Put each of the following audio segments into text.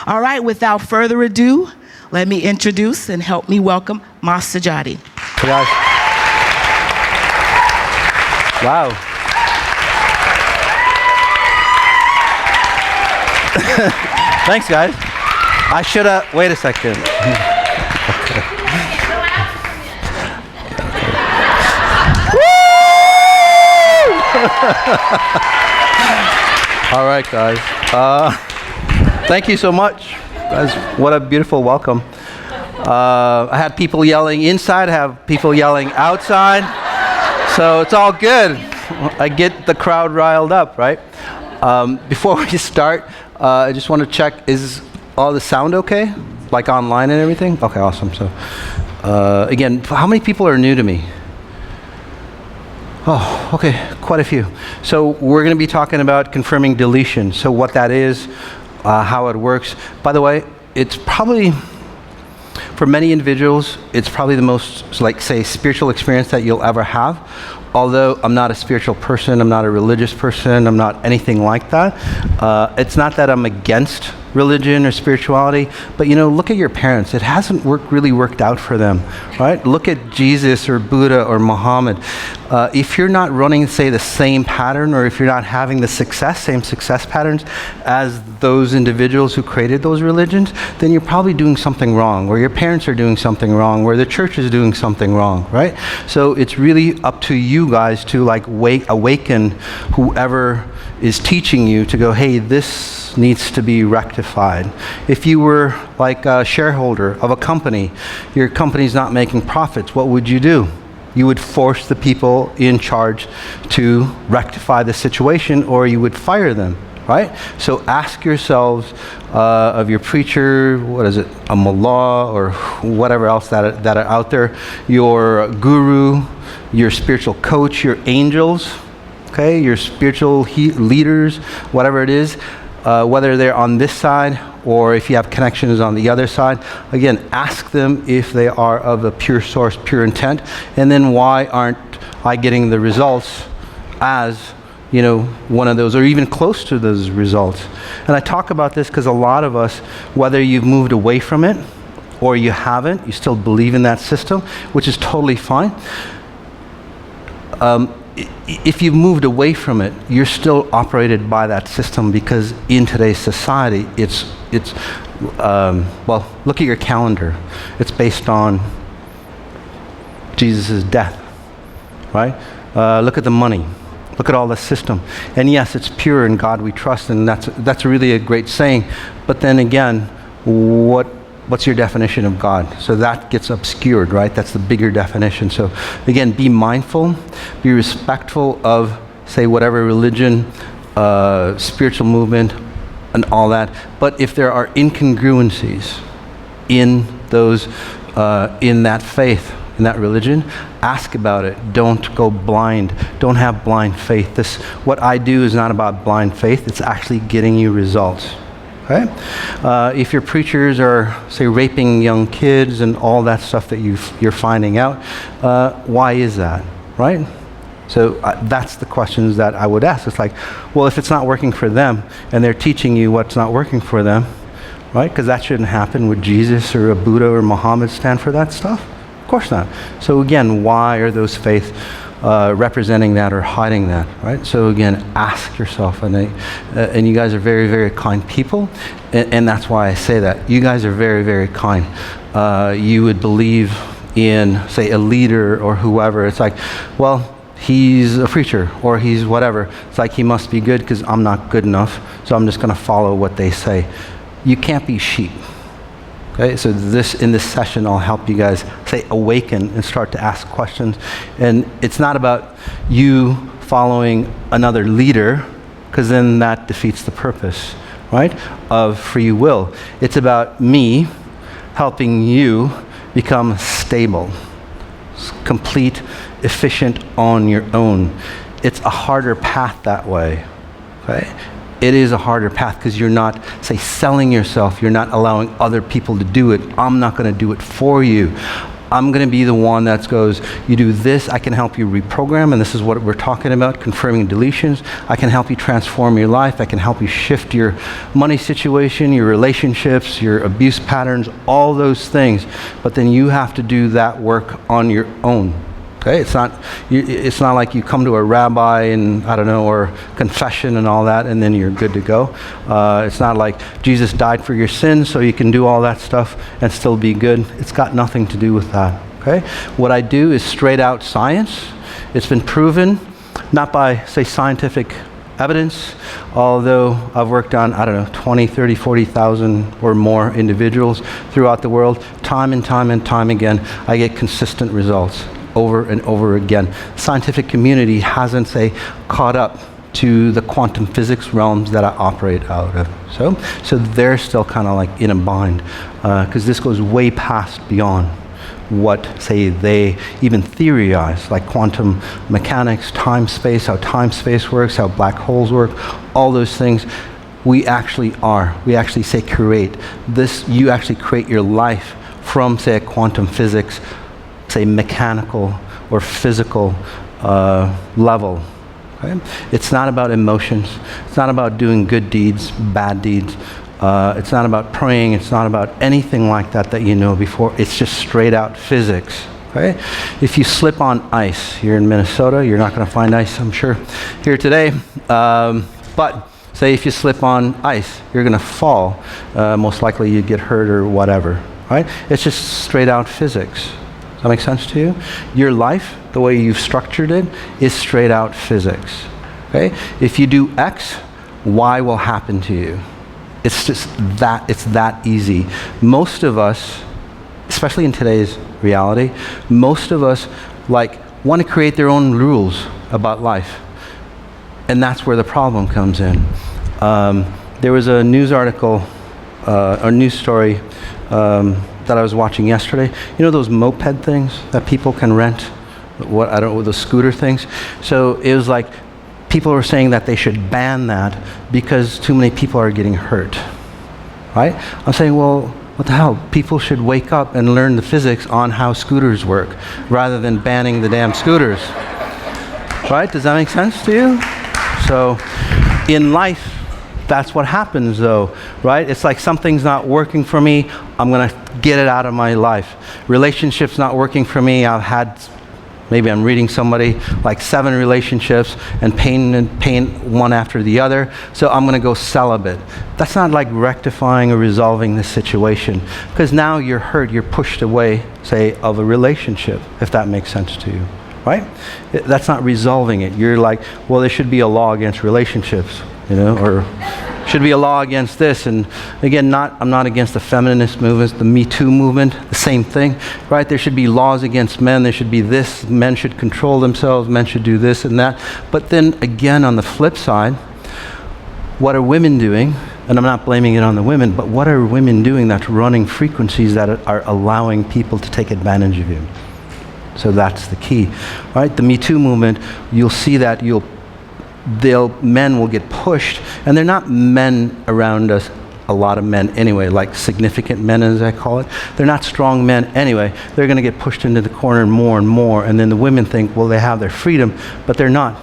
All right, without further ado, let me introduce and help me welcome Sajady. Hey guys. Wow. Thanks, guys. I should have, wait a second. All right, guys. Thank you so much. Guys, what a beautiful welcome. I had people yelling inside, I have people yelling outside. So it's all good. I get the crowd riled up, right? Before we start, I just want to check, is all the sound okay? Like online and everything? Okay, awesome. So, again, how many people are new to me? Oh, okay, quite a few. So we're going to be talking about confirming deletion. So what that is, how it works. By the way, it's probably, for many individuals, it's probably the most, like, say, spiritual experience that you'll ever have. Although I'm not a spiritual person, I'm not a religious person, I'm not anything like that. It's not that I'm against religion or spirituality, but look at your parents. It hasn't really worked out for them, right? Look at Jesus or Buddha or Muhammad. If you're not running, say, the same pattern, or if you're not having the same success patterns as those individuals who created those religions, then you're probably doing something wrong, or your parents are doing something wrong, or the church is doing something wrong, right? So it's really up to you guys to awaken whoever is teaching you to go, hey, this needs to be rectified. If you were like a shareholder of a company, your company's not making profits, what would you do? You would force the people in charge to rectify the situation, or you would fire them, right? So ask yourselves of your preacher, what is it, a mullah, or whatever else that are out there, your guru, your spiritual coach, your angels, okay, your spiritual leaders, whatever it is, whether they're on this side or if you have connections on the other side. Again, ask them if they are of a pure source, pure intent, and then why aren't I getting the results as one of those, or even close to those results. And I talk about this because a lot of us, whether you've moved away from it or you haven't, you still believe in that system, which is totally fine. If you've moved away from it, you're still operated by that system, because in today's society, well, look at your calendar. It's based on Jesus' death, right? Look at the money. Look at all the system. And yes, it's pure, in God we trust, and that's really a great saying. But then again, what's your definition of God? So that gets obscured, right? That's the bigger definition. So again, be mindful, be respectful of, say, whatever religion, spiritual movement, and all that. But if there are incongruencies in those, in that faith, in that religion, ask about it. Don't go blind. Don't have blind faith. What I do is not about blind faith. It's actually getting you results. Okay? If your preachers are, say, raping young kids and all that stuff that you're finding out, why is that, right? So that's the questions that I would ask. It's like, well, if it's not working for them and they're teaching you what's not working for them, right? Because that shouldn't happen. Would Jesus or a Buddha or Muhammad stand for that stuff? Of course not. So again, why are those faiths representing that or hiding that, right? So again, ask yourself, and you guys are very, very kind people, and that's why I say that. You guys are very, very kind. You would believe in, say, a leader or whoever. It's like, well, he's a preacher or he's whatever. It's like, he must be good because I'm not good enough, so I'm just going to follow what they say. You can't be sheep. Okay, so in this session, I'll help you guys, say, awaken and start to ask questions. And it's not about you following another leader, because then that defeats the purpose, right, of free will. It's about me helping you become stable, complete, efficient on your own. It's a harder path that way, okay? It is a harder path because you're not, say, selling yourself. You're not allowing other people to do it. I'm not going to do it for you. I'm going to be the one that goes, you do this, I can help you reprogram, and this is what we're talking about, confirming deletions. I can help you transform your life. I can help you shift your money situation, your relationships, your abuse patterns, all those things. But then you have to do that work on your own. Okay, it's not like you come to a rabbi and, I don't know, or confession and all that, and then you're good to go. It's not like Jesus died for your sins, so you can do all that stuff and still be good. It's got nothing to do with that. Okay, what I do is straight out science. It's been proven, not by, say, scientific evidence, although I've worked on, I don't know, 20, 30, 40,000 or more individuals throughout the world. Time and time and time again, I get consistent results. Over and over again. The scientific community hasn't, say, caught up to the quantum physics realms that I operate out of. So they're still kind of like in a bind, because this goes way past beyond what, say, they even theorize, like quantum mechanics, time-space, how time-space works, how black holes work, all those things. We actually say create. You actually create your life from, say, a quantum physics, say, mechanical or physical level. Okay? It's not about emotions. It's not about doing good deeds, bad deeds. It's not about praying. It's not about anything like that you know before. It's just straight out physics. Okay? If you slip on ice here in Minnesota, you're not going to find ice, I'm sure, here today. But say if you slip on ice, you're going to fall. Most likely you get hurt or whatever. Right? It's just straight out physics. Does that make sense to you? Your life, the way you've structured it, is straight out physics. Okay? If you do X, Y will happen to you. It's just that, it's that easy. Most of us, especially in today's reality, most of us want to create their own rules about life. And that's where the problem comes in. There was a news article, a news story, that I was watching yesterday. You know those moped things that people can rent? The scooter things? So it was like, people were saying that they should ban that because too many people are getting hurt. Right? I'm saying, well, what the hell? People should wake up and learn the physics on how scooters work rather than banning the damn scooters. Right? Does that make sense to you? So in life, that's what happens though, right? It's like something's not working for me, I'm gonna get it out of my life. Relationship's not working for me, maybe I'm reading somebody, like 7 relationships and pain one after the other, so I'm gonna go celibate. That's not like rectifying or resolving the situation, because now you're hurt, you're pushed away, say, of a relationship, if that makes sense to you. Right? That's not resolving it. You're like, well, there should be a law against relationships, or should be a law against this. And again, I'm not against the feminist movements, the Me Too movement, the same thing, right? There should be laws against men. There should be this. Men should control themselves. Men should do this and that. But then again, on the flip side, what are women doing? And I'm not blaming it on the women, but what are women doing that's running frequencies that are allowing people to take advantage of you? So that's the key, right? The Me Too movement, you'll see that men will get pushed, and they're not men around us, a lot of men anyway, like significant men as I call it. They're not strong men anyway. They're gonna get pushed into the corner more and more, and then the women think, well, they have their freedom, but they're not.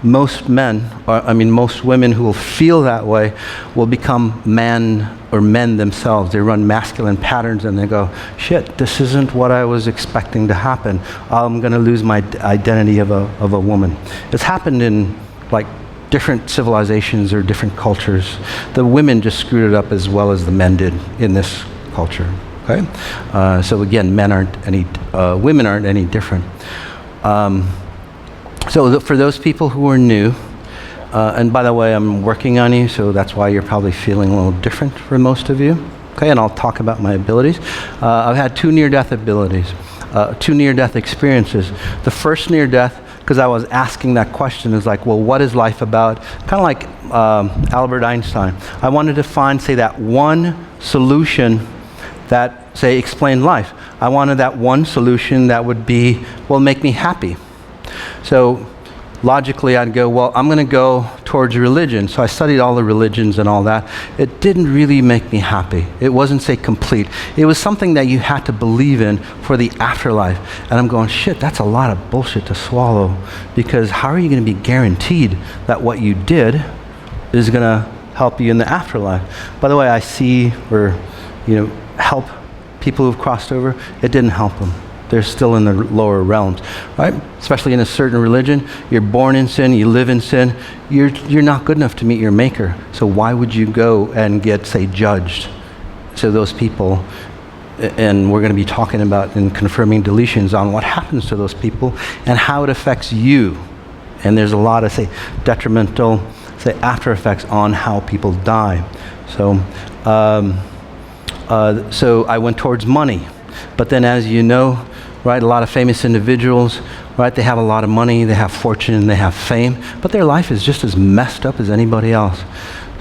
Most men, most women who will feel that way will become men themselves. They run masculine patterns and they go, shit, this isn't what I was expecting to happen. I'm gonna lose my identity of a woman. It's happened in like different civilizations or different cultures. The women just screwed it up as well as the men did in this culture, okay? So again, women aren't any different. So for those people who are new, and by the way, I'm working on you, so that's why you're probably feeling a little different for most of you. Okay, and I'll talk about my abilities. I've had 2 near-death abilities, 2 near-death experiences. The first near-death, because I was asking that question, is like, well, what is life about? Kind of like Albert Einstein. I wanted to find, say, that one solution that, say, explained life. I wanted that one solution that would be, well, make me happy. So logically I'd go, well, I'm going to go towards religion. So I studied all the religions and all that. It didn't really make me happy. It wasn't, say, complete. It was something that you had to believe in for the afterlife. And I'm going, shit, that's a lot of bullshit to swallow, because how are you going to be guaranteed that what you did is going to help you in the afterlife? By the way, I see or, help people who've crossed over. It didn't help them. They're still in the lower realms, right? Especially in a certain religion, you're born in sin, you live in sin, you're not good enough to meet your maker. So why would you go and get, say, judged? So those people, and we're going to be talking about and confirming deletions on what happens to those people and how it affects you. And there's a lot of, say, detrimental, say, after effects on how people die. So, so I went towards money. But then, as you know, right, a lot of famous individuals, right, they have a lot of money, they have fortune, they have fame, but their life is just as messed up as anybody else.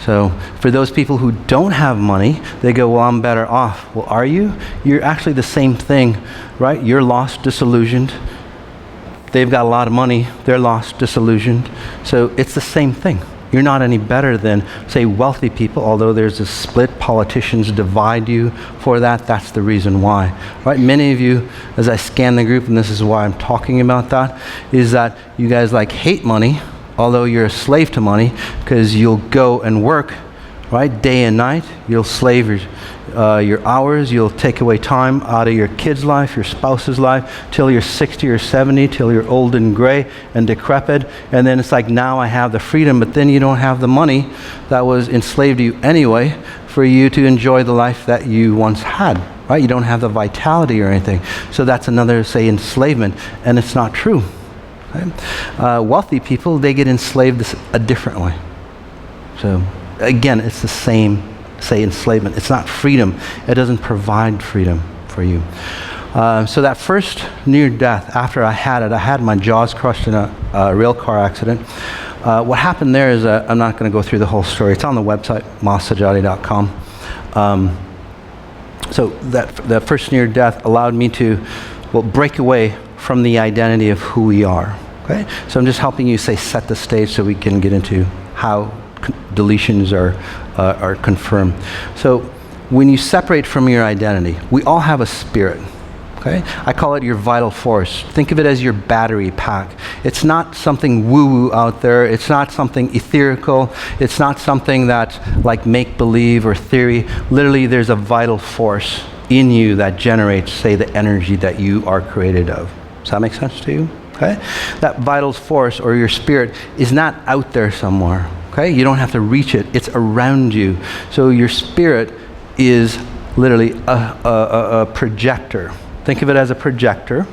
So for those people who don't have money, they go, well, I'm better off. Well, are you? You're actually the same thing, right? You're lost, disillusioned. They've got a lot of money, they're lost, disillusioned. So it's the same thing. You're not any better than, say, wealthy people, although there's a split. Politicians divide you for that. That's the reason why. Right? Many of you, as I scan the group, and this is why I'm talking about that, is that you guys hate money, although you're a slave to money, because you'll go and work, right, day and night. You'll slave your hours. You'll take away time out of your kid's life, your spouse's life, till you're 60 or 70, till you're old and gray and decrepit. And then it's like, now I have the freedom, but then you don't have the money that was enslaved you anyway for you to enjoy the life that you once had, right? You don't have the vitality or anything. So that's another, say, enslavement, and it's not true. Right? Wealthy people, they get enslaved a different way. So again, it's the same, say, enslavement. It's not freedom. It doesn't provide freedom for you. So that first near death, after I had my jaws crushed in a rail car accident. What happened there is, I'm not going to go through the whole story. It's on the website, Sajady.com. So that first near death allowed me to, break away from the identity of who we are. Okay? So I'm just helping you, say, set the stage so we can get into how deletions are confirmed. So when you separate from your identity, we all have a spirit. Okay? I call it your vital force. Think of it as your battery pack. It's not something woo-woo out there. It's not something etherical. It's not something that's like make-believe or theory. Literally, there's a vital force in you that generates, say, the energy that you are created of. Does that make sense to you? Okay? That vital force or your spirit is not out there somewhere. Okay? You don't have to reach it. It's around you. So your spirit is literally a projector. Think of it as a projector.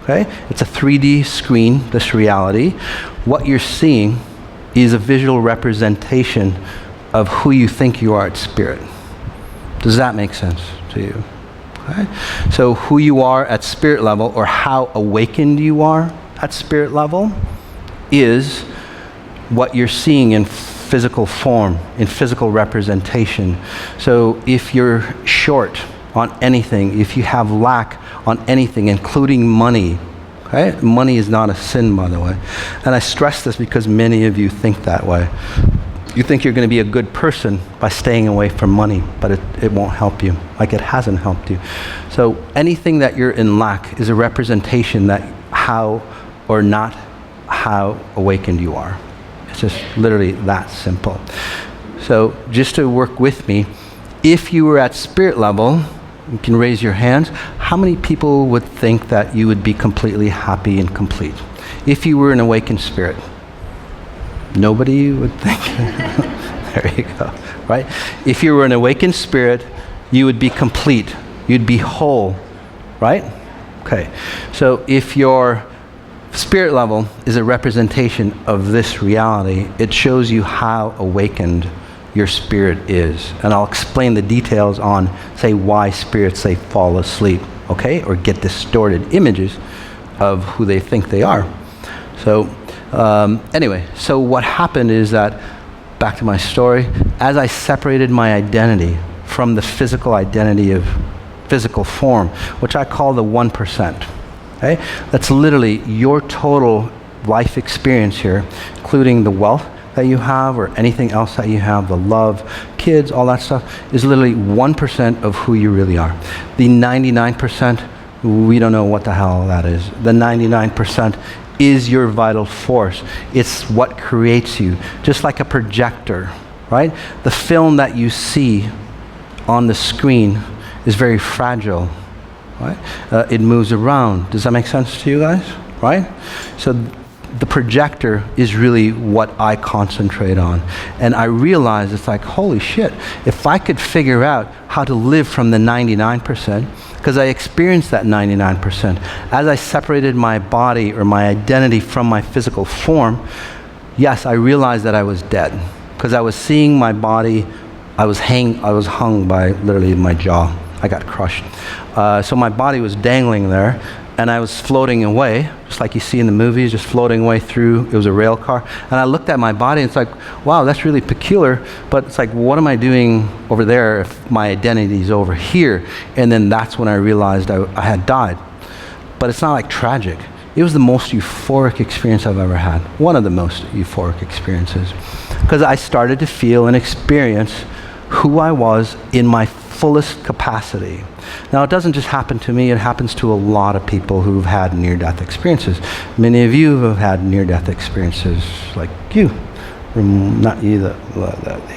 Okay? It's a 3D screen, this reality. What you're seeing is a visual representation of who you think you are at spirit. Does that make sense to you? Okay? So who you are at spirit level, or how awakened you are at spirit level, is what you're seeing in physical form, in physical representation. So if you're short on anything, if you have lack on anything, including money, okay? Money is not a sin, by the way. And I stress this because many of you think that way. You think you're going to be a good person by staying away from money, but it won't help you, like it hasn't helped you. So anything that you're in lack is a representation that how or not how awakened you are. It's just literally that simple. So just to work with me, if you were at spirit level, you can raise your hands. How many people would think that you would be completely happy and complete? If you were an awakened spirit. Nobody would think. There you go, right? If you were an awakened spirit, you would be complete. You'd be whole, right? Okay, so if your spirit level is a representation of this reality, it shows you how awakened your spirit is. And I'll explain the details on, say, why spirits, say, fall asleep, okay? Or get distorted images of who they think they are. So anyway, so what happened is that, back to my story, as I separated my identity from the physical identity of physical form, which I call the 1%, okay? That's literally your total life experience here, including the wealth that you have or anything else that you have, the love, kids, all that stuff, is literally 1% of who you really are. The 99%, we don't know what the hell that is. The 99% is your vital force. It's what creates you. Just like a projector, right? The film that you see on the screen is very fragile, right? It moves around. Does that make sense to you guys, right? So the projector is really what I concentrate on. And I realize it's like, holy shit, if I could figure out how to live from the 99%, because I experienced that 99%, as I separated my body or my identity from my physical form, yes, I realized that I was dead. Because I was seeing my body, I was hung by literally my jaw. I got crushed. So my body was dangling there, and I was floating away, just like you see in the movies, just floating away through, it was a rail car. And I looked at my body, and it's like, wow, that's really peculiar, but it's like, what am I doing over there if my identity is over here? And then that's when I realized I had died. But it's not like tragic. It was the most euphoric experience I've ever had. One of the most euphoric experiences. Because I started to feel and experience who I was in my fullest capacity. Now, it doesn't just happen to me, it happens to a lot of people who've had near-death experiences. Many of you have had near-death experiences, like you. Not you,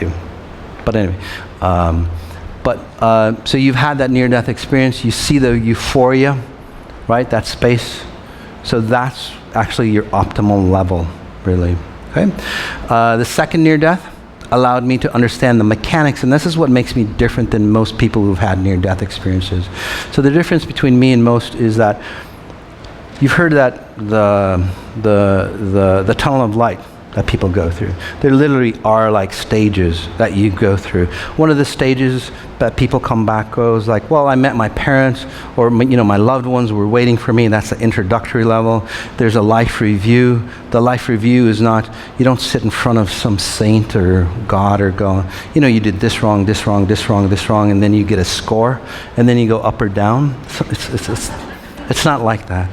you. But anyway. So you've had that near-death experience, you see the euphoria, right, that space. So that's actually your optimal level, really. Okay. The second near-death allowed me to understand the mechanics, and this is what makes me different than most people who've had near-death experiences. So the difference between me and most is that you've heard that the tunnel of light that people go through. There literally are like stages that you go through. One of the stages that people come back goes like, well, I met my parents, or my loved ones were waiting for me. That's the introductory level. There's a life review. The life review is not, you don't sit in front of some saint or God or go, you did this wrong, this wrong, this wrong, this wrong, and then you get a score, and then you go up or down. It's not like that.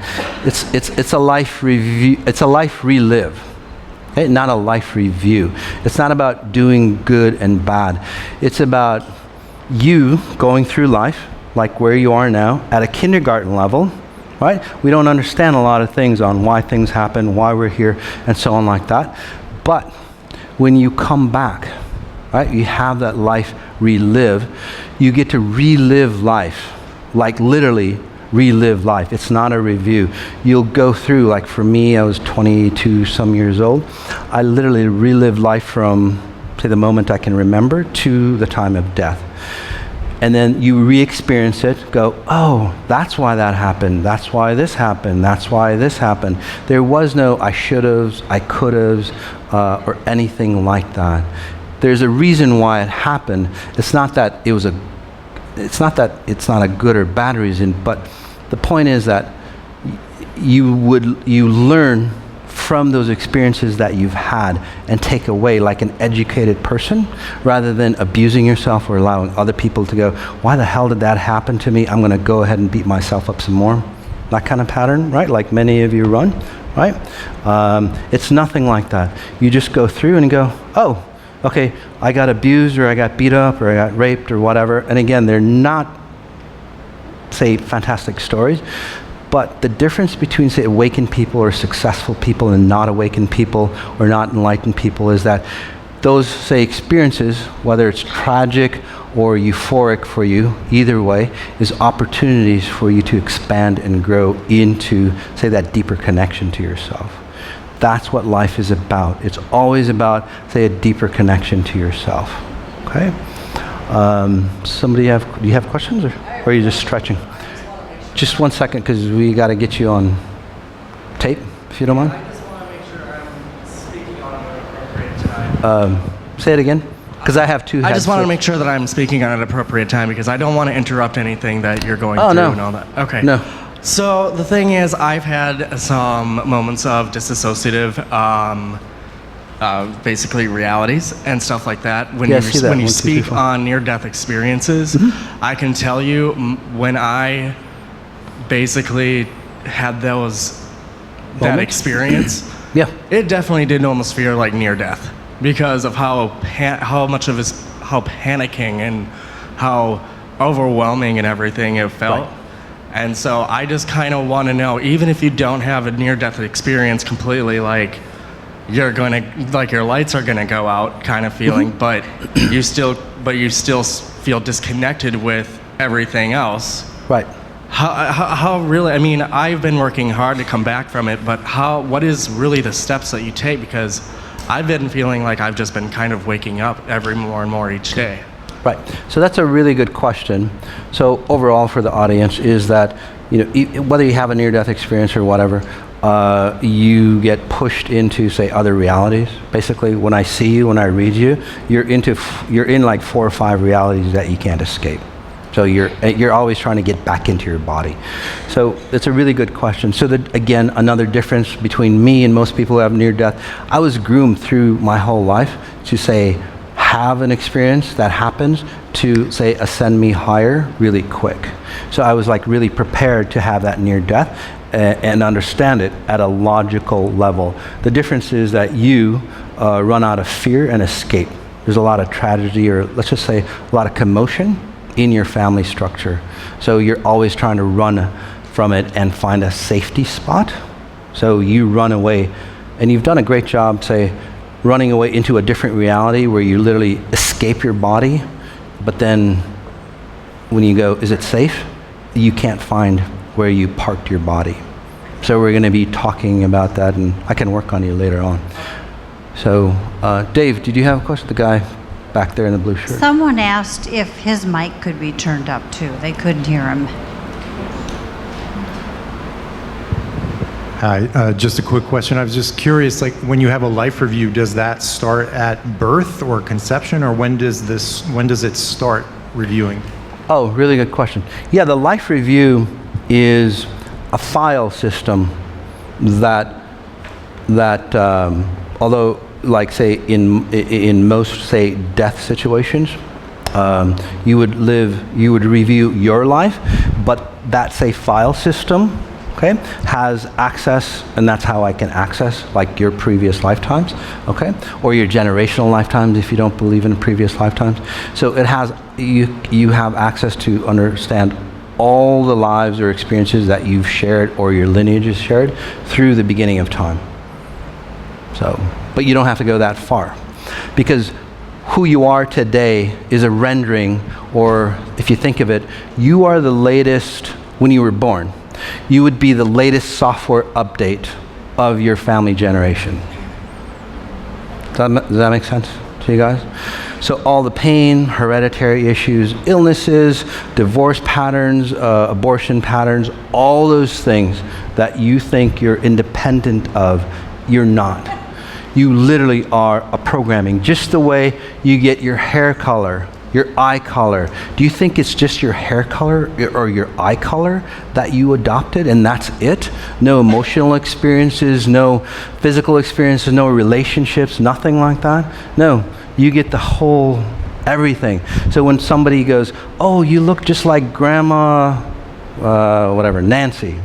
It's a life review. It's a life relive. Okay, not a life review. It's not about doing good and bad. It's about you going through life, like where you are now, at a kindergarten level, right? We don't understand a lot of things on why things happen, why we're here, and so on like that. But when you come back, right, you have that life relive, you get to relive life, like literally relive life. It's not a review. You'll go through, like for me, I was 22 some years old. I literally relived life from, say, the moment I can remember to the time of death. And then you re-experience it, go, oh, that's why that happened. That's why this happened. That's why this happened. There was no I should've, I could've, or anything like that. There's a reason why it happened. It's not that it's not a good or bad reason, but the point is that you learn from those experiences that you've had and take away like an educated person, rather than abusing yourself or allowing other people to go, why the hell did that happen to me? I'm going to go ahead and beat myself up some more. That kind of pattern, right? Like many of you run, right? It's nothing like that. You just go through and go, oh, okay, I got abused, or I got beat up, or I got raped, or whatever. And again, they're not, say, fantastic stories, but the difference between, say, awakened people or successful people and not awakened people or not enlightened people is that those, say, experiences, whether it's tragic or euphoric for you, either way, is opportunities for you to expand and grow into, say, that deeper connection to yourself. That's what life is about. It's always about, say, a deeper connection to yourself. Okay? Do you have questions, or are you just stretching? Just 1 second, because we got to get you on tape, if you don't mind. I just want to make sure I'm speaking on an appropriate time. Say it again, because I have two headsets. I just want to make sure that I'm speaking on an appropriate time, because I don't want to interrupt anything that you're going through and all that. Okay. No. So the thing is, I've had some moments of disassociative, basically realities and stuff like that. When you speak on near-death experiences, I can tell you when I basically had that experience, Yeah. it definitely did almost feel like near death because of how panicking and how overwhelming and everything it felt. Right. And so I just kind of want to know, even if you don't have a near-death experience completely, like you're gonna, like your lights are gonna go out kind of feeling, but you still feel disconnected with everything else. Right. How really, I mean, I've been working hard to come back from it, but what is really the steps that you take? Because I've been feeling like I've just been kind of waking up every more and more each day. Right. So that's a really good question. So overall for the audience is that, whether you have a near-death experience or whatever, you get pushed into, say, other realities. Basically, when I see you, when I read you, you're in like 4 or 5 realities that you can't escape. So you're always trying to get back into your body. So it's a really good question. So that, again, another difference between me and most people who have near-death, I was groomed through my whole life to say, have an experience that happens to, say, ascend me higher really quick. So I was like really prepared to have that near death and understand it at a logical level. The difference is that you run out of fear and escape. There's a lot of tragedy, or let's just say a lot of commotion in your family structure. So you're always trying to run from it and find a safety spot. So you run away, and you've done a great job, say, running away into a different reality where you literally escape your body, but then when you go, is it safe? You can't find where you parked your body. So we're going to be talking about that, and I can work on you later on. So Dave, did you have a question? The guy back there in the blue shirt. Someone asked if his mic could be turned up too. They couldn't hear him. Hi, just a quick question. I was just curious, like when you have a life review, does that start at birth or conception, or when does it start reviewing? Oh, really good question. Yeah, the life review is a file system that although, like say in most, say, death situations, you would review your life, but that, say, file system, okay, has access, and that's how I can access like your previous lifetimes, okay, or your generational lifetimes if you don't believe in previous lifetimes. So it has, you have access to understand all the lives or experiences that you've shared or your lineage has shared through the beginning of time. So, but you don't have to go that far, because who you are today is a rendering, or if you think of it, you are the latest, when you were born, you would be the latest software update of your family generation. Does that make sense to you guys? So all the pain, hereditary issues, illnesses, divorce patterns, abortion patterns, all those things that you think you're independent of, you're not. You literally are a programming, just the way you get your hair color, your eye color. Do you think it's just your hair color or your eye color that you adopted and that's it? No emotional experiences, no physical experiences, no relationships, nothing like that? No, you get the whole everything. So when somebody goes, oh, you look just like Grandma, whatever, Nancy,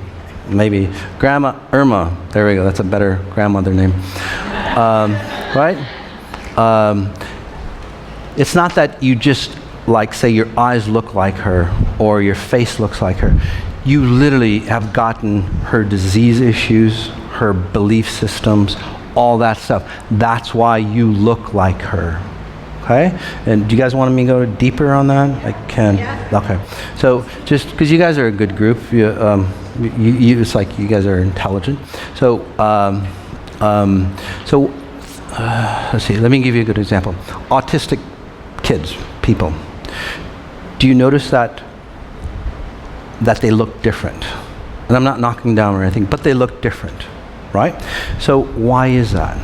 maybe Grandma Irma, there we go, that's a better grandmother name, right? It's not that you just, like, say your eyes look like her or your face looks like her. You literally have gotten her disease issues, her belief systems, all that stuff. That's why you look like her. Okay? And do you guys want me to go deeper on that? I can. Yeah. Okay. So just because you guys are a good group, it's like you guys are intelligent. So, let's see. Let me give you a good example. Autistic kids, people. Do you notice that they look different? And I'm not knocking down or anything, but they look different, right? So why is that?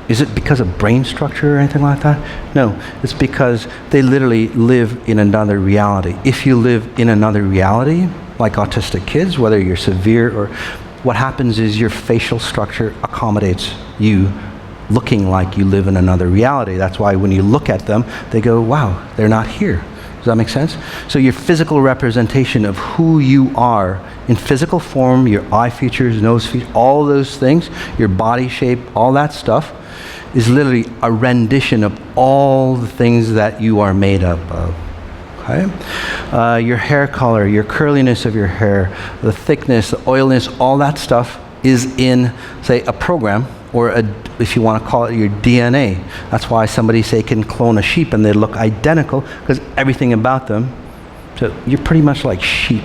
Is it because of brain structure or anything like that? No, it's because they literally live in another reality. If you live in another reality, like autistic kids, whether you're severe or, what happens is your facial structure accommodates you looking like you live in another reality. That's why when you look at them, they go, wow, they're not here. Does that make sense? So your physical representation of who you are in physical form, your eye features, nose features, all those things, your body shape, all that stuff, is literally a rendition of all the things that you are made up of. Okay? Your hair color, your curliness of your hair, the thickness, the oiliness, all that stuff is in, say, a program, or if you want to call it your DNA. That's why somebody, say, can clone a sheep and they look identical, because everything about them, so you're pretty much like sheep,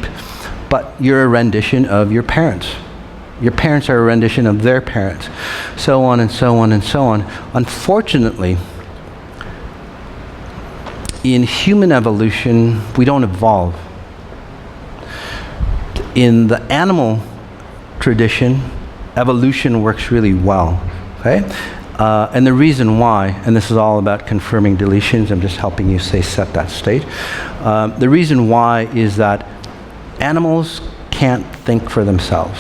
but you're a rendition of your parents. Your parents are a rendition of their parents, so on and so on and so on. Unfortunately, in human evolution, we don't evolve. In the animal tradition, evolution works really well, okay? And the reason why, and this is all about confirming deletions, I'm just helping you set that state. The reason why is that animals can't think for themselves.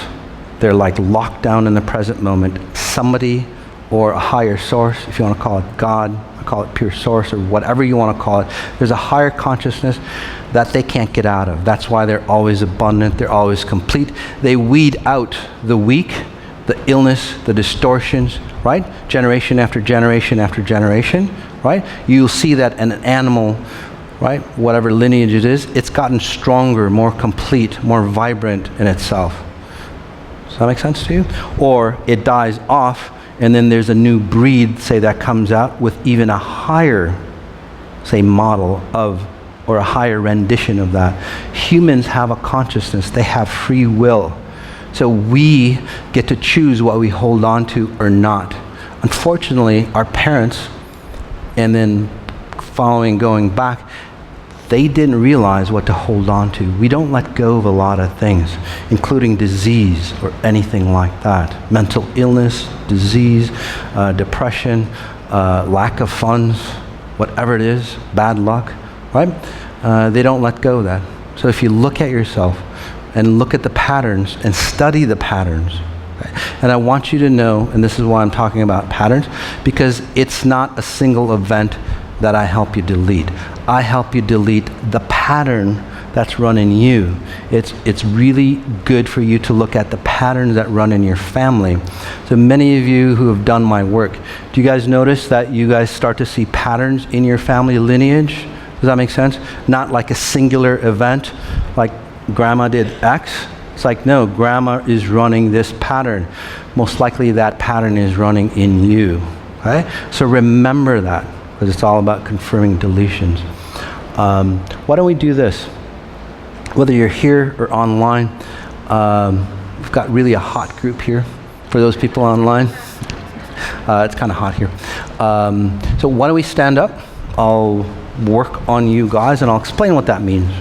They're like locked down in the present moment. Somebody or a higher source, if you want to call it God, call it pure source, or whatever you want to call it, there's a higher consciousness that they can't get out of. That's why they're always abundant, they're always complete. They weed out the weak, the illness, the distortions, right? Generation after generation after generation, right? You'll see that an animal, right, whatever lineage it is, it's gotten stronger, more complete, more vibrant in itself. Does that make sense to you? Or it dies off, and then there's a new breed, say, that comes out with even a higher, say, model of, or a higher rendition of that. Humans have a consciousness, they have free will. So we get to choose what we hold on to or not. Unfortunately, our parents, and then going back, they didn't realize what to hold on to. We don't let go of a lot of things, including disease or anything like that. Mental illness, disease, depression, lack of funds, whatever it is, bad luck, right? They don't let go of that. So if you look at yourself and look at the patterns and study the patterns, okay? And I want you to know, and this is why I'm talking about patterns, because it's not a single event that I help you delete. I help you delete the pattern that's run in you. It's really good for you to look at the patterns that run in your family. So many of you who have done my work, do you guys notice that you guys start to see patterns in your family lineage? Does that make sense? Not like a singular event, like grandma did X. It's like, no, grandma is running this pattern. Most likely that pattern is running in you, okay? So remember that, because it's all about confirming deletions. Why don't we do this? Whether you're here or online, we've got really a hot group here for those people online. It's kind of hot here. So why don't we stand up? I'll work on you guys and I'll explain what that means.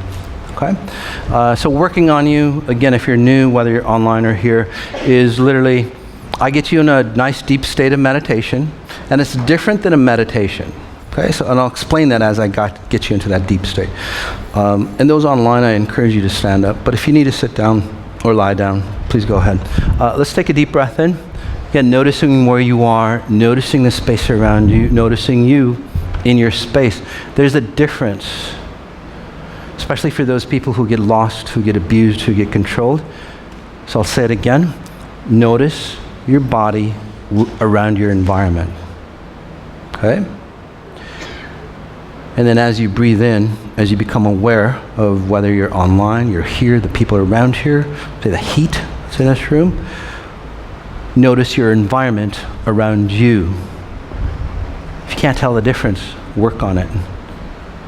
Okay? So working on you, again, if you're new, whether you're online or here, is literally, I get you in a nice deep state of meditation, and it's different than a meditation. Okay, so, and I'll explain that as I get you into that deep state. And those online, I encourage you to stand up, but if you need to sit down or lie down, please go ahead. Let's take a deep breath in. Again, noticing where you are, noticing the space around you, noticing you in your space. There's a difference, especially for those people who get lost, who get abused, who get controlled. So I'll say it again. Notice your body around your environment. Okay? And then as you breathe in, as you become aware of whether you're online, you're here, the people around here, say the heat that's in this room, notice your environment around you. If you can't tell the difference, work on it.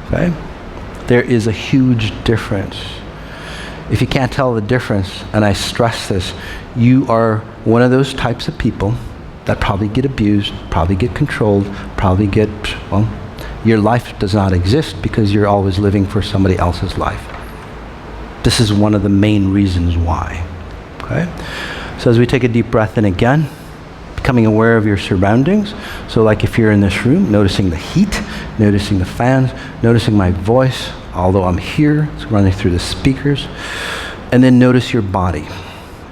Okay? There is a huge difference. If you can't tell the difference, and I stress this, you are one of those types of people that probably get abused, probably get controlled, probably get, well, your life does not exist because you're always living for somebody else's life. This is one of the main reasons why. Okay? So as we take a deep breath in again, becoming aware of your surroundings. So like if you're in this room, noticing the heat, noticing the fans, noticing my voice, although I'm here, it's running through the speakers. And then notice your body.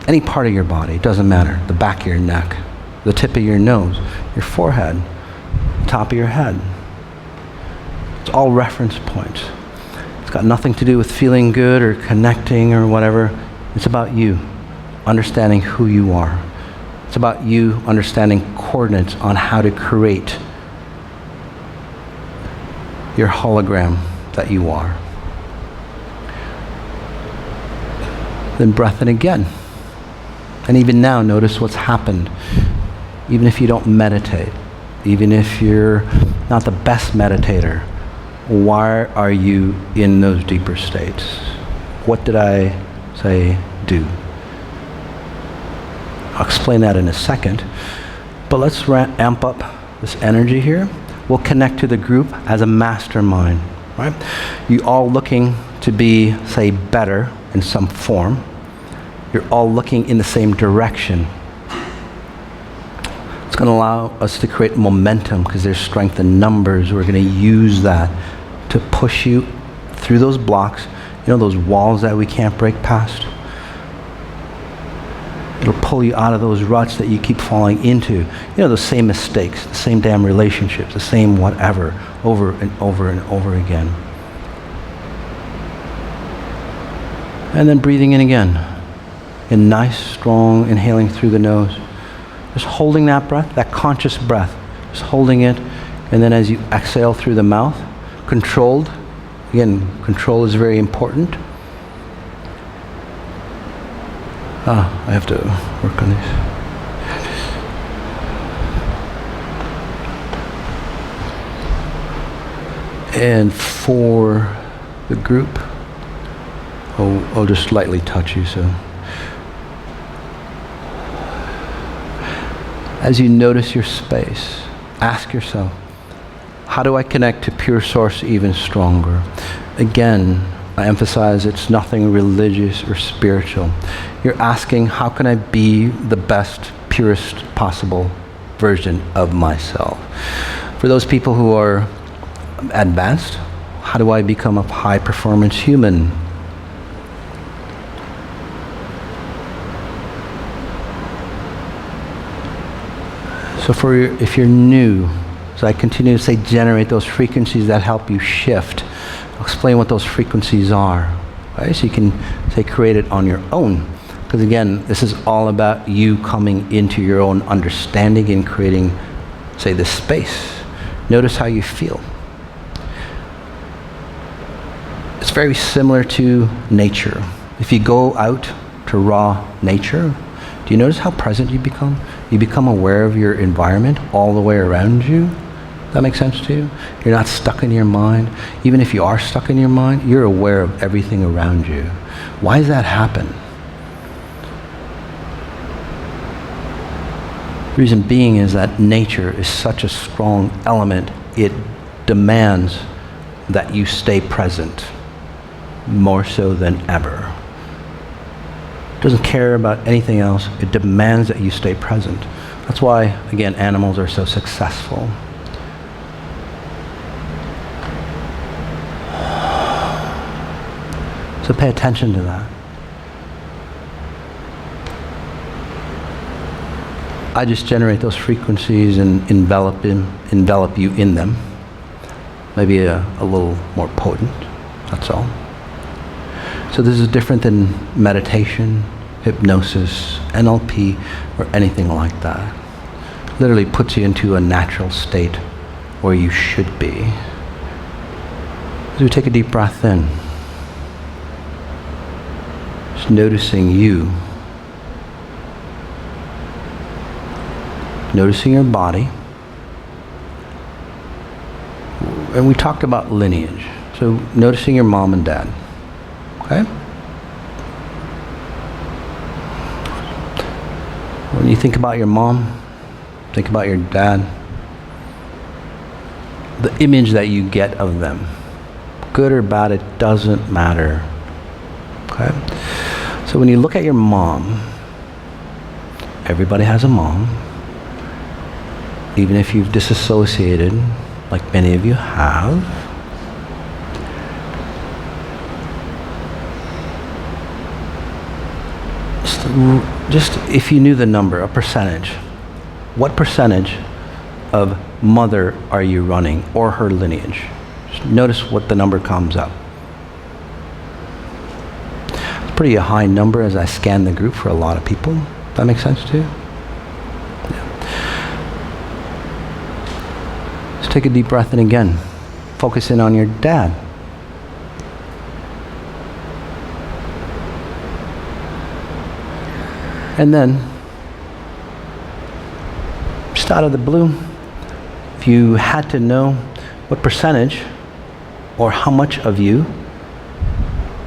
Any part of your body, it doesn't matter. The back of your neck, the tip of your nose, your forehead, top of your head. It's all reference points. It's got nothing to do with feeling good or connecting or whatever. It's about you understanding who you are. It's about you understanding coordinates on how to create your hologram that you are. Then breath in again. And even now, notice what's happened. Even if you don't meditate, even if you're not the best meditator, why are you in those deeper states? What did I say do? I'll explain that in a second. But let's amp up this energy here. We'll connect to the group as a mastermind, right? You all looking to be, say, better in some form. You're all looking in the same direction. It's going to allow us to create momentum because there's strength in numbers. We're going to use that to push you through those blocks, those walls that we can't break past. It'll pull you out of those ruts that you keep falling into. Those same mistakes, the same damn relationships, the same whatever, over and over and over again. And then breathing in again. And nice, strong inhaling through the nose. Just holding that breath, that conscious breath. Just holding it. And then as you exhale through the mouth, controlled. Again, control is very important. I have to work on these. And for the group, I'll just lightly touch you. So, as you notice your space, ask yourself, how do I connect to pure source even stronger? Again, I emphasize it's nothing religious or spiritual. You're asking, how can I be the best, purest possible version of myself? For those people who are advanced, how do I become a high performance human? So if you're new, so I continue to say generate those frequencies that help you shift. I'll explain what those frequencies are. Right? So you can say create it on your own. Because again, this is all about you coming into your own understanding and creating, say, this space. Notice how you feel. It's very similar to nature. If you go out to raw nature, do you notice how present you become? You become aware of your environment all the way around you. That makes sense to you? You're not stuck in your mind. Even if you are stuck in your mind, you're aware of everything around you. Why does that happen? The reason being is that nature is such a strong element, it demands that you stay present more so than ever. It doesn't care about anything else. It demands that you stay present. That's why, again, animals are so successful. So pay attention to that. I just generate those frequencies and envelop you in them. Maybe a little more potent, that's all. So this is different than meditation, hypnosis, NLP, or anything like that. Literally puts you into a natural state where you should be. As we take a deep breath in, just noticing you. Noticing your body. And we talked about lineage. So noticing your mom and dad. Okay? When you think about your mom, think about your dad, the image that you get of them, good or bad, it doesn't matter. Okay? So when you look at your mom, everybody has a mom. Even if you've disassociated, like many of you have, just if you knew the number, a percentage, what percentage of mother are you running or her lineage? Just notice what the number comes up. pretty a high number as I scan the group for a lot of people. That makes sense too? Yeah. Just take a deep breath in again. Focus in on your dad. And then, just out of the blue, if you had to know what percentage or how much of you,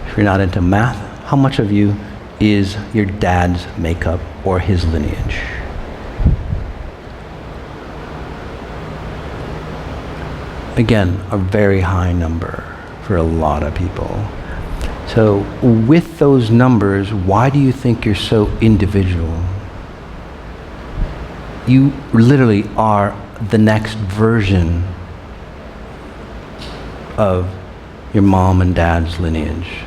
if you're not into math, how much of you is your dad's makeup or his lineage? Again, a very high number for a lot of people. So with those numbers, why do you think you're so individual? You literally are the next version of your mom and dad's lineage.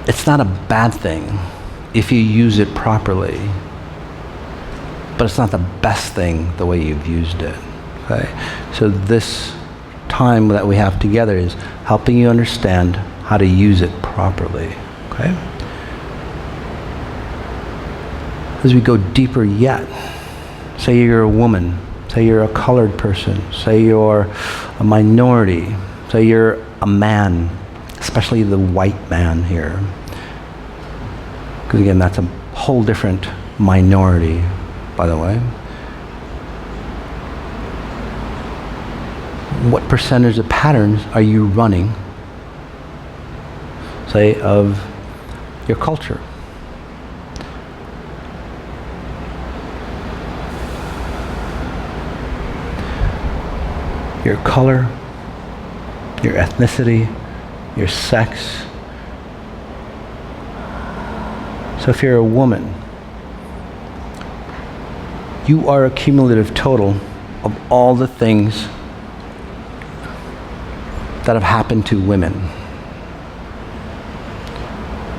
It's not a bad thing if you use it properly, but it's not the best thing the way you've used it. Okay? So this time that we have together is helping you understand how to use it properly. Okay? As we go deeper yet, say you're a woman, say you're a colored person, say you're a minority, say you're a man, especially the white man here. Because again, that's a whole different minority, by the way. What percentage of patterns are you running, say, of your culture? Your color, your ethnicity, your sex. So if you're a woman, you are a cumulative total of all the things that have happened to women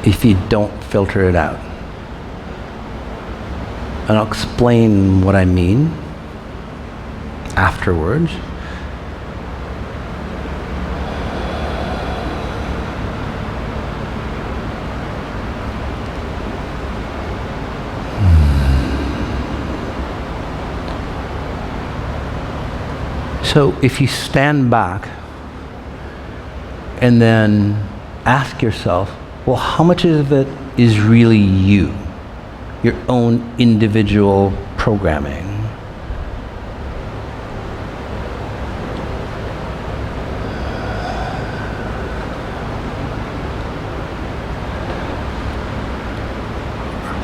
if you don't filter it out. And I'll explain what I mean afterwards. So if you stand back and then ask yourself, well, how much of it is really you, your own individual programming?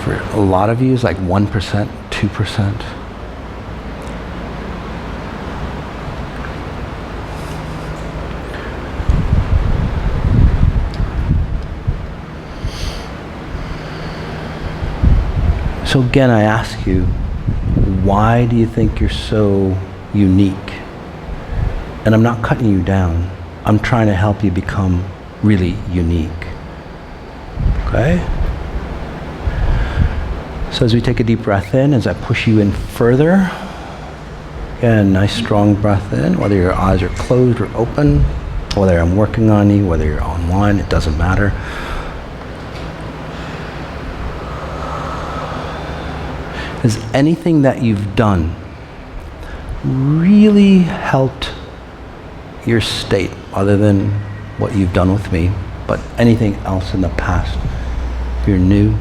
For a lot of you, it's like 1%, 2%. So again, I ask you, why do you think you're so unique? And I'm not cutting you down. I'm trying to help you become really unique. Okay? So as we take a deep breath in, as I push you in further, again, nice strong breath in, whether your eyes are closed or open, whether I'm working on you, whether you're online, it doesn't matter. Has anything that you've done really helped your state, other than what you've done with me, but anything else in the past? If you're new,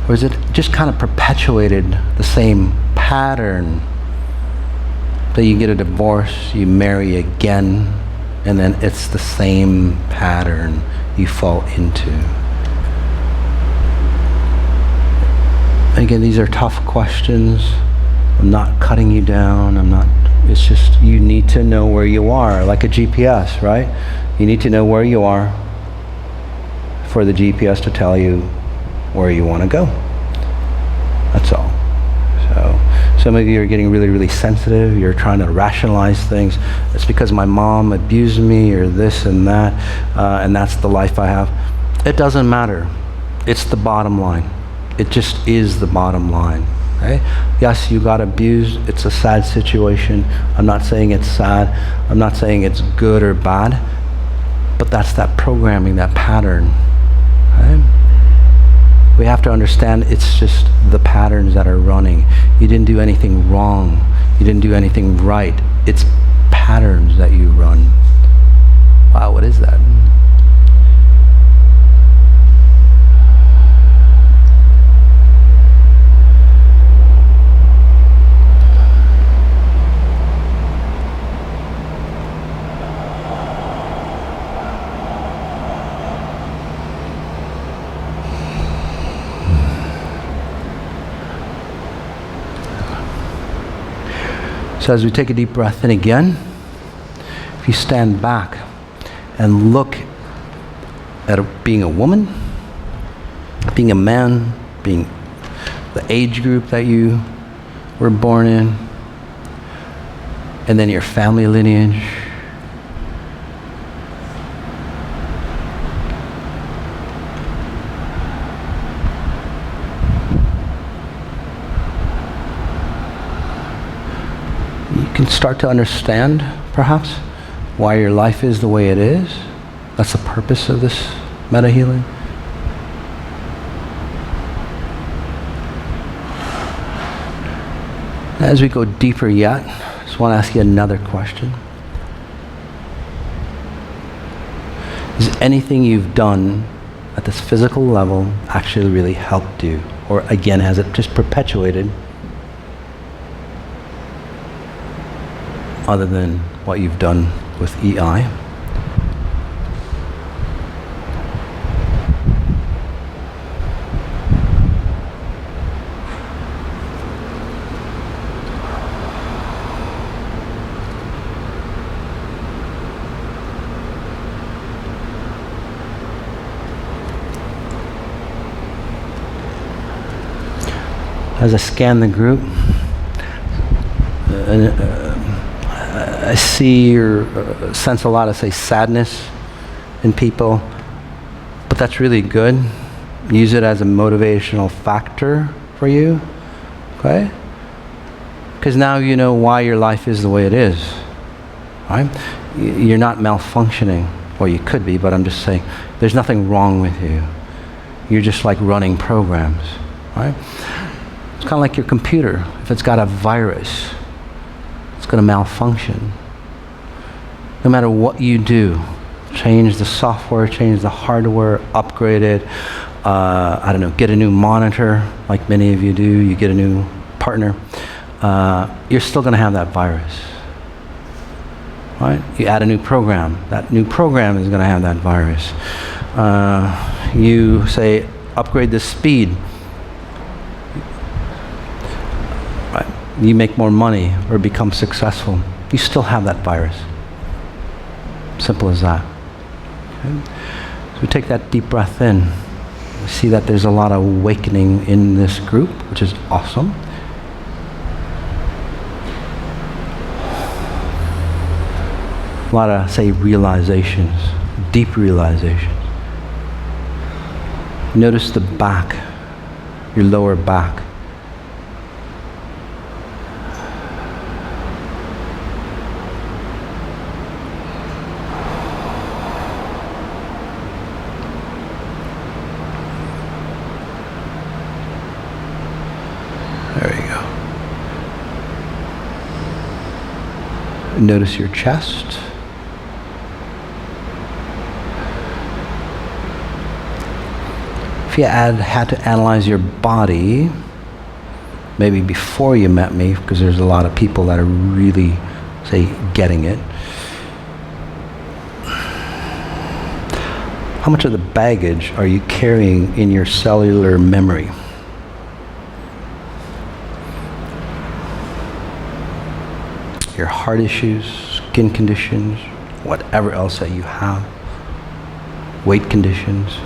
or is it just kind of perpetuated the same pattern that you get a divorce, you marry again, and then it's the same pattern you fall into? Again, these are tough questions. I'm not cutting you down. It's just you need to know where you are, like a GPS, right? You need to know where you are for the GPS to tell you where you want to go. That's all. So some of you are getting really, really sensitive. You're trying to rationalize things. It's because my mom abused me or this and that, and that's the life I have. It doesn't matter. It's the bottom line. It just is the bottom line. Okay? Yes, you got abused. It's a sad situation. I'm not saying it's sad. I'm not saying it's good or bad. But that's that programming, that pattern. right? We have to understand it's just the patterns that are running. You didn't do anything wrong. You didn't do anything right. It's patterns that you run. Wow, what is that? So as we take a deep breath in again, if you stand back and look at being a woman, being a man, being the age group that you were born in, and then your family lineage, you can start to understand, perhaps, why your life is the way it is. That's the purpose of this meta healing. As we go deeper yet, I just want to ask you another question. Has anything you've done at this physical level actually really helped you? Or again, has it just perpetuated other than what you've done with EI? As I scan the group, I see or sense a lot of, say, sadness in people, but that's really good. Use it as a motivational factor for you, okay? Because now you know why your life is the way it is, right? You're not malfunctioning. Well, you could be, but I'm just saying there's nothing wrong with you. You're just like running programs, right? It's kind of like your computer. If it's got a virus, it's going to malfunction. No matter what you do, change the software, change the hardware, upgrade it, I don't know, get a new monitor, like many of you do, you get a new partner, you're still going to have that virus. Right? You add a new program, that new program is going to have that virus. You say, upgrade the speed. Right? You make more money or become successful. You still have that virus. Simple as that. Okay? So we take that deep breath in. We see that there's a lot of awakening in this group, which is awesome. A lot of, say, realizations, deep realizations. Notice the back, your lower back. There you go. Notice your chest. If you had to analyze your body, maybe before you met me, because there's a lot of people that are really, say, getting it. How much of the baggage are you carrying in your cellular memory? Your heart issues, skin conditions, whatever else that you have, weight conditions.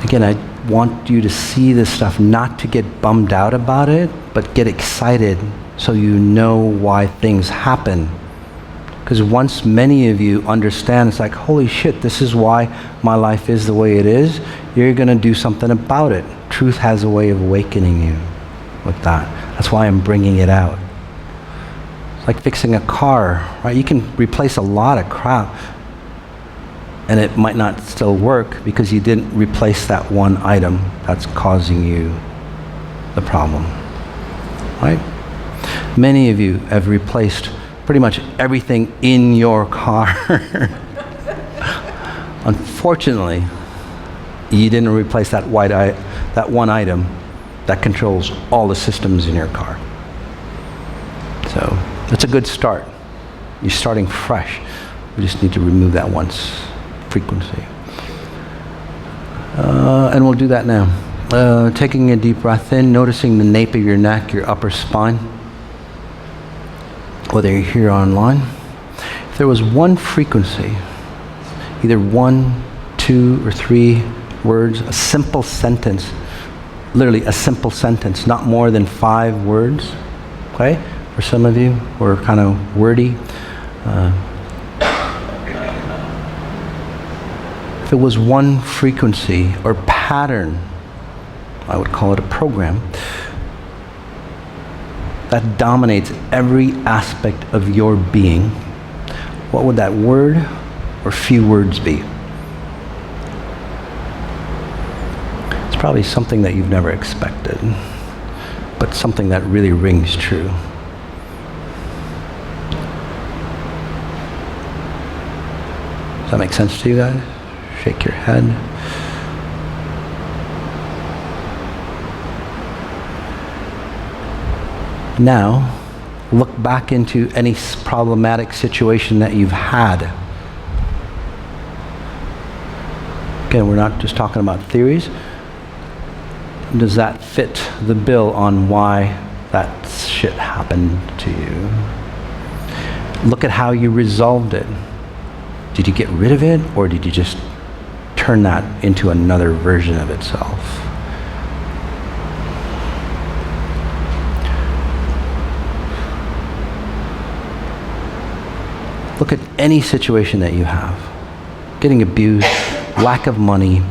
Again, I want you to see this stuff, not to get bummed out about it, but get excited so you know why things happen. Because once many of you understand, it's like, holy shit, this is why my life is the way it is, you're going to do something about it. Truth has a way of awakening you with that. That's why I'm bringing it out. It's like fixing a car, right? You can replace a lot of crap, and it might not still work because you didn't replace that one item that's causing you the problem, right? Many of you have replaced pretty much everything in your car. Unfortunately, you didn't replace that one item that controls all the systems in your car. So it's a good start. You're starting fresh. We just need to remove that once frequency. And we'll do that now. Taking a deep breath in, noticing the nape of your neck, your upper spine, whether you're here or online. If there was one frequency, either 1, 2, or 3 words, a simple sentence, literally a simple sentence, not more than 5 words, okay? For some of you who are kind of wordy. If it was one frequency or pattern, I would call it a program, that dominates every aspect of your being, what would that word or few words be? It's probably something that you've never expected, but something that really rings true. Does that make sense to you guys? Shake your head. Now, look back into any problematic situation that you've had. Again, we're not just talking about theories. Does that fit the bill on why that shit happened to you? Look at how you resolved it. Did you get rid of it, or did you just turn that into another version of itself? Look at any situation that you have. Getting abused, lack of money,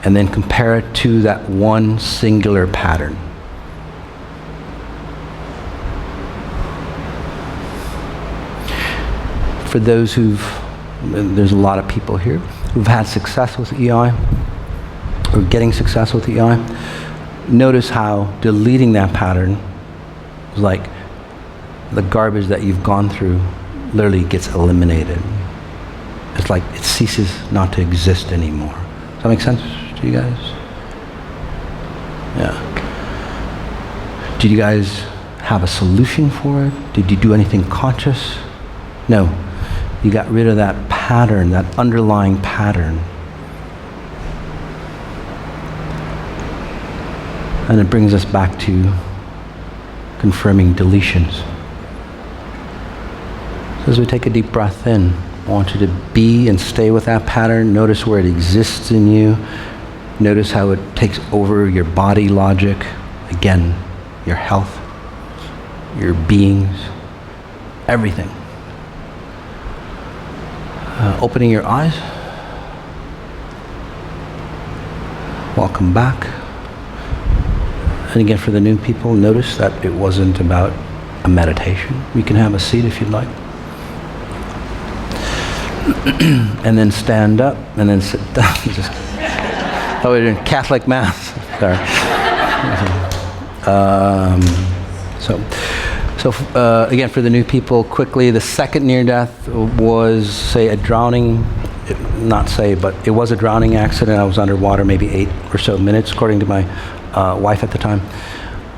and then compare it to that one singular pattern. For those there's a lot of people here who've had success with EI, or getting success with EI. Notice how deleting that pattern is like the garbage that you've gone through literally gets eliminated. It's like it ceases not to exist anymore. Does that make sense to you guys? Yeah. Did you guys have a solution for it? Did you do anything conscious? No. You got rid of that pattern, that underlying pattern. And it brings us back to confirming deletions. So as we take a deep breath in, I want you to be and stay with that pattern. Notice where it exists in you. Notice how it takes over your body logic. Again, your health, your beings, everything. Opening your eyes. Welcome back. And again, for the new people, notice that it wasn't about a meditation. You can have a seat if you'd like. And then stand up, and then sit down. We're doing Catholic Mass. Sorry. Again, for the new people, quickly, the second near-death was, say, a drowning, but it was a drowning accident. I was underwater maybe 8 or so minutes, according to my wife at the time.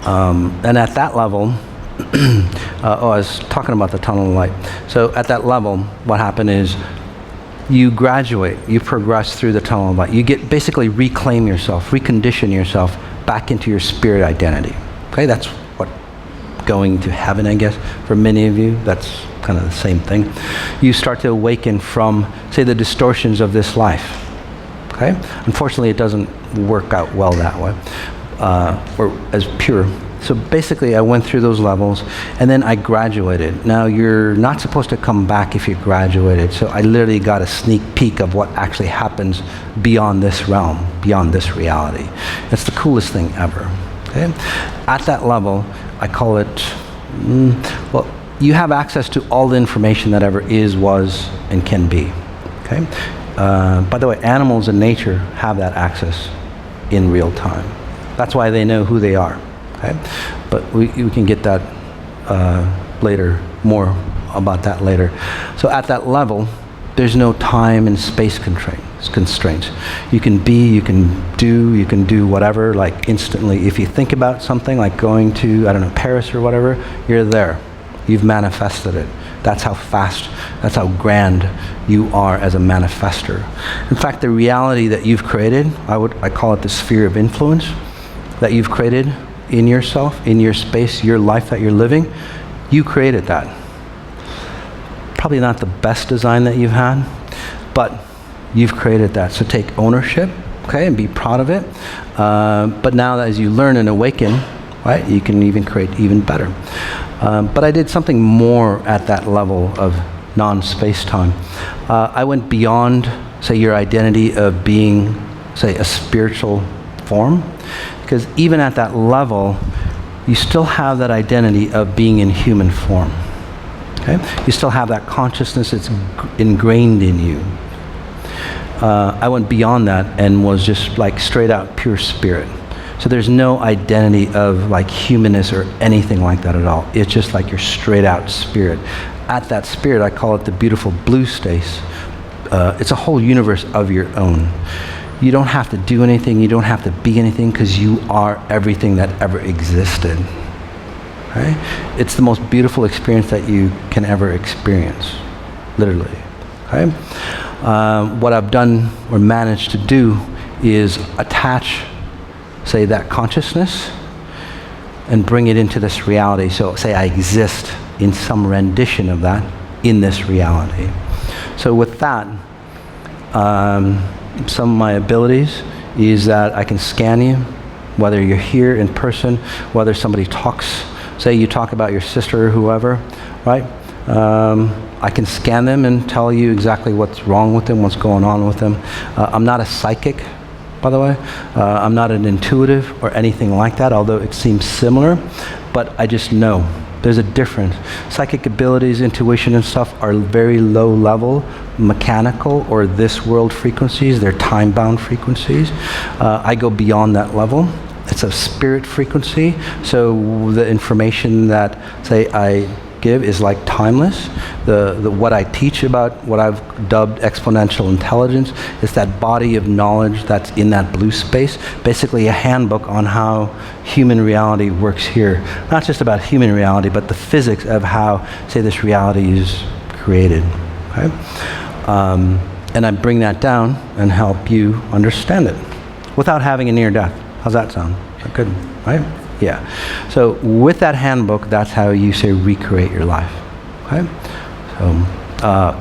And at that level, I was talking about the tunnel of light. So at that level, what happened is you graduate, you progress through the tunnel of light. You get basically reclaim yourself, recondition yourself back into your spirit identity. Okay, that's what going to heaven, I guess. For many of you, that's kind of the same thing. You start to awaken from, say, the distortions of this life. Okay? Unfortunately, it doesn't work out well that way, or as pure. So basically, I went through those levels, and then I graduated. Now, you're not supposed to come back if you graduated, so I literally got a sneak peek of what actually happens beyond this realm, beyond this reality. It's the coolest thing ever. Okay? At that level, I call it, you have access to all the information that ever is, was, and can be. Okay? By the way, animals in nature have that access in real time. That's why they know who they are. Okay? But we can get that later, more about that later. So at that level, there's no time and space constraints. You can be, you can do whatever, like instantly. If you think about something like going to, I don't know, Paris or whatever, you're there. You've manifested it. That's how fast, that's how grand you are as a manifester. In fact, the reality that you've created, I call it the sphere of influence that you've created in yourself, in your space, your life that you're living. You created that. Probably not the best design that you've had, but you've created that. So take ownership, okay, and be proud of it. But now as you learn and awaken, right, you can even create even better. But I did something more at that level of non-space-time. I went beyond, say, your identity of being, say, a spiritual form, because even at that level, you still have that identity of being in human form. Okay? You still have that consciousness, it's ingrained in you. I went beyond that and was just like straight out pure spirit. So there's no identity of like humanness or anything like that at all. It's just like you're straight out spirit. At that spirit, I call it the beautiful blue space. It's a whole universe of your own. You don't have to do anything, you don't have to be anything, because you are everything that ever existed. Right? It's the most beautiful experience that you can ever experience, literally. Okay? What I've done or managed to do is attach, say, that consciousness and bring it into this reality. So say I exist in some rendition of that in this reality. So with that, some of my abilities is that I can scan you, whether you're here in person, whether somebody talks, say you talk about your sister or whoever, right? I can scan them and tell you exactly what's wrong with them, what's going on with them. I'm not a psychic, by the way. I'm not an intuitive or anything like that, although it seems similar, but I just know. There's a difference. Psychic abilities, intuition and stuff are very low level, mechanical or this world frequencies. They're time-bound frequencies. I go beyond that level. It's a spirit frequency. So the information that, say, I give is like timeless. The what I teach about what I've dubbed exponential intelligence is that body of knowledge that's in that blue space, basically a handbook on how human reality works here. Not just about human reality, but the physics of how, say, this reality is created. Okay? And I bring that down and help you understand it without having a near death. How's that sound? Is that good? Right? Yeah. So with that handbook, that's how you, say, recreate your life. Okay? So,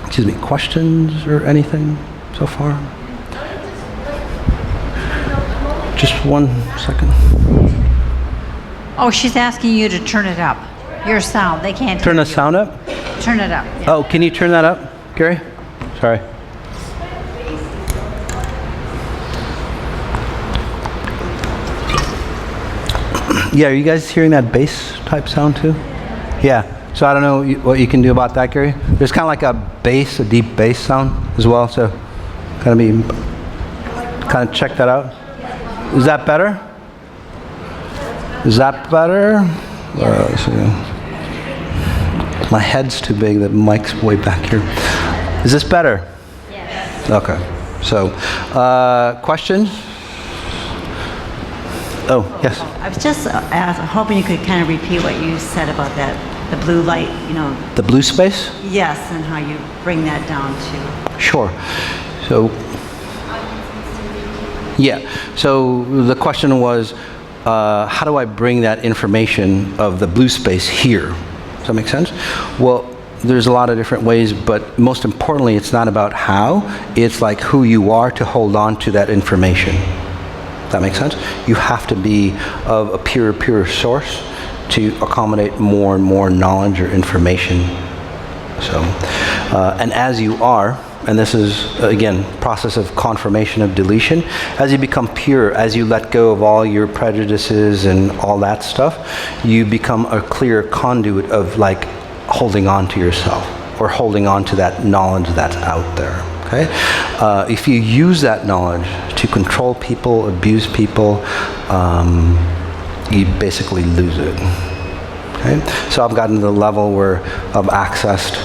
excuse me, questions or anything so far? Just 1 second. Oh, she's asking you to turn it up. Your sound. They can't Turn hear the you. sound up? Turn it up. Yeah. Oh, can you turn that up, Gary? Sorry. Yeah, are you guys hearing that bass type sound too? Yeah. So I don't know what you can do about that, Gary. There's kind of like a bass, a deep bass sound as well. So kind of check that out. Is that better? Is that better? Let's see. My head's too big. The mic's way back here. Is this better? Yes. Okay. So, questions? Oh, yes. I was just hoping you could kind of repeat what you said about the blue light, The blue space? Yes, and how you bring that down to... Sure. So, yeah. So the question was, how do I bring that information of the blue space here? Does that make sense? Well, there's a lot of different ways, but most importantly, it's not about how. It's like who you are to hold on to that information. That makes sense? You have to be of a pure source to accommodate more and more knowledge or information. So, And as you are, and this is, again, process of confirmation of deletion, as you become pure, as you let go of all your prejudices and all that stuff, you become a clear conduit of like holding on to yourself or holding on to that knowledge that's out there. Okay? If you use that knowledge to control people, abuse people, you basically lose it. Okay? So I've gotten to the level where I've accessed,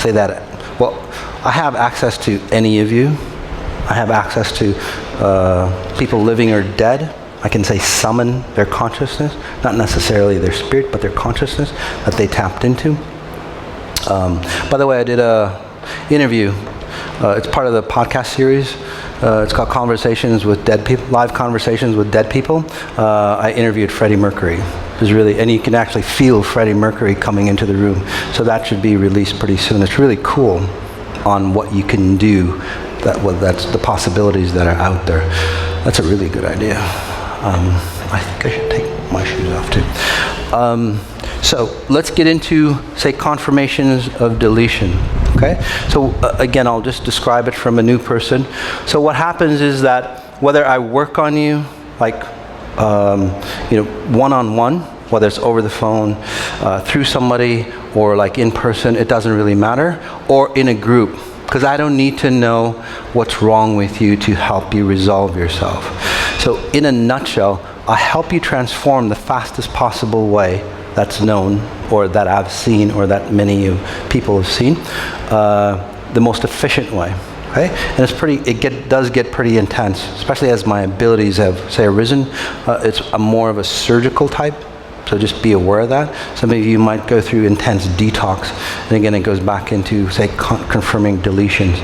say that, well, I have access to any of you. I have access to people living or dead. I can say summon their consciousness, not necessarily their spirit, but their consciousness that they tapped into. By the way, I did a interview. It's part of the podcast series. It's called Conversations with Dead People, Live Conversations with Dead People. I interviewed Freddie Mercury. It was really, and you can actually feel Freddie Mercury coming into the room. So that should be released pretty soon. It's really cool on what you can do. That's the possibilities that are out there. That's a really good idea. I think I should take my shoes off too. So let's get into, say, confirmations of deletion. Okay? So again, I'll just describe it from a new person. So what happens is that whether I work on you, like one-on-one, whether it's over the phone, through somebody, or like in person, it doesn't really matter, or in a group, because I don't need to know what's wrong with you to help you resolve yourself. So in a nutshell, I help you transform the fastest possible way that's known, or that I've seen, or that many people have seen, the most efficient way. Okay? And it does get pretty intense, especially as my abilities have, say, arisen. I'm more of a surgical type, so just be aware of that. Some of you might go through intense detox, and again, it goes back into, say, confirming deletions.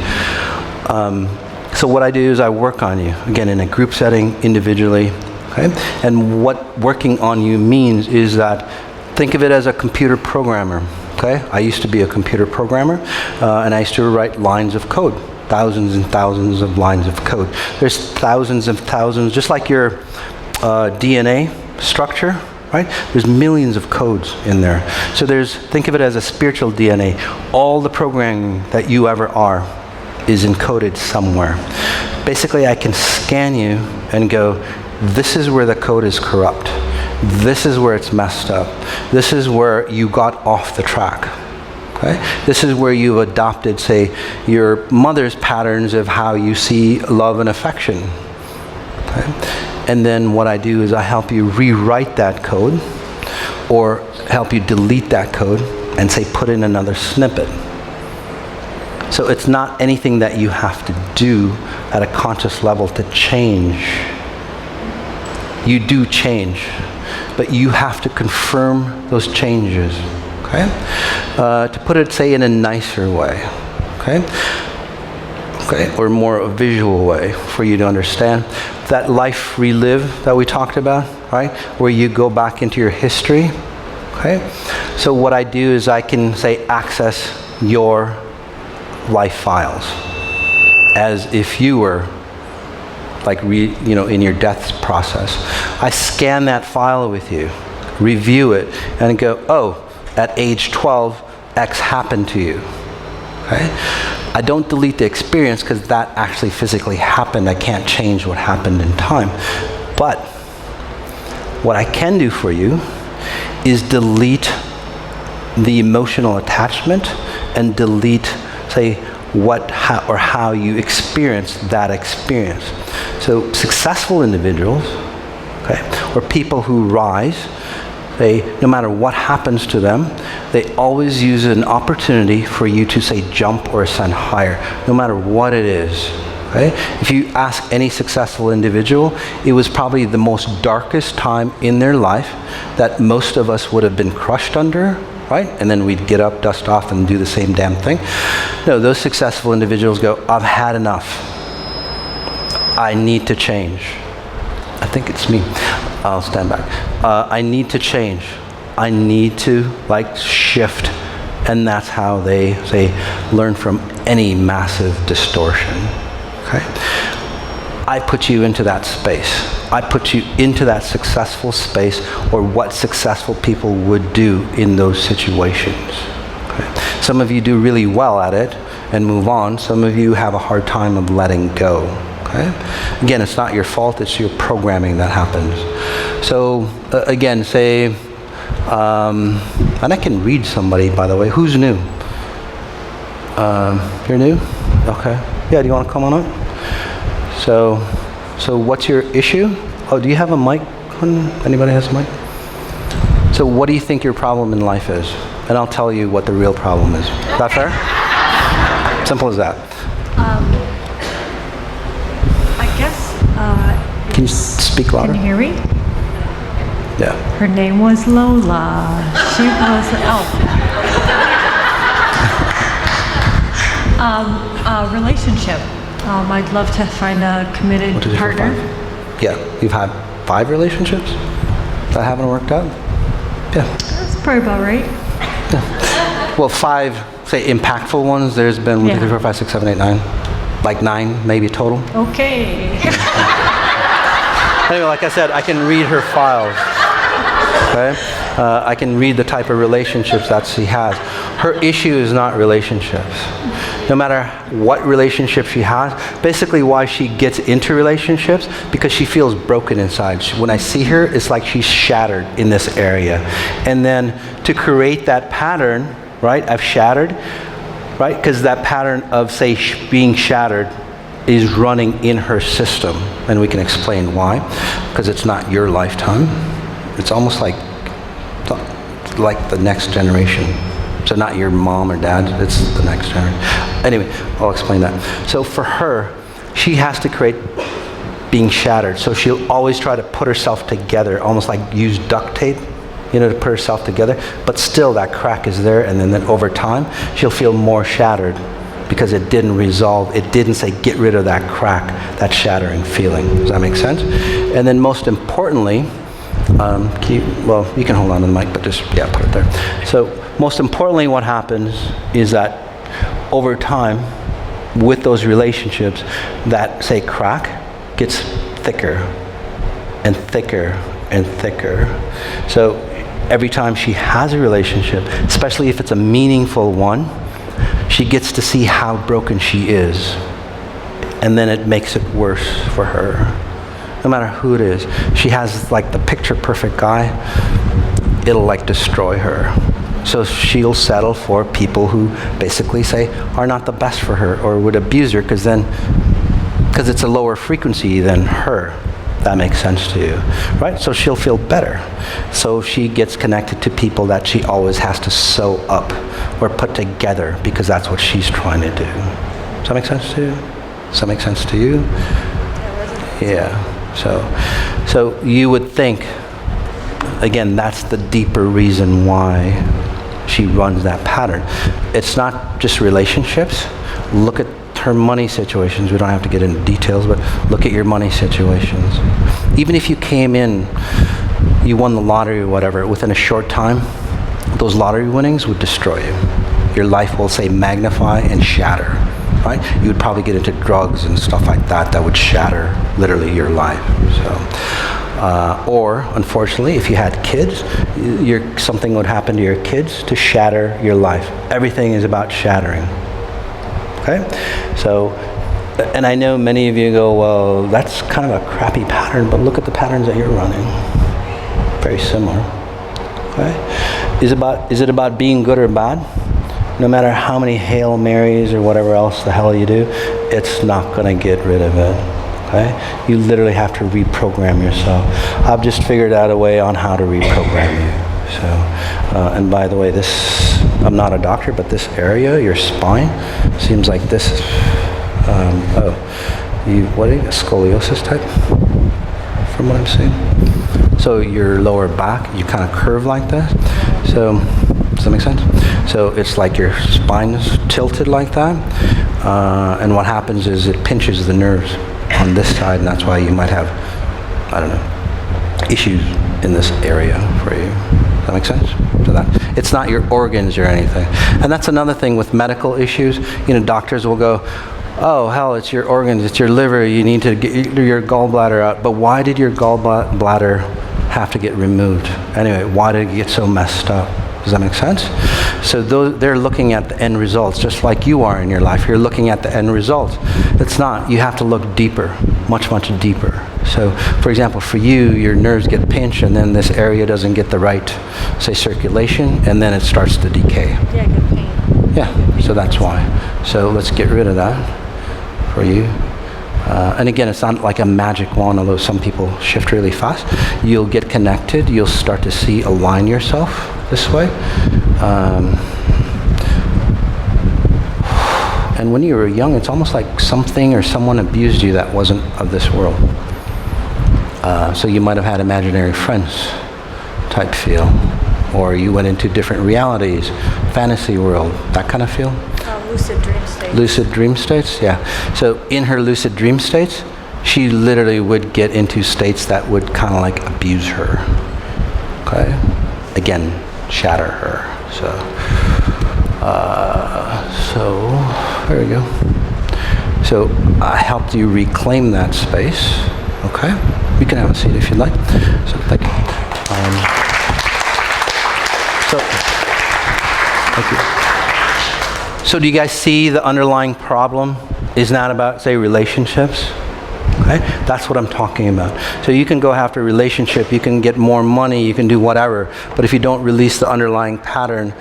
So what I do is I work on you, again, in a group setting, individually. Okay? And what working on you means is that, think of it as a computer programmer. Okay? I used to be a computer programmer, and I used to write lines of code. Thousands and thousands of lines of code. There's thousands of thousands, just like your DNA structure, right? There's millions of codes in there. So think of it as a spiritual DNA. All the programming that you ever are is encoded somewhere. Basically, I can scan you and go, this is where the code is corrupt. This is where it's messed up. This is where you got off the track. Okay? This is where you've adopted, say, your mother's patterns of how you see love and affection. Okay? And then what I do is I help you rewrite that code, or help you delete that code and, say, put in another snippet. So it's not anything that you have to do at a conscious level to change. You do change, but you have to confirm those changes. Okay? To put it, say, in a nicer way, okay? Okay, or more a visual way for you to understand. That life relive that we talked about, right? Where you go back into your history, okay? So what I do is I can, say, access your life files as if you were like in your death process. I scan that file with you, review it, and go, oh, at age 12, X happened to you. Okay? I don't delete the experience because that actually physically happened. I can't change what happened in time. But what I can do for you is delete the emotional attachment and delete, say, how you experienced that experience. So successful individuals, okay, or people who rise, no matter what happens to them, they always use an opportunity for you to, say, jump or ascend higher, no matter what it is. Okay? If you ask any successful individual, it was probably the most darkest time in their life that most of us would have been crushed under, right? And then we'd get up, dust off, and do the same damn thing. No, those successful individuals go, I've had enough. I need to change. I think it's me. I'll stand back. I need to change. I need to, shift. And that's how they learn from any massive distortion. Okay? I put you into that space. I put you into that successful space, or what successful people would do in those situations. Okay? Some of you do really well at it and move on. Some of you have a hard time of letting go. Okay? Again, it's not your fault, it's your programming that happens. So again, say, and I can read somebody, by the way. Who's new? You're new? Okay. Yeah, do you want to come on up? So what's your issue? Oh, do you have a mic? Anybody has a mic? So what do you think your problem in life is? And I'll tell you what the real problem is. Is that fair? Simple as that. I guess. Can you speak louder? Can you hear me? Yeah. Her name was Lola. She was relationship. I'd love to find a committed What is it for partner. 5? Yeah. You've had 5 relationships that haven't worked out? Yeah. That's probably about right. Well, 5, say, impactful ones. There's been 1, 2, 3, 4, 5, 6, 7, 8, 9. Like 9, maybe total. Okay. Anyway, like I said, I can read her files. Okay? I can read the type of relationships that she has. Her issue is not relationships. No matter what relationship she has, basically why she gets into relationships, because she feels broken inside. When I see her, it's like she's shattered in this area. And then to create that pattern, right, of shattered, right, because that pattern of, say, being shattered is running in her system. And we can explain why. Because it's not your lifetime. It's almost like the next generation. So not your mom or dad, it's the next generation. Anyway, I'll explain that. So for her, she has to create being shattered. So she'll always try to put herself together, almost like use duct tape, to put herself together. But still that crack is there, and then over time, she'll feel more shattered because it didn't resolve. It didn't say get rid of that crack, that shattering feeling. Does that make sense? And then most importantly, you can hold on to the mic, but just, put it there. So most importantly, what happens is that over time, with those relationships, that, say, crack gets thicker and thicker and thicker. So every time she has a relationship, especially if it's a meaningful one, she gets to see how broken she is. And then it makes it worse for her. No matter who it is. She has like the picture perfect guy, it'll like destroy her. So she'll settle for people who basically say are not the best for her or would abuse her because it's a lower frequency than her. That makes sense to you, right? So she'll feel better. So she gets connected to people that she always has to sew up or put together because that's what she's trying to do. Does that make sense to you? Does that make sense to you? Yeah. So you would think, again, that's the deeper reason why she runs that pattern. It's not just relationships. Look at her money situations. We don't have to get into details, but look at your money situations. Even if you came in, you won the lottery or whatever, within a short time, those lottery winnings would destroy you. Your life will, say, magnify and shatter. Right? You would probably get into drugs and stuff like that would shatter literally your life. Or unfortunately, if you had kids, something would happen to your kids to shatter your life. Everything is about shattering. Okay? So, and I know many of you go, well, that's kind of a crappy pattern, but look at the patterns that you're running. Very similar. Okay? Is it about being good or bad? No matter how many Hail Marys or whatever else the hell you do, it's not going to get rid of it. Okay? You literally have to reprogram yourself. I've just figured out a way on how to reprogram you. So, and by the way, I'm not a doctor, but this area, your spine, seems like this is, what are you, scoliosis type? From what I'm seeing. So your lower back, you kind of curve like that. So, does that make sense? So it's like your spine is tilted like that. And what happens is it pinches the nerves on this side, and that's why you might have, issues in this area for you. Does that make sense? So that it's not your organs or anything. And that's another thing with medical issues. Doctors will go, oh, hell, it's your organs, it's your liver, you need to get your gallbladder out. But why did your gallbladder have to get removed? Anyway, why did it get so messed up? Does that make sense? So they're looking at the end results, just like you are in your life. You're looking at the end results. It's not. You have to look deeper, much, much deeper. So, for example, for you, your nerves get pinched, and then this area doesn't get the right, say, circulation, and then it starts to decay. Yeah, I get pain. Yeah, so that's why. So let's get rid of that for you. And again, it's not like a magic wand, although some people shift really fast. You'll get connected. You'll start to align yourself this way. And when you were young, it's almost like something or someone abused you that wasn't of this world. So you might have had imaginary friends type feel. Or you went into different realities, fantasy world, that kind of feel. Lucid dream state. Lucid dream states, yeah. So in her lucid dream states, she literally would get into states that would kind of like abuse her. Okay? Again, shatter her. So there we go. So I helped you reclaim that space. Okay? You can have a seat if you'd like. So thank you. Thank you. So do you guys see the underlying problem is not about, say, relationships? Okay? That's what I'm talking about. So you can go after a relationship, you can get more money, you can do whatever, but if you don't release the underlying pattern,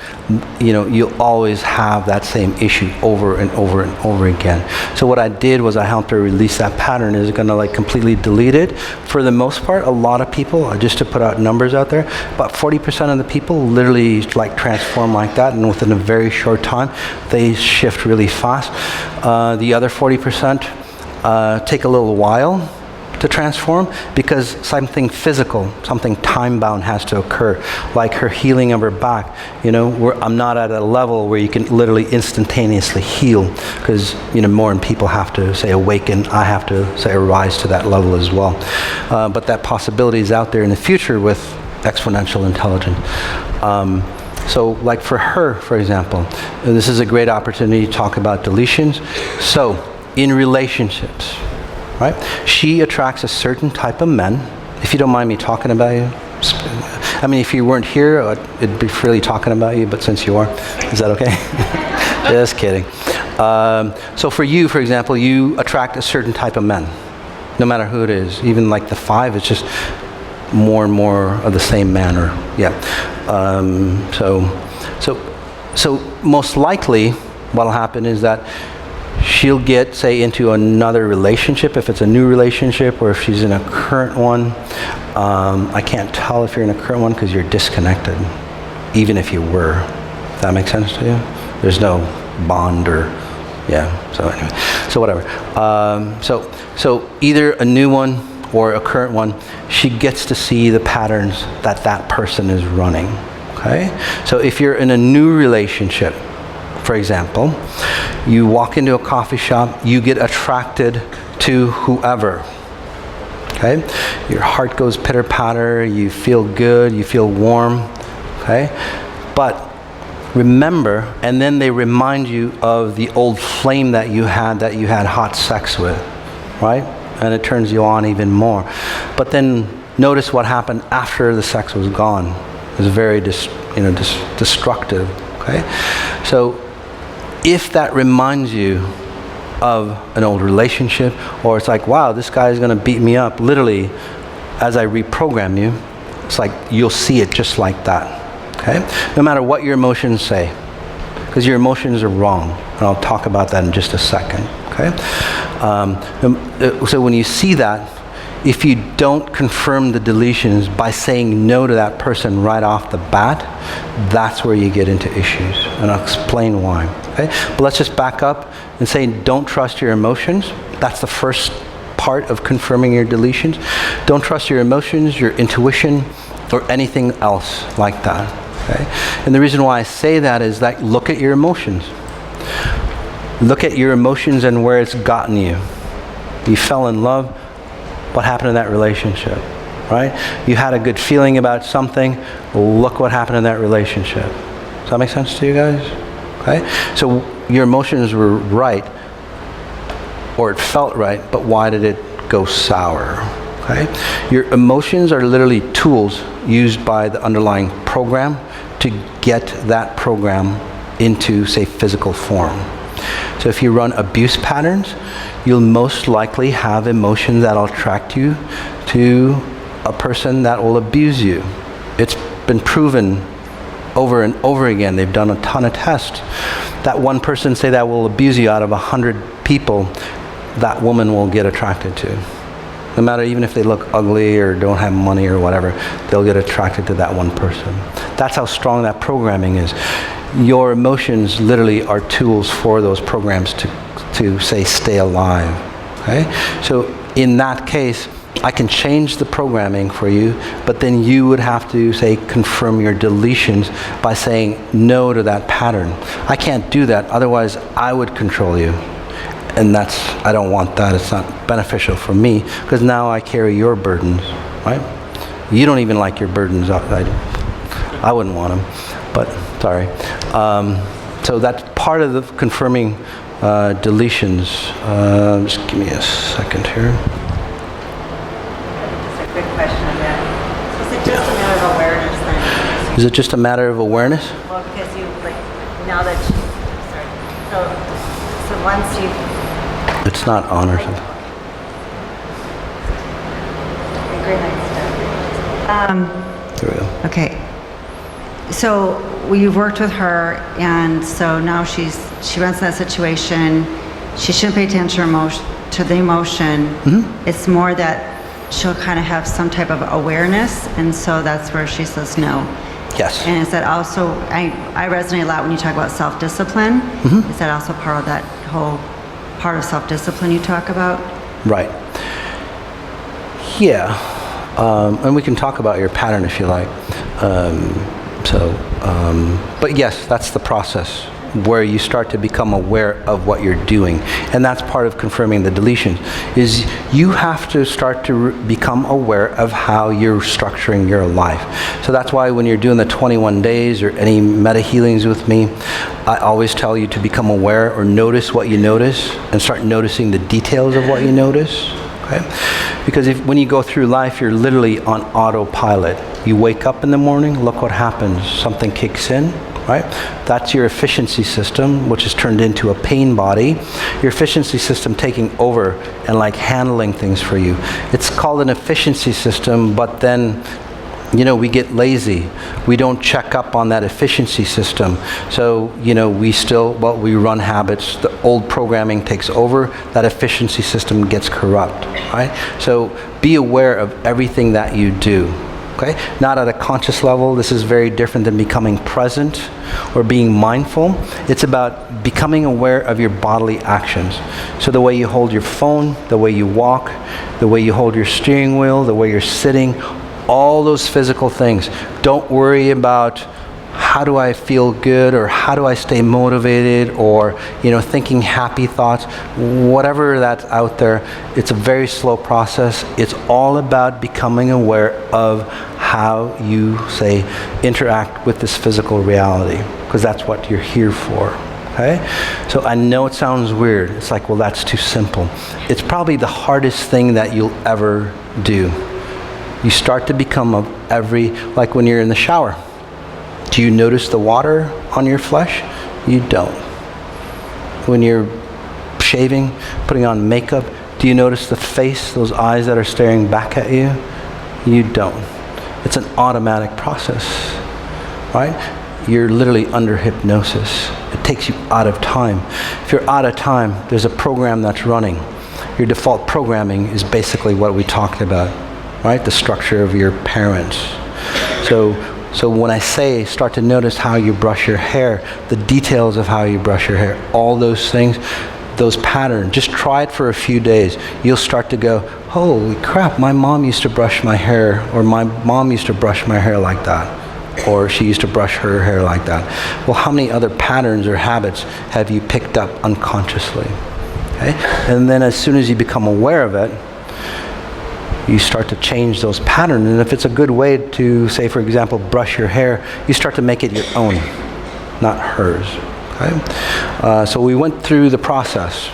you'll always have that same issue over and over and over again. So what I did was I helped her release that pattern. Is going to like completely delete it. For the most part, a lot of people, just to put out numbers out there, about 40% of the people literally like transform like that, and within a very short time, they shift really fast. The other 40%, take a little while to transform because something physical, something time-bound has to occur, like her healing of her back. I'm not at a level where you can literally instantaneously heal because, more people have to, say, awaken. I have to, say, arise to that level as well. But that possibility is out there in the future with exponential intelligence. So like for her, for example, this is a great opportunity to talk about deletions. So, in relationships, right? She attracts a certain type of men. If you don't mind me talking about you, I mean, if you weren't here, it'd be freely talking about you, but since you are, is that okay? Just kidding. So for you, for example, you attract a certain type of men, no matter who it is. Even like the 5, it's just more and more of the same manner. Yeah. So most likely, what'll happen is that she'll get, say, into another relationship, if it's a new relationship or if she's in a current one. I can't tell if you're in a current one because you're disconnected, even if you were. Does that make sense to you? There's no bond or, yeah, so anyway. So whatever. So either a new one or a current one, she gets to see the patterns that person is running, okay? So if you're in a new relationship, for example, you walk into a coffee shop, you get attracted to whoever, okay? Your heart goes pitter-patter, you feel good, you feel warm, okay? But remember, and then they remind you of the old flame that you had hot sex with, right? And it turns you on even more. But then notice what happened after the sex was gone. It was very destructive, okay? So if that reminds you of an old relationship, or it's like, wow, this guy is going to beat me up, literally, as I reprogram you, it's like you'll see it just like that, okay? No matter what your emotions say, because your emotions are wrong, and I'll talk about that in just a second, okay? So when you see that, if you don't confirm the deletions by saying no to that person right off the bat, that's where you get into issues, and I'll explain why. Okay? But let's just back up and say don't trust your emotions. That's the first part of confirming your deletions. Don't trust your emotions, your intuition, or anything else like that. Okay? And the reason why I say that is that look at your emotions. Look at your emotions and where it's gotten you. You fell in love. What happened in that relationship, right? You had a good feeling about something. Look what happened in that relationship. Does that make sense to you guys? Okay? So your emotions were right, or it felt right, but why did it go sour? Okay? Your emotions are literally tools used by the underlying program to get that program into, say, physical form. So if you run abuse patterns, you'll most likely have emotions that'll attract you to a person that will abuse you. It's been proven over and over again. They've done a ton of tests. That one person, say, that will abuse you out of 100 people, that woman will get attracted to. No matter, even if they look ugly or don't have money or whatever, they'll get attracted to that one person. That's how strong that programming is. Your emotions literally are tools for those programs to say, stay alive. Okay? So in that case, I can change the programming for you, but then you would have to, say, confirm your deletions by saying no to that pattern. I can't do that, otherwise I would control you. And I don't want that. It's not beneficial for me, because now I carry your burdens, right? You don't even like your burdens. I wouldn't want them, but sorry. So that's part of the confirming deletions. Just give me a second here. Just a quick question on that. Is it just a matter of awareness then? Is it just a matter of awareness? Well, because you, like, now that you, sorry. So once you... It's not on or something. Great night. There we go. Okay. So you've worked with her, and so now she runs that situation. She shouldn't pay attention to the emotion. Mm-hmm. It's more that she'll kind of have some type of awareness, and so that's where she says no. Yes. And is that also, I resonate a lot when you talk about self-discipline. Mm-hmm. Is that also part of that whole part of self-discipline you talk about? Right. Yeah. And we can talk about your pattern if you like. But yes, that's the process where you start to become aware of what you're doing. And that's part of confirming the deletions, is you have to start to become aware of how you're structuring your life. So that's why when you're doing the 21 days or any meta healings with me, I always tell you to become aware or notice what you notice and start noticing the details of what you notice. Okay? Because when you go through life, you're literally on autopilot. You wake up in the morning, look what happens. Something kicks in, right? That's your efficiency system, which is turned into a pain body. Your efficiency system taking over and like handling things for you. It's called an efficiency system, but then, we get lazy. We don't check up on that efficiency system. So, we run habits. The old programming takes over. That efficiency system gets corrupt, right? So be aware of everything that you do. Okay? Not at a conscious level. This is very different than becoming present or being mindful. It's about becoming aware of your bodily actions. So the way you hold your phone, the way you walk, the way you hold your steering wheel, the way you're sitting, all those physical things. Don't worry about how do I feel good or how do I stay motivated or, thinking happy thoughts. Whatever that's out there, it's a very slow process. It's all about becoming aware of how you, say, interact with this physical reality, because that's what you're here for. Okay? So I know it sounds weird. It's like, well, that's too simple. It's probably the hardest thing that you'll ever do. You start to become like when you're in the shower. Do you notice the water on your flesh? You don't. When you're shaving, putting on makeup, do you notice the face, those eyes that are staring back at you? You don't. It's an automatic process, right? You're literally under hypnosis. It takes you out of time. If you're out of time, there's a program that's running. Your default programming is basically what we talked about, right? The structure of your parents. So when I say start to notice how you brush your hair, the details of how you brush your hair, all those things, those patterns, just try it for a few days. You'll start to go, holy crap, my mom used to brush my hair, or my mom used to brush my hair like that, or she used to brush her hair like that. Well, how many other patterns or habits have you picked up unconsciously? Okay? And then as soon as you become aware of it, you start to change those patterns. And if it's a good way to, say, for example, brush your hair, you start to make it your own, not hers. Okay? So we went through the process.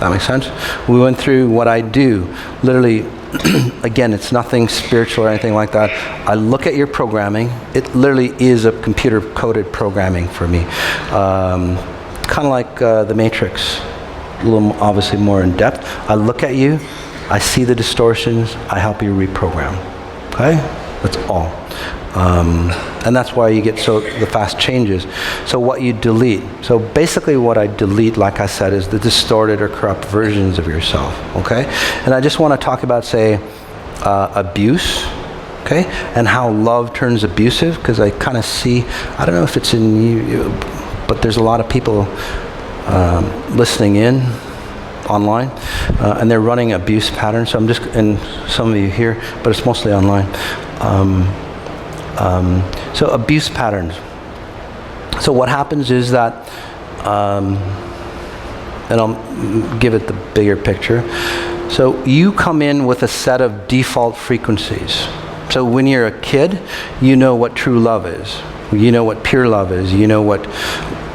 That makes sense? We went through what I do. Literally, Again, it's nothing spiritual or anything like that. I look at your programming. It literally is a computer-coded programming for me. Kind of like the Matrix, a little obviously more in depth. I look at you, I see the distortions, I help you reprogram. Okay? That's all. And that's why you get the fast changes. So what you delete. So basically what I delete, like I said, is the distorted or corrupt versions of yourself. Okay? And I just want to talk about, say, abuse. Okay? And how love turns abusive, because I kind of see, I don't know if it's in you, but there's a lot of people listening in online, and they're running abuse patterns. So I'm just, and some of you here, but it's mostly online. So abuse patterns. So what happens is that, and I'll give it the bigger picture. So you come in with a set of default frequencies. So when you're a kid, you know what true love is. You know what pure love is. You know what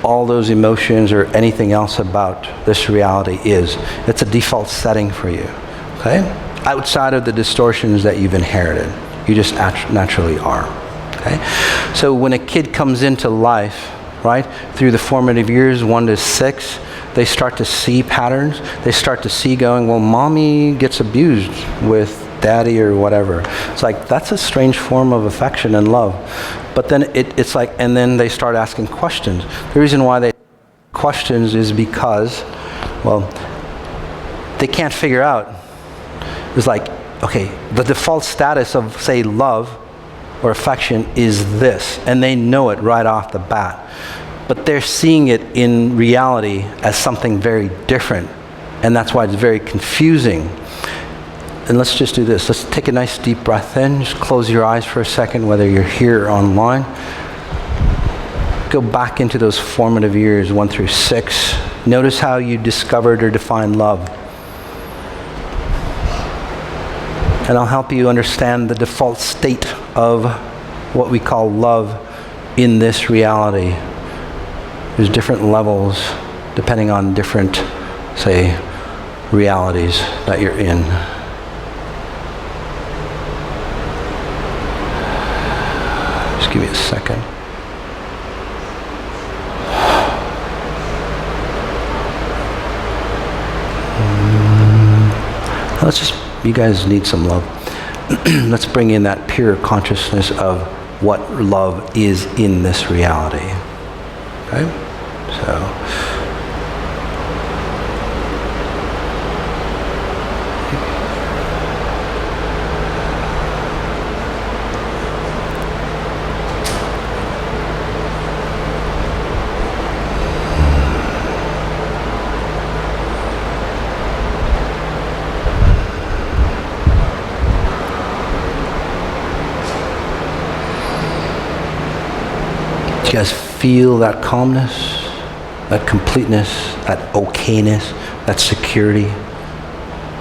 all those emotions or anything else about this reality is. It's a default setting for you, okay? Outside of the distortions that you've inherited. You just naturally are, okay? So when a kid comes into life, right, through the formative years, 1 to 6, they start to see patterns. They start to see going, well, mommy gets abused with daddy or whatever. It's like, that's a strange form of affection and love. But then it's like, and then they start asking questions. The reason why they ask questions is because, well, they can't figure out. It's like, okay, the default status of, say, love or affection is this, and they know it right off the bat. But they're seeing it in reality as something very different, and that's why it's very confusing. And let's just do this. Let's take a nice deep breath in. Just close your eyes for a second, whether you're here or online. Go back into those formative years, 1 through 6. Notice how you discovered or defined love. And I'll help you understand the default state of what we call love in this reality. There's different levels depending on different, say, realities that you're in. Just give me a second. Let's just, you guys need some love. Let's bring in that pure consciousness of what love is in this reality. Okay? So, you guys feel that calmness, that completeness, that okayness, that security?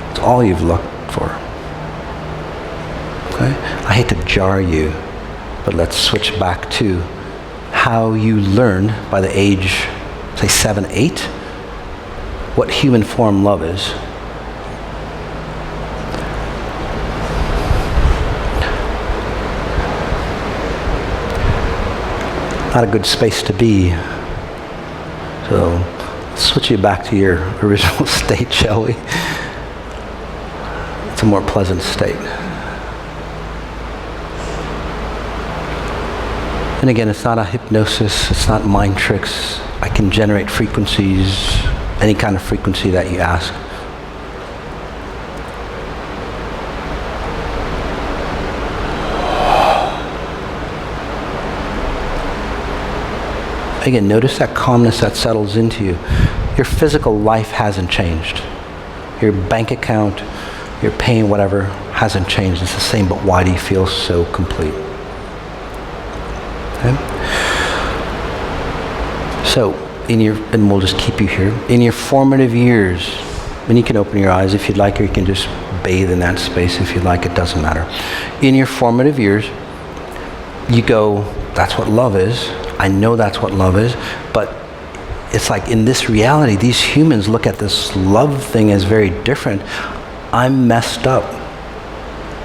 It's all you've looked for. Okay? I hate to jar you, but let's switch back to how you learned by the age, say 7, 8, what human form love is. Not a good space to be. So let's switch you back to your original state, shall we? It's a more pleasant state. And again, it's not a hypnosis, it's not mind tricks. I can generate frequencies, any kind of frequency that you ask. Again, notice that calmness that settles into you. Your physical life hasn't changed. Your bank account, your pain, whatever, hasn't changed. It's the same, but why do you feel so complete? Okay? So, and we'll just keep you here. In your formative years, and you can open your eyes if you'd like, or you can just bathe in that space if you'd like, it doesn't matter. In your formative years, you go, that's what love is. I know that's what love is, but it's like in this reality, these humans look at this love thing as very different. I'm messed up.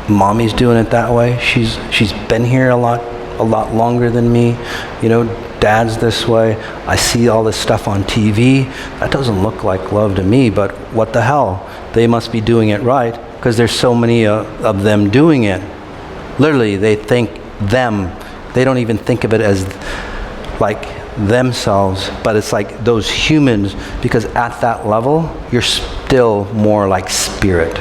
Mommy's doing it that way. She's been here a lot longer than me. You know, Dad's this way. I see all this stuff on TV. That doesn't look like love to me, but what the hell? They must be doing it right because there's so many of them doing it. Literally, they think them. They don't even think of it as like themselves, but it's like those humans, because at that level, you're still more like spirit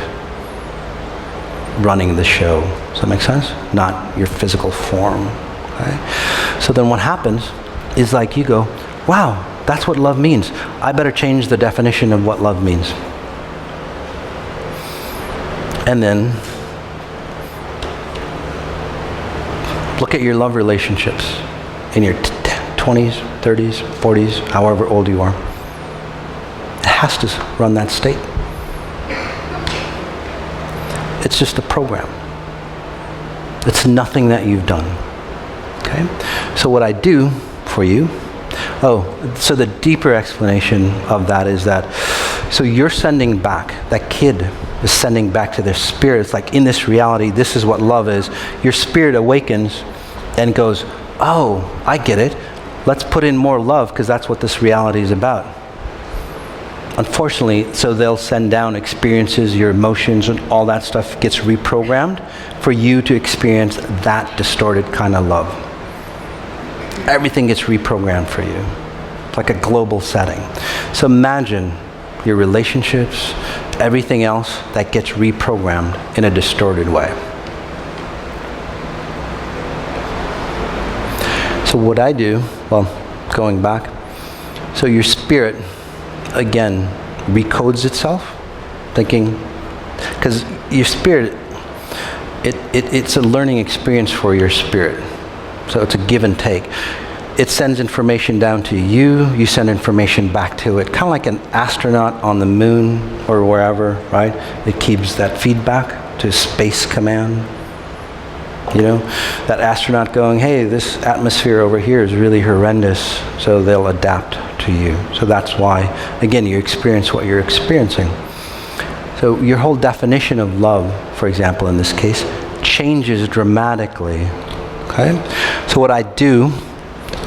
running the show. Does that make sense? Not your physical form. Okay? So then what happens is like you go, wow, that's what love means. I better change the definition of what love means. And then look at your love relationships in your 20s, 30s, 40s, however old you are. It has to run that state. It's just a program. It's nothing that you've done. Okay? So what I do for you, so the deeper explanation of that is that, so you're sending back, that kid is sending back to their spirit. It's like in this reality, this is what love is. Your spirit awakens and goes, oh, I get it. Let's put in more love because that's what this reality is about. Unfortunately, so they'll send down experiences, your emotions and all that stuff gets reprogrammed for you to experience that distorted kind of love. Everything gets reprogrammed for you. It's like a global setting. So imagine your relationships, everything else that gets reprogrammed in a distorted way. So what I do, well, going back, so your spirit, again, recodes itself, thinking, because your spirit, it's a learning experience for your spirit. So it's a give and take. It sends information down to you, you send information back to it, kind of like an astronaut on the moon or wherever, right? It keeps that feedback to Space Command. You know, that astronaut going, hey, this atmosphere over here is really horrendous, so they'll adapt to you. So that's why, again, you experience what you're experiencing. So your whole definition of love, for example, in this case, changes dramatically. Okay? So what I do,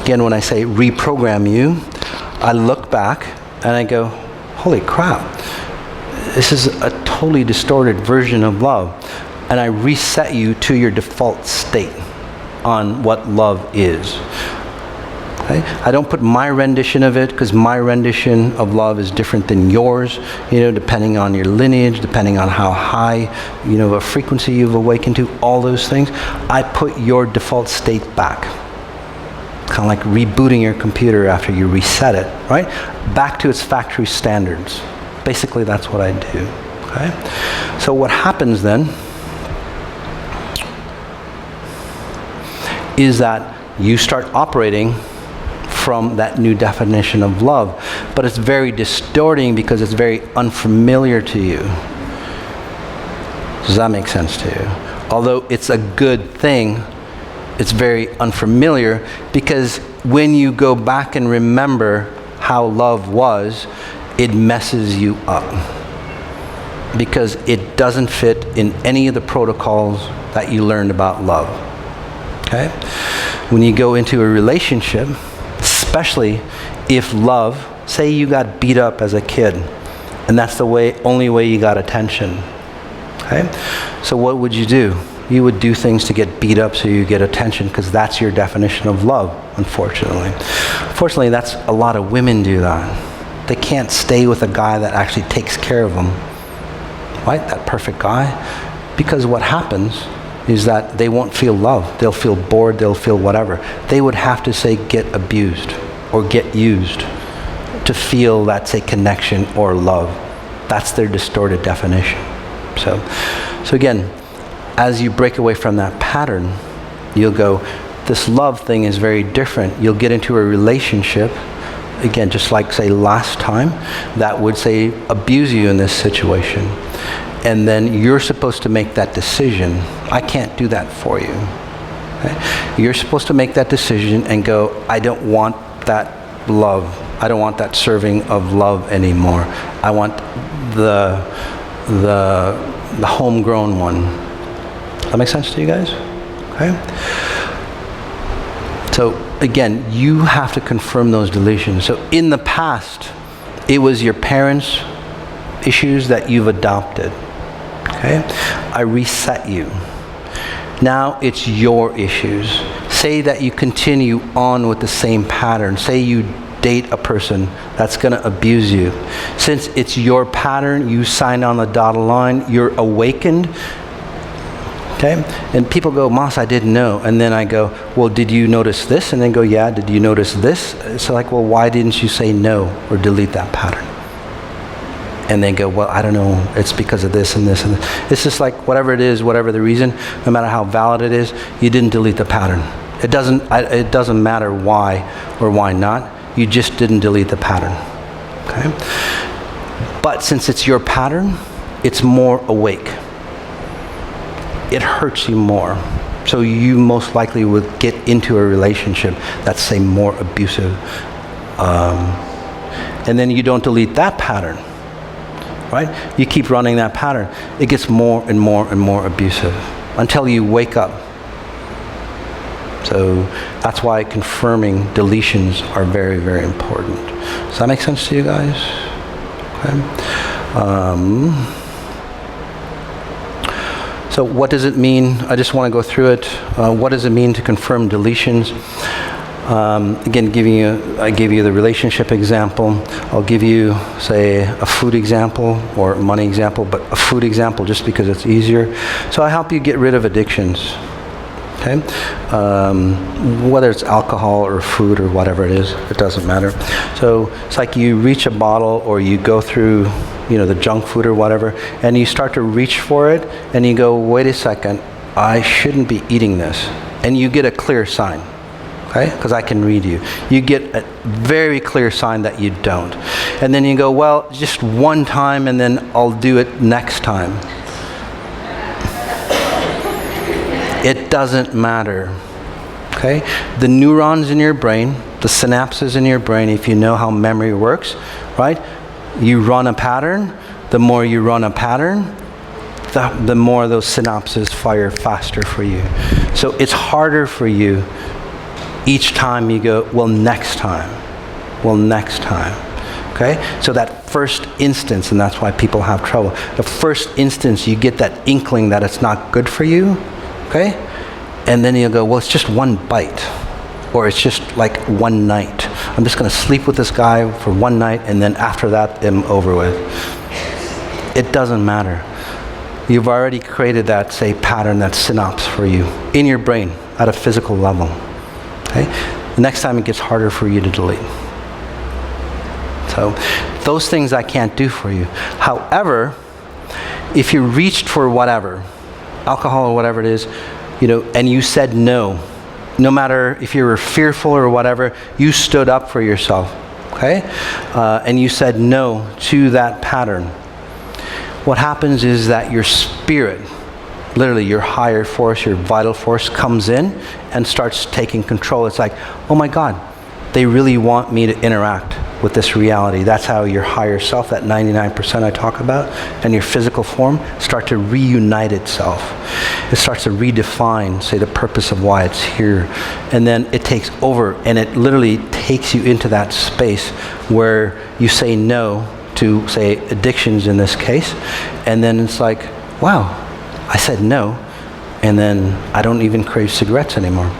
again, when I say reprogram you, I look back and I go, holy crap, this is a totally distorted version of love. And I reset you to your default state on what love is. Okay? I don't put my rendition of it because my rendition of love is different than yours, you know, depending on your lineage, depending on how high, you know, a frequency you've awakened to, all those things. I put your default state back. Kind of like rebooting your computer after you reset it, right? Back to its factory standards. Basically, that's what I do. Okay? So what happens then is that you start operating from that new definition of love. But it's very distorting because it's very unfamiliar to you. Does that make sense to you? Although it's a good thing, it's very unfamiliar because when you go back and remember how love was, it messes you up. Because it doesn't fit in any of the protocols that you learned about love. Okay? When you go into a relationship, especially if love, say you got beat up as a kid, and that's the only way you got attention. Okay? So what would you do? You would do things to get beat up so you get attention because that's your definition of love, unfortunately. Unfortunately, that's a lot of women do that. They can't stay with a guy that actually takes care of them. Right? That perfect guy. Because what happens is that they won't feel love. They'll feel bored, they'll feel whatever. They would have to say get abused or get used to feel that, say, connection or love. That's their distorted definition. So again, as you break away from that pattern, you'll go, this love thing is very different. You'll get into a relationship, again, just like, say, last time, that would, say, abuse you in this situation. And then you're supposed to make that decision. I can't do that for you. Okay? You're supposed to make that decision and go, I don't want that love. I don't want that serving of love anymore. I want the homegrown one. Does that make sense to you guys? Okay. So again, you have to confirm those deletions. So in the past, it was your parents' issues that you've adopted. Okay? I reset you. Now it's your issues. Say that you continue on with the same pattern. Say you date a person that's going to abuse you. Since it's your pattern, you signed on the dotted line, you're awakened. Okay? And people go, Moss, I didn't know. And then I go, well, did you notice this? And then go, yeah, did you notice this? So like, well, why didn't you say no or delete that pattern? And they go, well, I don't know, it's because of this and this and this. It's just like whatever it is, whatever the reason, no matter how valid it is, you didn't delete the pattern. It doesn't matter why or why not. You just didn't delete the pattern. Okay? But since it's your pattern, it's more awake. It hurts you more. So you most likely would get into a relationship that's, say, more abusive. And then you don't delete that pattern. Right? You keep running that pattern. It gets more and more and more abusive until you wake up. So that's why confirming deletions are very, very important. Does that make sense to you guys? Okay. So what does it mean? I just want to go through it. What does it mean to confirm deletions? Again, I gave you the relationship example. I'll give you, say, a food example or money example, but a food example just because it's easier. So I help you get rid of addictions. Okay? Whether it's alcohol or food or whatever it is, it doesn't matter. So it's like you reach a bottle or you go through, the junk food or whatever, and you start to reach for it, and you go, wait a second, I shouldn't be eating this. And you get a clear sign. Okay? Because I can read you. You get a very clear sign that you don't. And then you go, well, just one time and then I'll do it next time. It doesn't matter. Okay? The neurons in your brain, the synapses in your brain, if you know how memory works, right? You run a pattern. The more you run a pattern, the more those synapses fire faster for you. So it's harder for you each time you go, well, next time. Well, next time. Okay? So that first instance, and that's why people have trouble. The first instance, you get that inkling that it's not good for you. Okay? And then you'll go, well, it's just one bite. Or it's just like one night. I'm just going to sleep with this guy for one night, and then after that, I'm over with. It doesn't matter. You've already created that, say, pattern, that synapse for you in your brain at a physical level. Okay? The next time it gets harder for you to delete. So those things I can't do for you. However, if you reached for whatever, alcohol or whatever it is, and you said no matter if you were fearful or whatever, you stood up for yourself, okay? And you said no to that pattern. What happens is that your spirit, literally your higher force, your vital force comes in and starts taking control. It's like, oh my God, they really want me to interact with this reality. That's how your higher self, that 99% I talk about, and your physical form start to reunite itself. It starts to redefine, say, the purpose of why it's here. And then it takes over, and it literally takes you into that space where you say no to, say, addictions in this case. And then it's like, wow, I said no, and then I don't even crave cigarettes anymore.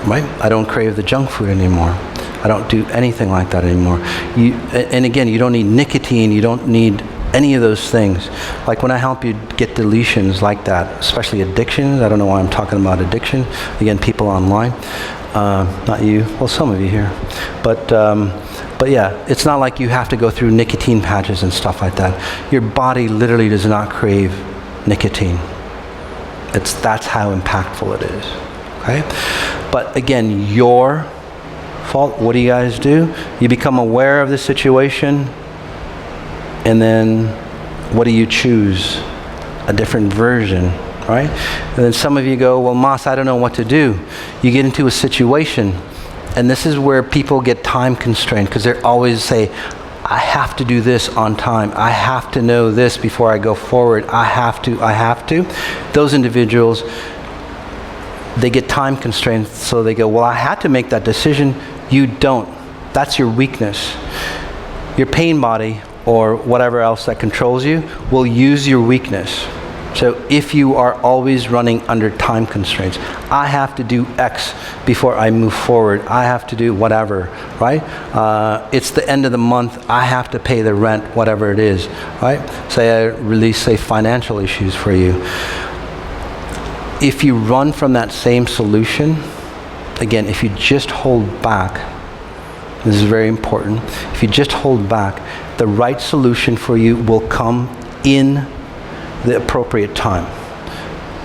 Right? I don't crave the junk food anymore. I don't do anything like that anymore. And again, you don't need nicotine, you don't need any of those things. Like when I help you get deletions like that, especially addictions, I don't know why I'm talking about addiction. Again, people online, not you, well, some of you here. But yeah, it's not like you have to go through nicotine patches and stuff like that. Your body literally does not crave nicotine. That's how impactful it is. Okay? But again, your fault, what do you guys do? You become aware of the situation, and then what do you choose? A different version, right? And then some of you go, well, Moss, I don't know what to do. You get into a situation, and this is where people get time constrained, because they always say, I have to do this on time. I have to know this before I go forward. I have to. Those individuals, they get time constraints, so they go, well, I had to make that decision. You don't. That's your weakness. Your pain body or whatever else that controls you will use your weakness. So if you are always running under time constraints, I have to do X before I move forward. I have to do whatever, right? It's the end of the month. I have to pay the rent, whatever it is, right? Say I release, say, financial issues for you. If you run from that same solution, again, if you just hold back, this is very important. If you just hold back, the right solution for you will come in the appropriate time.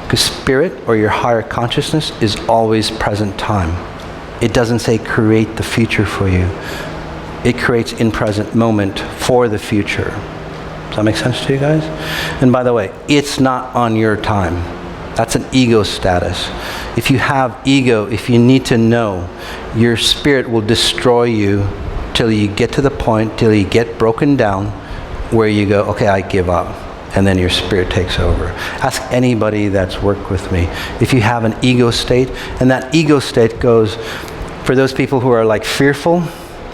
Because spirit or your higher consciousness is always present time. It doesn't say create the future for you. It creates in present moment for the future. Does that make sense to you guys? And by the way, it's not on your time. That's an ego status. If you have ego, if you need to know, your spirit will destroy you till you get to the point, till you get broken down, where you go, okay, I give up. And then your spirit takes over. Ask anybody that's worked with me. If you have an ego state, and that ego state goes, for those people who are like fearful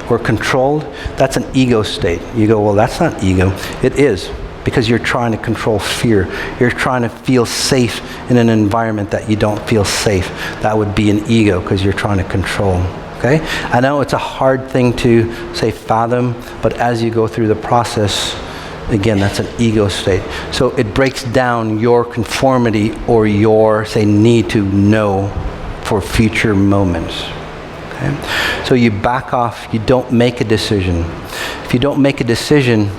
or controlled, that's an ego state. You go, well, that's not ego. It is, because you're trying to control fear. You're trying to feel safe in an environment that you don't feel safe. That would be an ego, because you're trying to control. Okay? I know it's a hard thing to, say, fathom, but as you go through the process, again, that's an ego state. So it breaks down your conformity or your, say, need to know for future moments. Okay? So you back off, you don't make a decision. If you don't make a decision,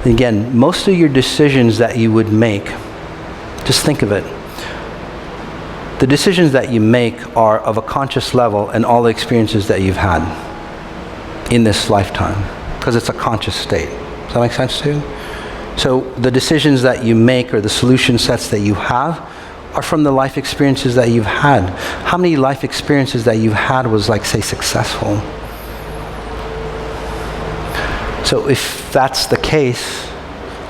again, most of your decisions that you would make, just think of it. The decisions that you make are of a conscious level and all the experiences that you've had in this lifetime, because it's a conscious state. Does that make sense to you? So the decisions that you make or the solution sets that you have are from the life experiences that you've had. How many life experiences that you've had was, like, say, successful? So if that's the case,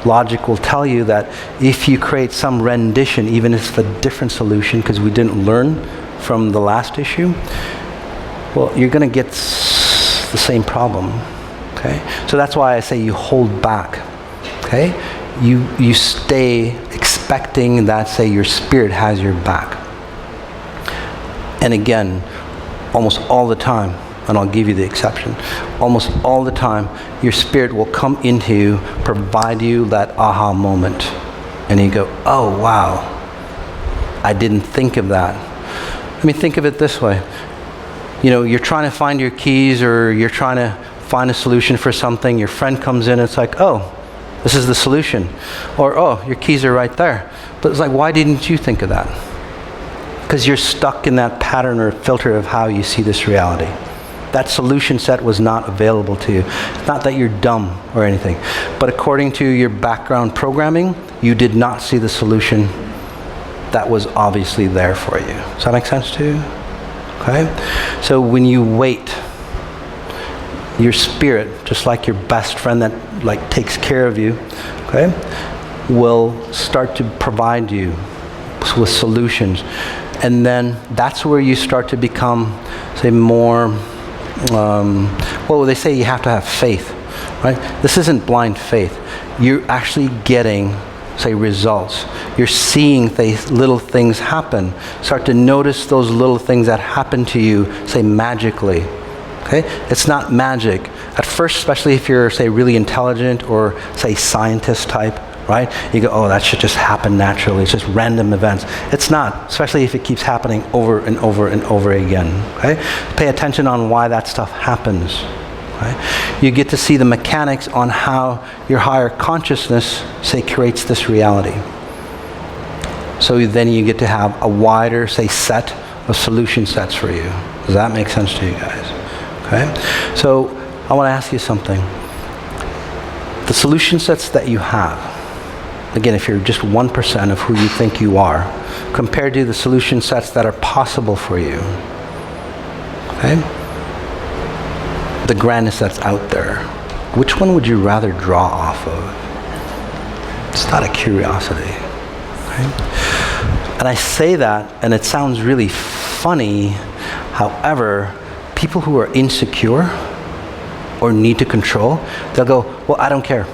logic will tell you that if you create some rendition, even if it's a different solution, because we didn't learn from the last issue, well, you're going to get the same problem. Okay? So that's why I say you hold back. Okay? You stay expecting that, say, your spirit has your back. And again, almost all the time, and I'll give you the exception, almost all the time, your spirit will come into you, provide you that aha moment. And you go, oh, wow, I didn't think of that. I mean, think of it this way. You know, you're trying to find your keys, or you're trying to find a solution for something. Your friend comes in, and it's like, oh, this is the solution. Or, oh, your keys are right there. But it's like, why didn't you think of that? Because you're stuck in that pattern or filter of how you see this reality. That solution set was not available to you. It's not that you're dumb or anything, but according to your background programming, you did not see the solution that was obviously there for you. Does that make sense to you? Okay? So when you wait, your spirit, just like your best friend that, like, takes care of you, okay, will start to provide you with solutions. And then that's where you start to become, say, more, well, they say you have to have faith, right? This isn't blind faith. You're actually getting, say, results. You're seeing little things happen. Start to notice those little things that happen to you, say, magically. Okay? It's not magic. At first, especially if you're, say, really intelligent or, say, scientist type, right? You go, oh, that should just happen naturally. It's just random events. It's not, especially if it keeps happening over and over and over again. Okay? Pay attention on why that stuff happens. Right? You get to see the mechanics on how your higher consciousness, say, creates this reality. So then you get to have a wider, say, set of solution sets for you. Does that make sense to you guys? Okay? So I want to ask you something. The solution sets that you have, again, if you're just 1% of who you think you are, compared to the solution sets that are possible for you, okay? The grandness that's out there, Which one would you rather draw off of? It's not a curiosity. Right? And I say that, and it sounds really funny. However, people who are insecure or need to control, they'll go, well, I don't care.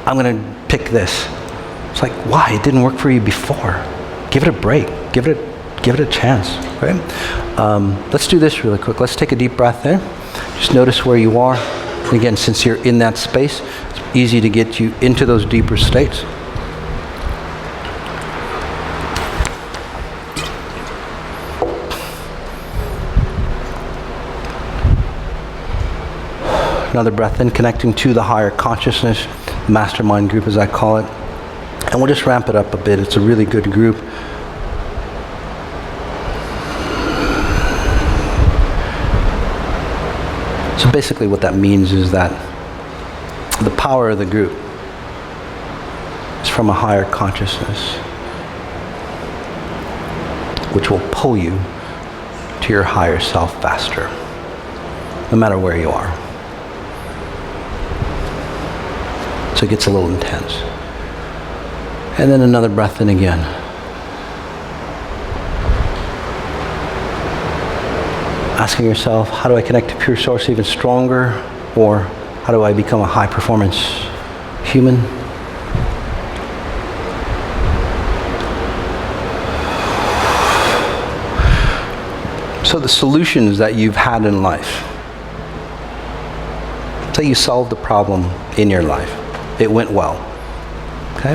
I'm going to pick this. It's like, why? It didn't work for you before. Give it a break. Give it a chance. Right? Let's do this really quick. Let's take a deep breath there. Just notice where you are. And again, since you're in that space, it's easy to get you into those deeper states. Another breath in, connecting to the higher consciousness, mastermind group as I call it. And we'll just ramp it up a bit. It's a really good group. So basically what that means is that the power of the group is from a higher consciousness, which will pull you to your higher self faster, no matter where you are. So it gets a little intense. And then another breath in again. Asking yourself, how do I connect to pure source even stronger? Or how do I become a high performance human? So the solutions that you've had in life, say you solved the problem in your life. It went well. Okay?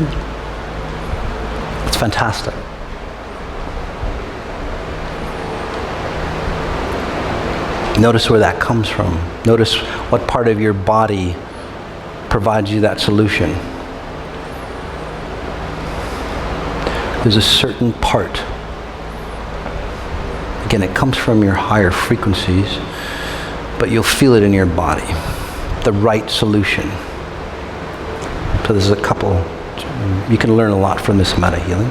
It's fantastic. Notice where that comes from. Notice what part of your body provides you that solution. There's a certain part. Again, it comes from your higher frequencies, but you'll feel it in your body. The right solution. So there's a couple. You can learn a lot from this meta healing.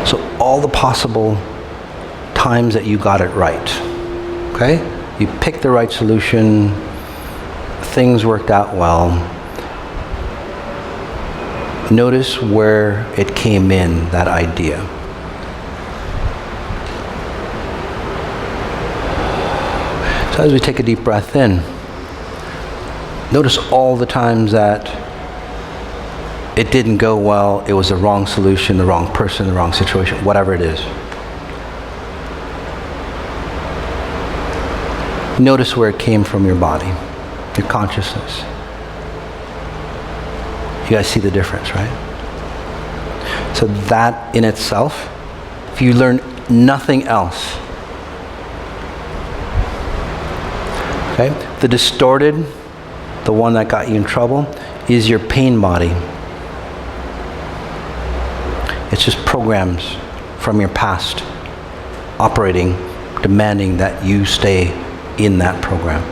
So all the possible times that you got it right. Okay? You picked the right solution, things worked out well. Notice where it came in, that idea. So as we take a deep breath in, notice all the times that it didn't go well, it was the wrong solution, the wrong person, the wrong situation, whatever it is. Notice where it came from your body, your consciousness. You guys see the difference, right? So that in itself, if you learn nothing else, okay, the distorted, the one that got you in trouble, is your pain body. It's just programs from your past operating, demanding that you stay in that program.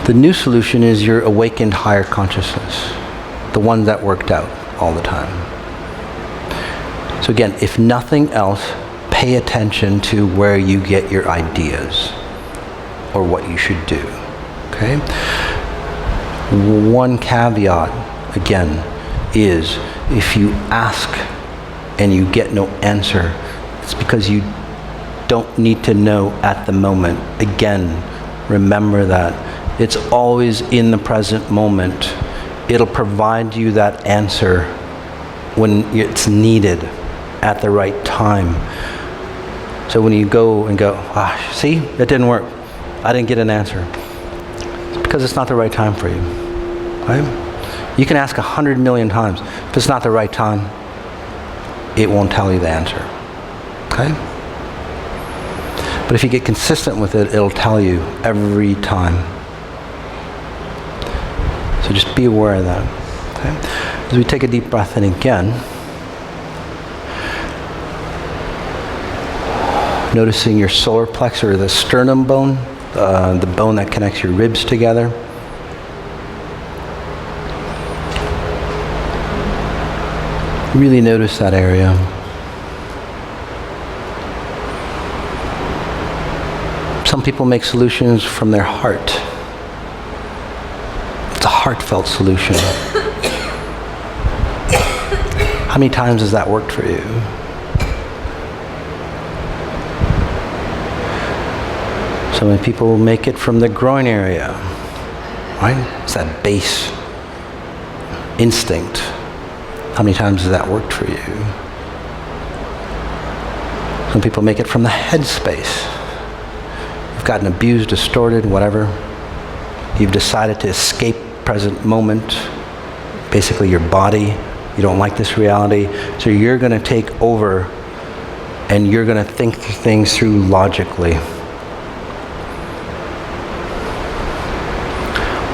The new solution is your awakened higher consciousness, the one that worked out all the time. So again, if nothing else, pay attention to where you get your ideas or what you should do. Okay? One caveat, again, is if you ask and you get no answer, it's because you don't need to know at the moment. Again, remember that it's always in the present moment. It'll provide you that answer when it's needed at the right time. So when you go and go, see, that didn't work. I didn't get an answer. It's because it's not the right time for you. Right? You can ask 100 million times. If it's not the right time, it won't tell you the answer. Okay? But if you get consistent with it, it'll tell you every time. So just be aware of that. Okay? As we take a deep breath in again, noticing your solar plexus or the sternum bone, the bone that connects your ribs together. Really notice that area. Some people make solutions from their heart. It's a heartfelt solution. How many times has that worked for you? So many people make it from the groin area, right? It's that base instinct. How many times has that worked for you? Some people make it from the head space. You've gotten abused, distorted, whatever. You've decided to escape present moment, basically your body. You don't like this reality, so you're going to take over and you're going to think things through logically.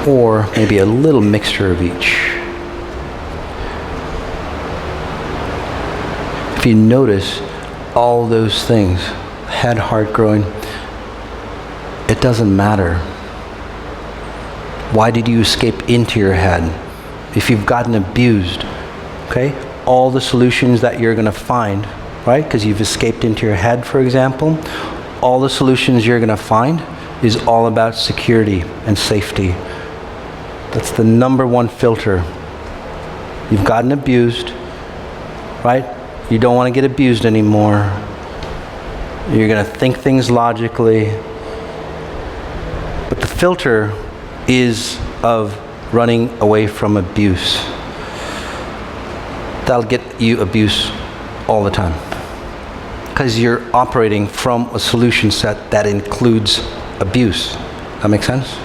Or maybe a little mixture of each. If you notice all those things, head, heart, groin, it doesn't matter. Why did you escape into your head? If you've gotten abused, okay, all the solutions that you're going to find, right, because you've escaped into your head, for example, all the solutions you're going to find is all about security and safety. That's the number one filter. You've gotten abused, right? You don't want to get abused anymore. You're going to think things logically. But the filter is of running away from abuse. That'll get you abuse all the time. Because you're operating from a solution set that includes abuse. That make sense?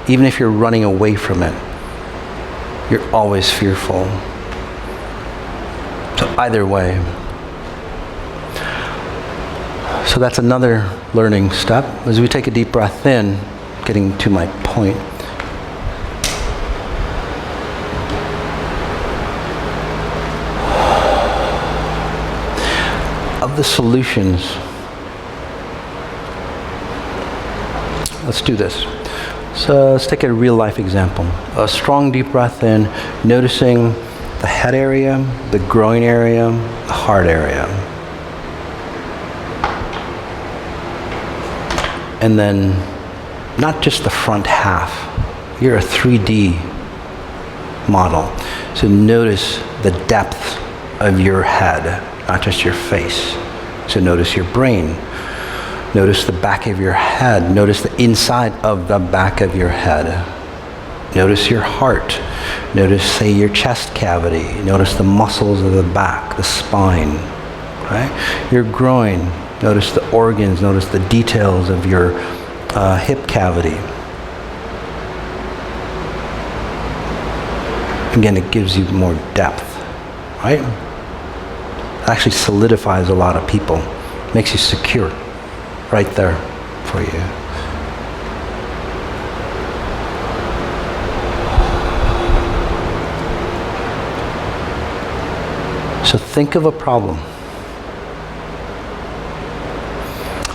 Even if you're running away from it, you're always fearful. So either way. So that's another learning step. As we take a deep breath in, getting to my point. Of the solutions, let's do this. So let's take a real life example. A strong deep breath in, noticing the head area, the groin area, the heart area. And then not just the front half. You're a 3D model. So notice the depth of your head, not just your face. So notice your brain. Notice the back of your head. Notice the inside of the back of your head. Notice your heart. Notice, say, your chest cavity. Notice the muscles of the back, the spine. Right? Your groin. Notice the organs. Notice the details of your hip cavity. Again, it gives you more depth. Right? It actually solidifies a lot of people. Makes you secure. Right there for you. So think of a problem.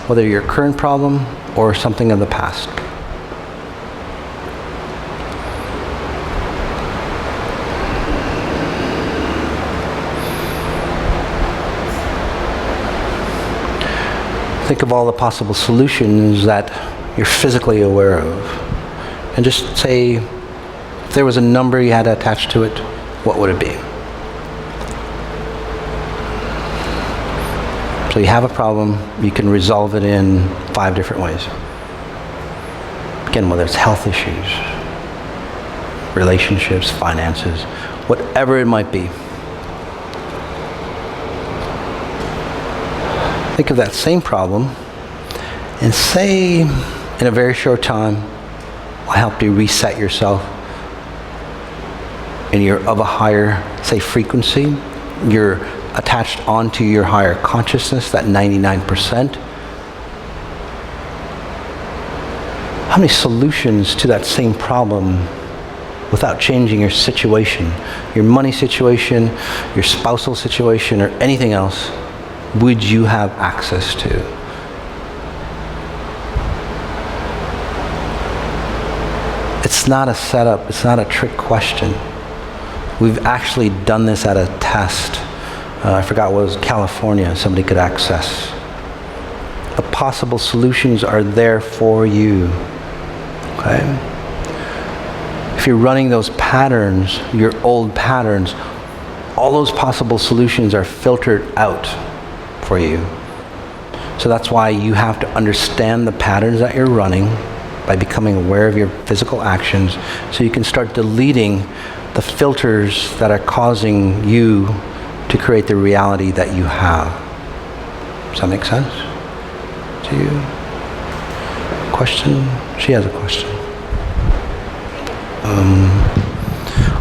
Whether your current problem or something of the past. Think of all the possible solutions that you're physically aware of. And just say, if there was a number you had attached to it, what would it be? So you have a problem, you can resolve it in 5 different ways. Again, whether it's health issues, relationships, finances, whatever it might be. Think of that same problem and say, in a very short time, I helped you reset yourself and you're of a higher, say, frequency. You're attached onto your higher consciousness, that 99%. How many solutions to that same problem without changing your situation, your money situation, your spousal situation, or anything else, would you have access to? It's not a setup, it's not a trick question. We've actually done this at a test. I forgot what it was, California, somebody could access The possible solutions are there for you. Okay? If you're running those patterns, your old patterns, all those possible solutions are filtered out for you. So that's why you have to understand the patterns that you're running by becoming aware of your physical actions, so you can start deleting the filters that are causing you to create the reality that you have. Does that make sense to you? Question? She has a question.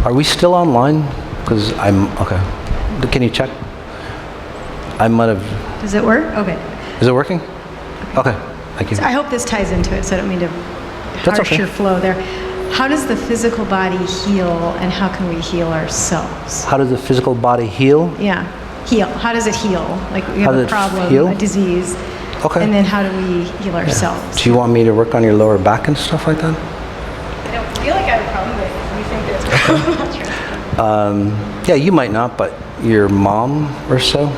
Are we still online? Because okay. Can you check? I might have. Does it work? Okay. Is it working? Okay, thank you. So I hope this ties into it, so I don't mean to That's harsh okay. your flow there. How does the physical body heal, and how can we heal ourselves? How does the physical body heal? Yeah, heal. How does it heal? Like we How have a does it problem, heal? a disease, Okay. and then how do we heal ourselves? Do you want me to work on your lower back and stuff like that? I don't feel like I have a problem, but you think there's a problem. Yeah, you might not, but your mom or so?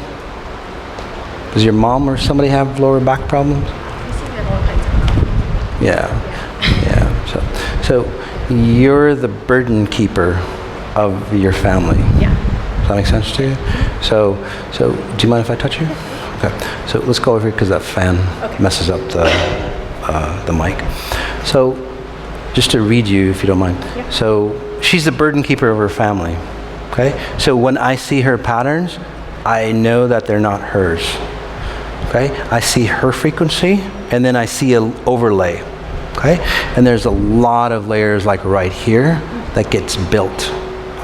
Does your mom or somebody have lower back problems? Yeah. So you're the burden keeper of your family. Yeah. Does that make sense to you? So do you mind if I touch you? Okay. So let's go over here because that fan messes up the mic. So just to read you, if you don't mind. Yeah. So she's the burden keeper of her family. Okay. So when I see her patterns, I know that they're not hers. Okay. I see her frequency, and then I see an overlay. Okay. And there's a lot of layers like right here that gets built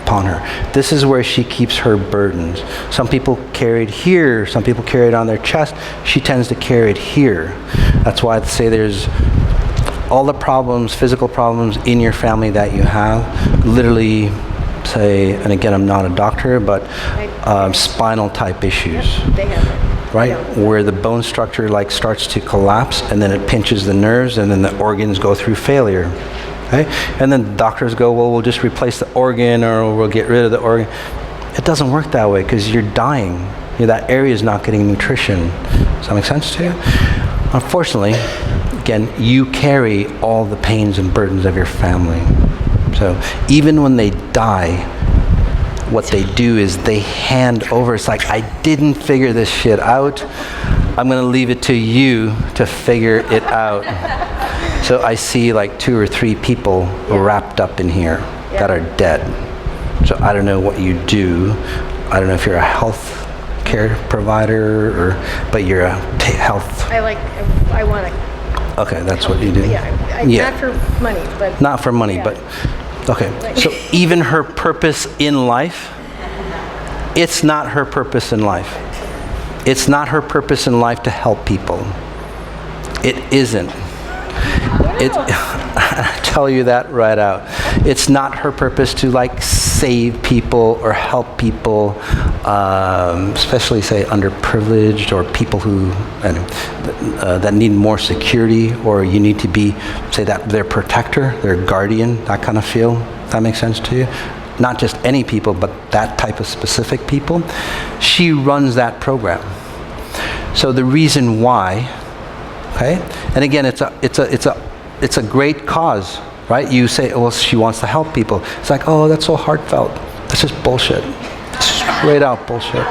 upon her. This is where she keeps her burdens. Some people carry it here, some people carry it on their chest. She tends to carry it here. That's why I say there's all the problems, physical problems in your family that you have, literally say, and again, I'm not a doctor, but spinal type issues. Right? Where the bone structure like starts to collapse, and then it pinches the nerves, and then the organs go through failure. Okay? And then doctors go, well, we'll just replace the organ, or we'll get rid of the organ. It doesn't work that way, because you're dying. That area is not getting nutrition. Does that make sense to you? Unfortunately, again, you carry all the pains and burdens of your family. So even when they die, what they do is they hand over. It's like, I didn't figure this shit out. I'm going to leave it to you to figure it out. So I see like 2 or 3 people wrapped up in here that are dead. So I don't know what you do. I don't know if you're a health care provider, but you're a health. I want to. Okay, that's what you do. Not for money, but. Not for money, but. Okay, so even her purpose in life, it's not her purpose in life. It's not her purpose in life to help people. It isn't. I tell you that right out. It's not her purpose to like save people or help people, especially say underprivileged or people who that need more security, or you need to be, say, that their protector, their guardian, that kind of feel. If that makes sense to you? Not just any people, but that type of specific people. She runs that program. So the reason why, okay, and again, it's a great cause, right? You say, well, she wants to help people. It's like, oh, that's so heartfelt. That's just bullshit. Straight out bullshit.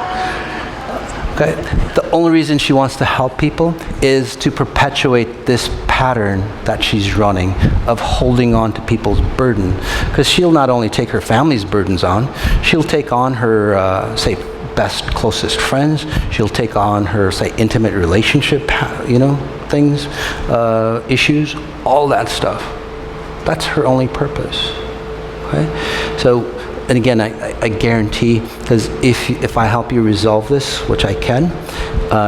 Okay? The only reason she wants to help people is to perpetuate this pattern that she's running of holding on to people's burden. Because she'll not only take her family's burdens on, she'll take on her, say, best, closest friends. She'll take on her, say, intimate relationship, things, issues, all that stuff. That's her only purpose. Okay? So, and again, I guarantee, because if I help you resolve this, which I can,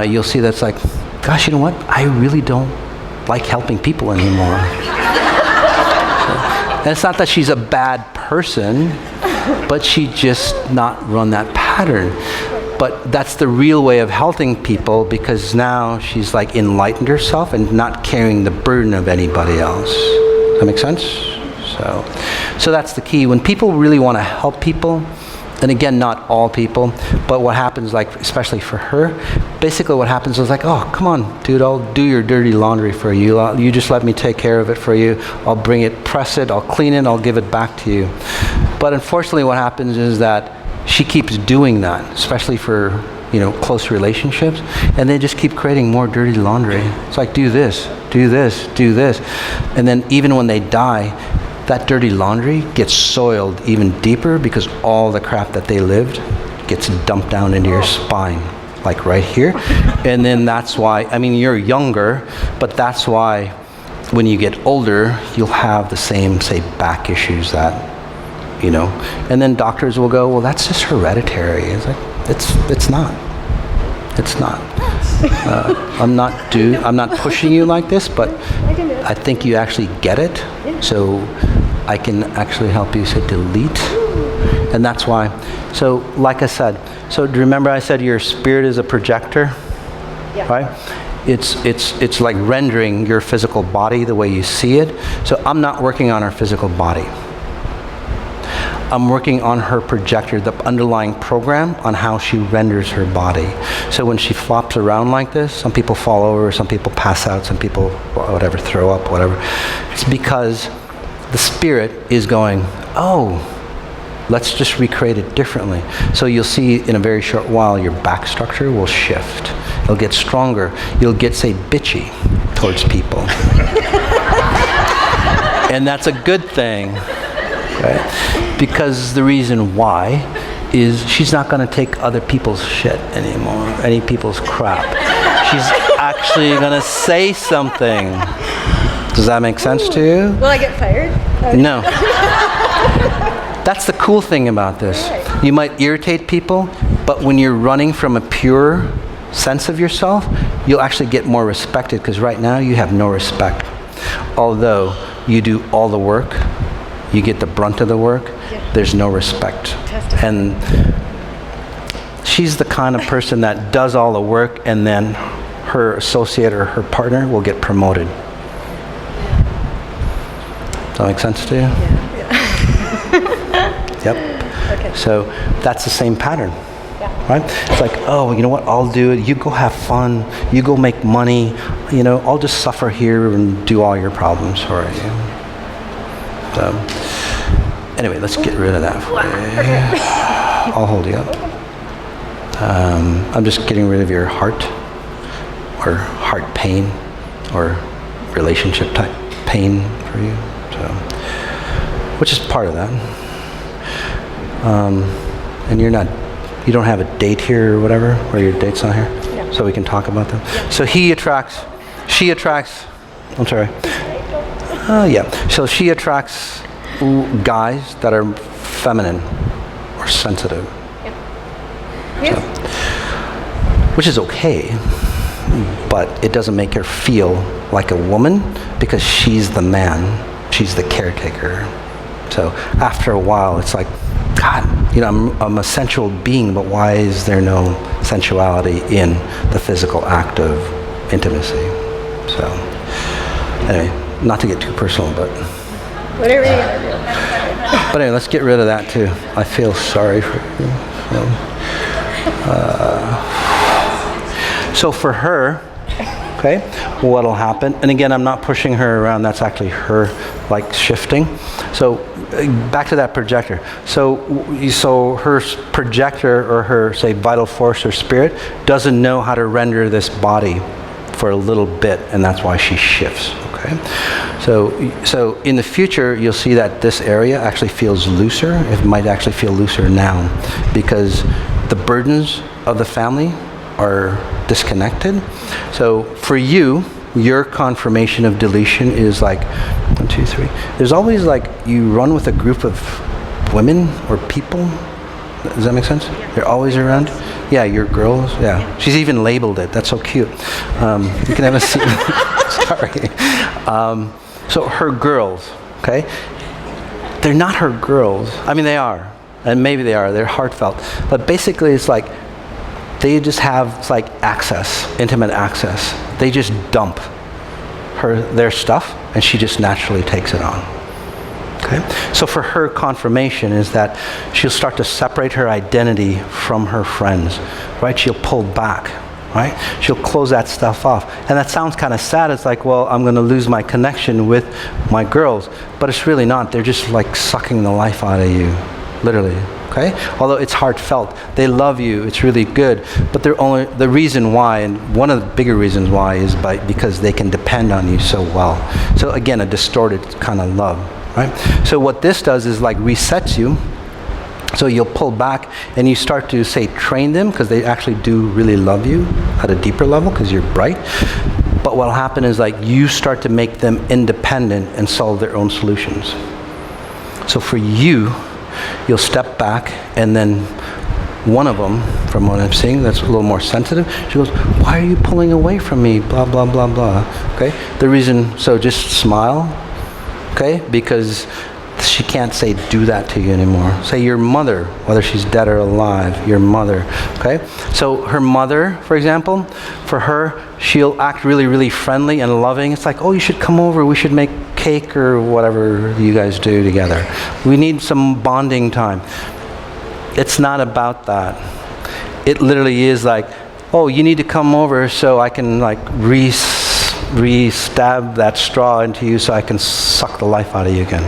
you'll see that's like, gosh, you know what? I really don't like helping people anymore. And it's not that she's a bad person, but she just not run that pattern. But that's the real way of helping people, because now she's like enlightened herself and not carrying the burden of anybody else. Does that make sense? So that's the key. When people really want to help people, And again, not all people, but what happens, like, especially for her, basically what happens is like, oh, come on, dude, I'll do your dirty laundry for you. You just let me take care of it for you. I'll bring it, press it, I'll clean it, I'll give it back to you. But unfortunately what happens is that she keeps doing that, especially for, close relationships, and they just keep creating more dirty laundry. It's like, do this, do this, do this. And then even when they die, that dirty laundry gets soiled even deeper because all the crap that they lived gets dumped down into your spine, like right here. And then that's why, you're younger, but that's why when you get older, you'll have the same, say, back issues that, and then doctors will go, well, that's just hereditary. It's like, it's not. It's not. I'm not pushing you like this, but I think you actually get it. So I can actually help you say delete. And that's why. So like I said, so do you remember I said your spirit is a projector? Yeah. Right? It's like rendering your physical body the way you see it. So I'm not working on her physical body. I'm working on her projector, the underlying program on how she renders her body. So when she flops around like this, some people fall over, some people pass out, some people, whatever, throw up, whatever. It's because the spirit is going, oh, let's just recreate it differently. So you'll see in a very short while, your back structure will shift. It'll get stronger. You'll get, say, bitchy towards people. And that's a good thing. Right? Because the reason why is she's not going to take other people's shit anymore, any people's crap. She's actually going to say something. Does that make sense to you? Will I get fired? No. That's the cool thing about this. You might irritate people, but when you're running from a pure sense of yourself, you'll actually get more respected, because right now you have no respect. Although you do all the work, you get the brunt of the work, there's no respect. And she's the kind of person that does all the work, and then her associate or her partner will get promoted. Does that make sense to you? Yeah. Yep. Okay. So that's the same pattern. Yeah. Right? It's like, oh, you know what, I'll do it. You go have fun. You go make money. I'll just suffer here and do all your problems for you. So, anyway, let's get rid of that for you. I'll hold you up. I'm just getting rid of your heart, or heart pain, or relationship type pain for you. So, which is part of that. And you don't have a date here or whatever, or your date's not here? No. So we can talk about them. Yeah. So she attracts, I'm sorry. Yeah. So she attracts guys that are feminine or sensitive. Yeah. So, which is okay, but it doesn't make her feel like a woman, because she's the man, she's the caretaker. So after a while, it's like, God, I'm a sensual being, but why is there no sensuality in the physical act of intimacy? So anyway, not to get too personal, but whatever you gotta do. But anyway, let's get rid of that too. I feel sorry for you. So for her, okay, what'll happen, and again, I'm not pushing her around, that's actually her like shifting. So back to that projector. So her projector, or her, say, vital force or spirit, doesn't know how to render this body for a little bit, and that's why she shifts. Okay, so in the future, you'll see that this area actually feels looser. It might actually feel looser now, because the burdens of the family are disconnected. So for you, your confirmation of deletion is like 1, 2, 3. There's always like, you run with a group of women or people. Does that make sense? They're always around. Yeah, your girls. Yeah, she's even labeled it. That's so cute. You can have a seat. Sorry. So her girls. Okay. They're not her girls. I mean, they are, and maybe they are. They're heartfelt, but basically, it's like they just have like access, intimate access. They just dump their stuff, and she just naturally takes it on. Okay? So for her, confirmation is that she'll start to separate her identity from her friends, right? She'll pull back, right? She'll close that stuff off. And that sounds kind of sad. It's like, well, I'm going to lose my connection with my girls. But it's really not. They're just like sucking the life out of you, literally. Okay? Although it's heartfelt. They love you. It's really good. But the reason why, and one of the bigger reasons why, is because they can depend on you so well. So again, a distorted kind of love, right? So what this does is like resets you. So you'll pull back and you start to, say, train them, because they actually do really love you at a deeper level because you're bright. But what'll happen is like you start to make them independent and solve their own solutions. So for you, you'll step back, and then one of them, from what I'm seeing, that's a little more sensitive, she goes, why are you pulling away from me? Blah, blah, blah, blah. Okay? The reason, so just smile, okay? Because she can't say do that to you anymore. Say your mother, whether she's dead or alive, your mother, okay? So her mother, for example, for her, she'll act really, really friendly and loving. It's like, oh, you should come over, we should make cake or whatever you guys do together. We need some bonding time. It's not about that. It literally is like, oh, you need to come over so I can like re-stab that straw into you so I can suck the life out of you again.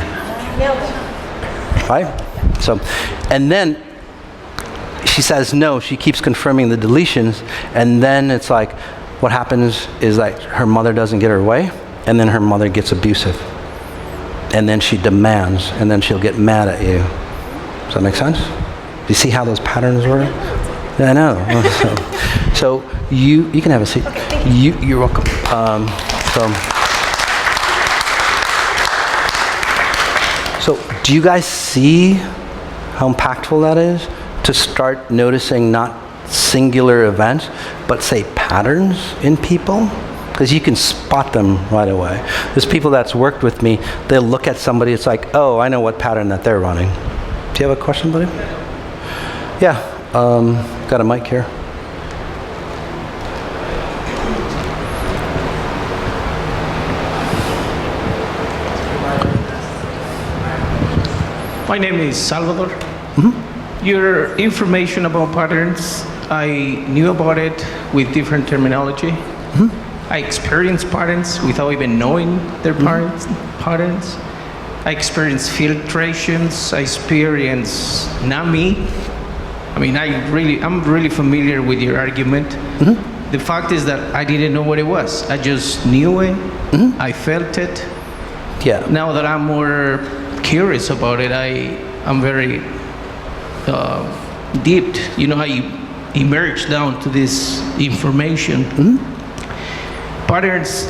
Right? So, and then she says no, she keeps confirming the deletions, and then it's like, what happens is like her mother doesn't get her way, and then her mother gets abusive. And then she demands, and then she'll get mad at you. Does that make sense? Do you see how those patterns work? Yeah, I know. So you can have a seat. Okay, You're welcome. So do you guys see how impactful that is? To start noticing not singular events, but say patterns in people? Because you can spot them right away. There's people that's worked with me, they'll look at somebody, it's like, oh, I know what pattern that they're running. Do you have a question, buddy? Yeah, got a mic here. My name is Salvador. Your information about patterns, I knew about it with different terminology. I experienced patterns without even knowing their patterns. I experienced filtrations. I experienced NAMI. I mean, I'm really familiar with your argument. The fact is that I didn't know what it was. I just knew it. I felt it. Yeah. Now that I'm more curious about it, I'm very deep. You know how you emerge down to this information. Patterns,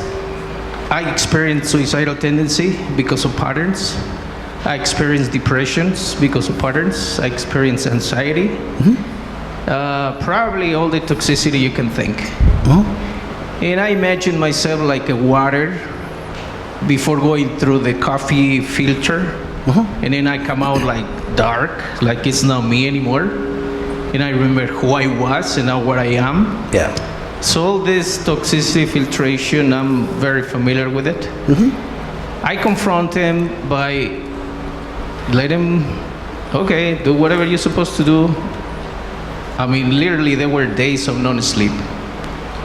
I experienced suicidal tendency because of patterns. I experienced depressions because of patterns. I experienced anxiety. Probably all the toxicity you can think. And I imagine myself like a water before going through the coffee filter. And then I come out like dark, like it's not me anymore. And I remember who I was and now what I am. Yeah. So all this toxicity filtration, I'm very familiar with it. I confront him by letting him, okay, do whatever you're supposed to do. I mean, literally there were days of non-sleep,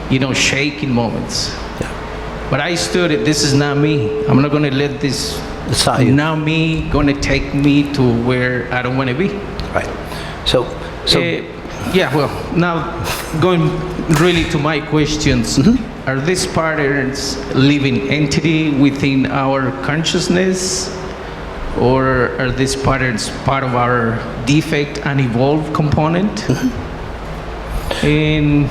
you know, shaking moments. Yeah. But I stood it, this is not me. I'm not gonna let this, it's not you. Now me gonna take me to where I don't wanna be. Right. So yeah, well, now going really to my questions, are these patterns living entity within our consciousness, or are these patterns part of our defect and evolved component? And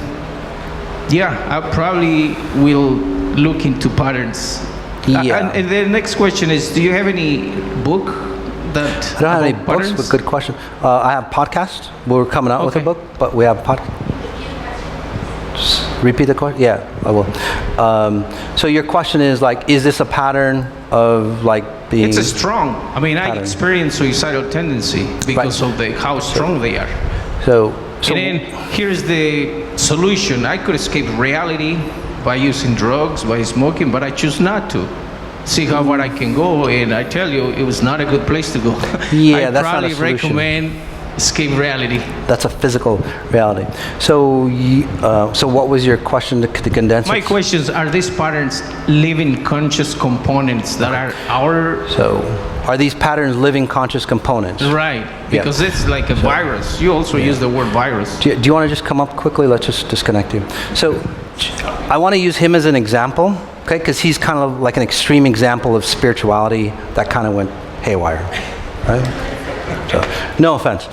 yeah, I probably will look into patterns. Yeah. And the next question is, do you have any book that I don't have any about books, patterns? but good question. I have podcasts. We're coming out with a book, but we have podcast. Just repeat the question? Yeah, I will. So your question is like, is this a pattern of like being... It's a strong. I mean, I pattern. experienced suicidal tendency because of how strong they are. So And then here's the solution. I could escape reality by using drugs, by smoking, but I choose not to. see how far I can go. And I tell you, it was not a good place to go. Yeah, I that's not a probably solution. recommend escape reality. That's a physical reality. So, so what was your question to condense My it? questions are: these patterns living conscious components that are our So, are these patterns living conscious components? right? Because it's like a virus. You also use the word virus. Do you want to just come up quickly? Let's just disconnect you. So, I want to use him as an example, okay? Because he's kind of like an extreme example of spirituality that kind of went haywire, right? So, no offense.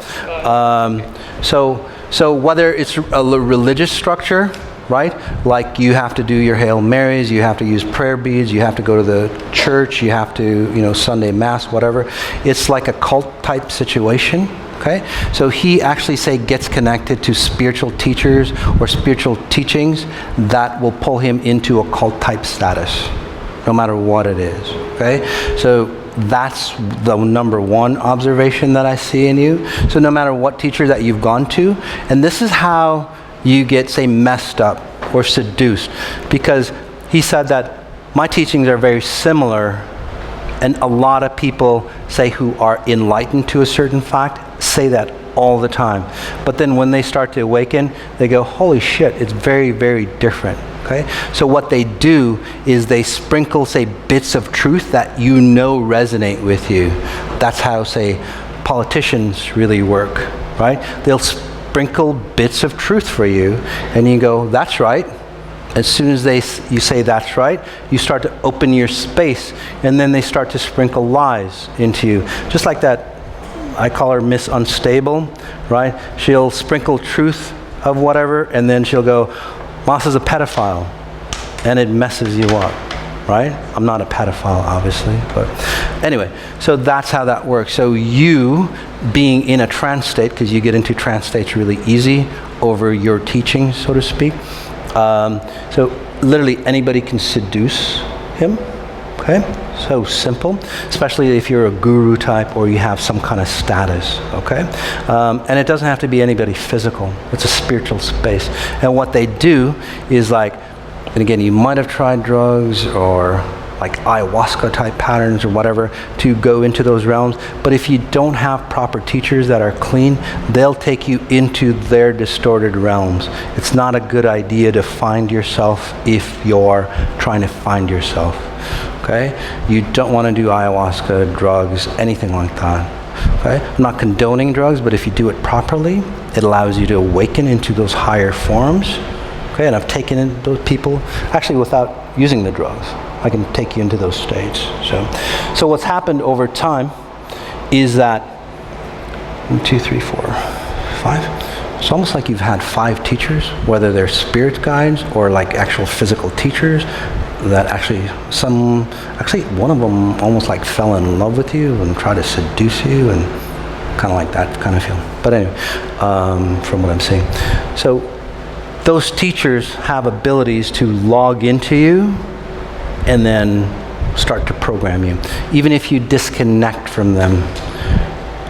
So whether it's a religious structure, right? Like you have to do your Hail Marys, you have to use prayer beads, you have to go to the church, you have to, Sunday Mass, whatever. It's like a cult type situation, okay? So he actually gets connected to spiritual teachers or spiritual teachings that will pull him into a cult type status, no matter what it is, okay? So that's the number one observation that I see in you. So no matter what teacher that you've gone to, and this is how you get, messed up or seduced, because he said that my teachings are very similar, and a lot of people who are enlightened to a certain fact say that all the time. But then when they start to awaken, they go, holy shit, it's very, very different. Okay? So what they do is they sprinkle, bits of truth that resonate with you. That's how, politicians really work, right? They'll sprinkle bits of truth for you, and you go, that's right. As soon as you say that's right, you start to open your space, and then they start to sprinkle lies into you. Just like that, I call her Miss Unstable, right? She'll sprinkle truth of whatever, and then she'll go, Moss is a pedophile, and it messes you up, right? I'm not a pedophile, obviously, but anyway, so that's how that works. So you being in a trance state, because you get into trance states really easy over your teaching, so to speak. So literally anybody can seduce him, okay? So simple, especially if you're a guru type or you have some kind of status, okay? And it doesn't have to be anybody physical. It's a spiritual space. And what they do is and again, you might have tried drugs or like ayahuasca type patterns or whatever to go into those realms. But if you don't have proper teachers that are clean, they'll take you into their distorted realms. It's not a good idea to find yourself if you're trying to find yourself. Okay? You don't want to do ayahuasca, drugs, anything like that. Okay? I'm not condoning drugs, but if you do it properly, it allows you to awaken into those higher forms. Okay? And I've taken in those people, actually without using the drugs. I can take you into those states. So what's happened over time is that 1, 2, 3, 4, 5. It's almost like you've had 5 teachers, whether they're spirit guides or like actual physical teachers that actually one of them almost like fell in love with you and tried to seduce you and kind of like that kind of feel. But anyway, from what I'm seeing. So those teachers have abilities to log into you and then start to program you, even if you disconnect from them.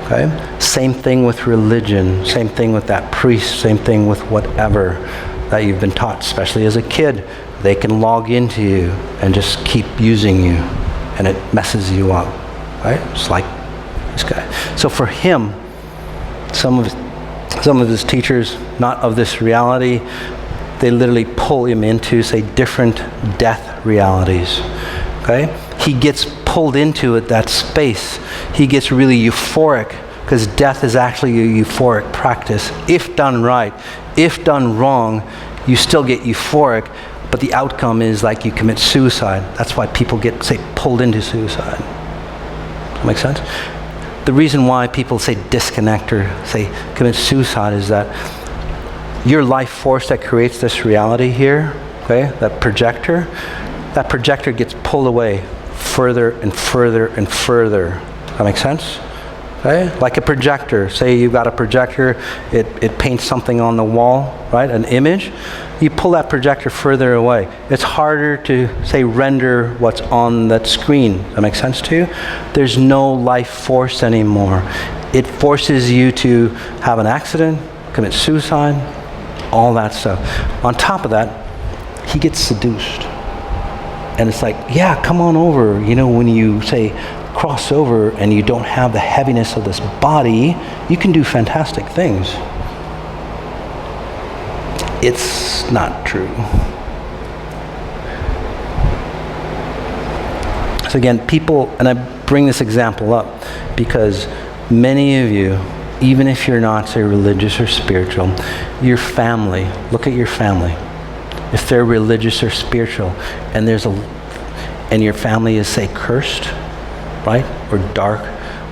Okay? Same thing with religion, same thing with that priest, same thing with whatever that you've been taught, especially as a kid. They can log into you and just keep using you, and it messes you up, right? It's like this guy. So for him, some of his teachers, not of this reality, they literally pull him into, different death realities, okay? He gets pulled into it, that space. He gets really euphoric, because death is actually a euphoric practice. If done right, if done wrong, you still get euphoric, but the outcome is like you commit suicide. That's why people get, pulled into suicide. Does that make sense? The reason why people disconnect or commit suicide is that your life force that creates this reality here, okay, that projector gets pulled away further and further and further. Does that make sense? Okay? Like a projector. Say you've got a projector, it paints something on the wall, right? An image. You pull that projector further away. It's harder to, render what's on that screen. Does that make sense to you? There's no life force anymore. It forces you to have an accident, commit suicide, all that stuff. On top of that, he gets seduced. And it's like, yeah, come on over. When you say cross over and you don't have the heaviness of this body, you can do fantastic things. It's not true. So again, people, and I bring this example up because many of you, even if you're not, say, religious or spiritual, your family, look at your family. If they're religious or spiritual, and and your family is, say, cursed, right, or dark,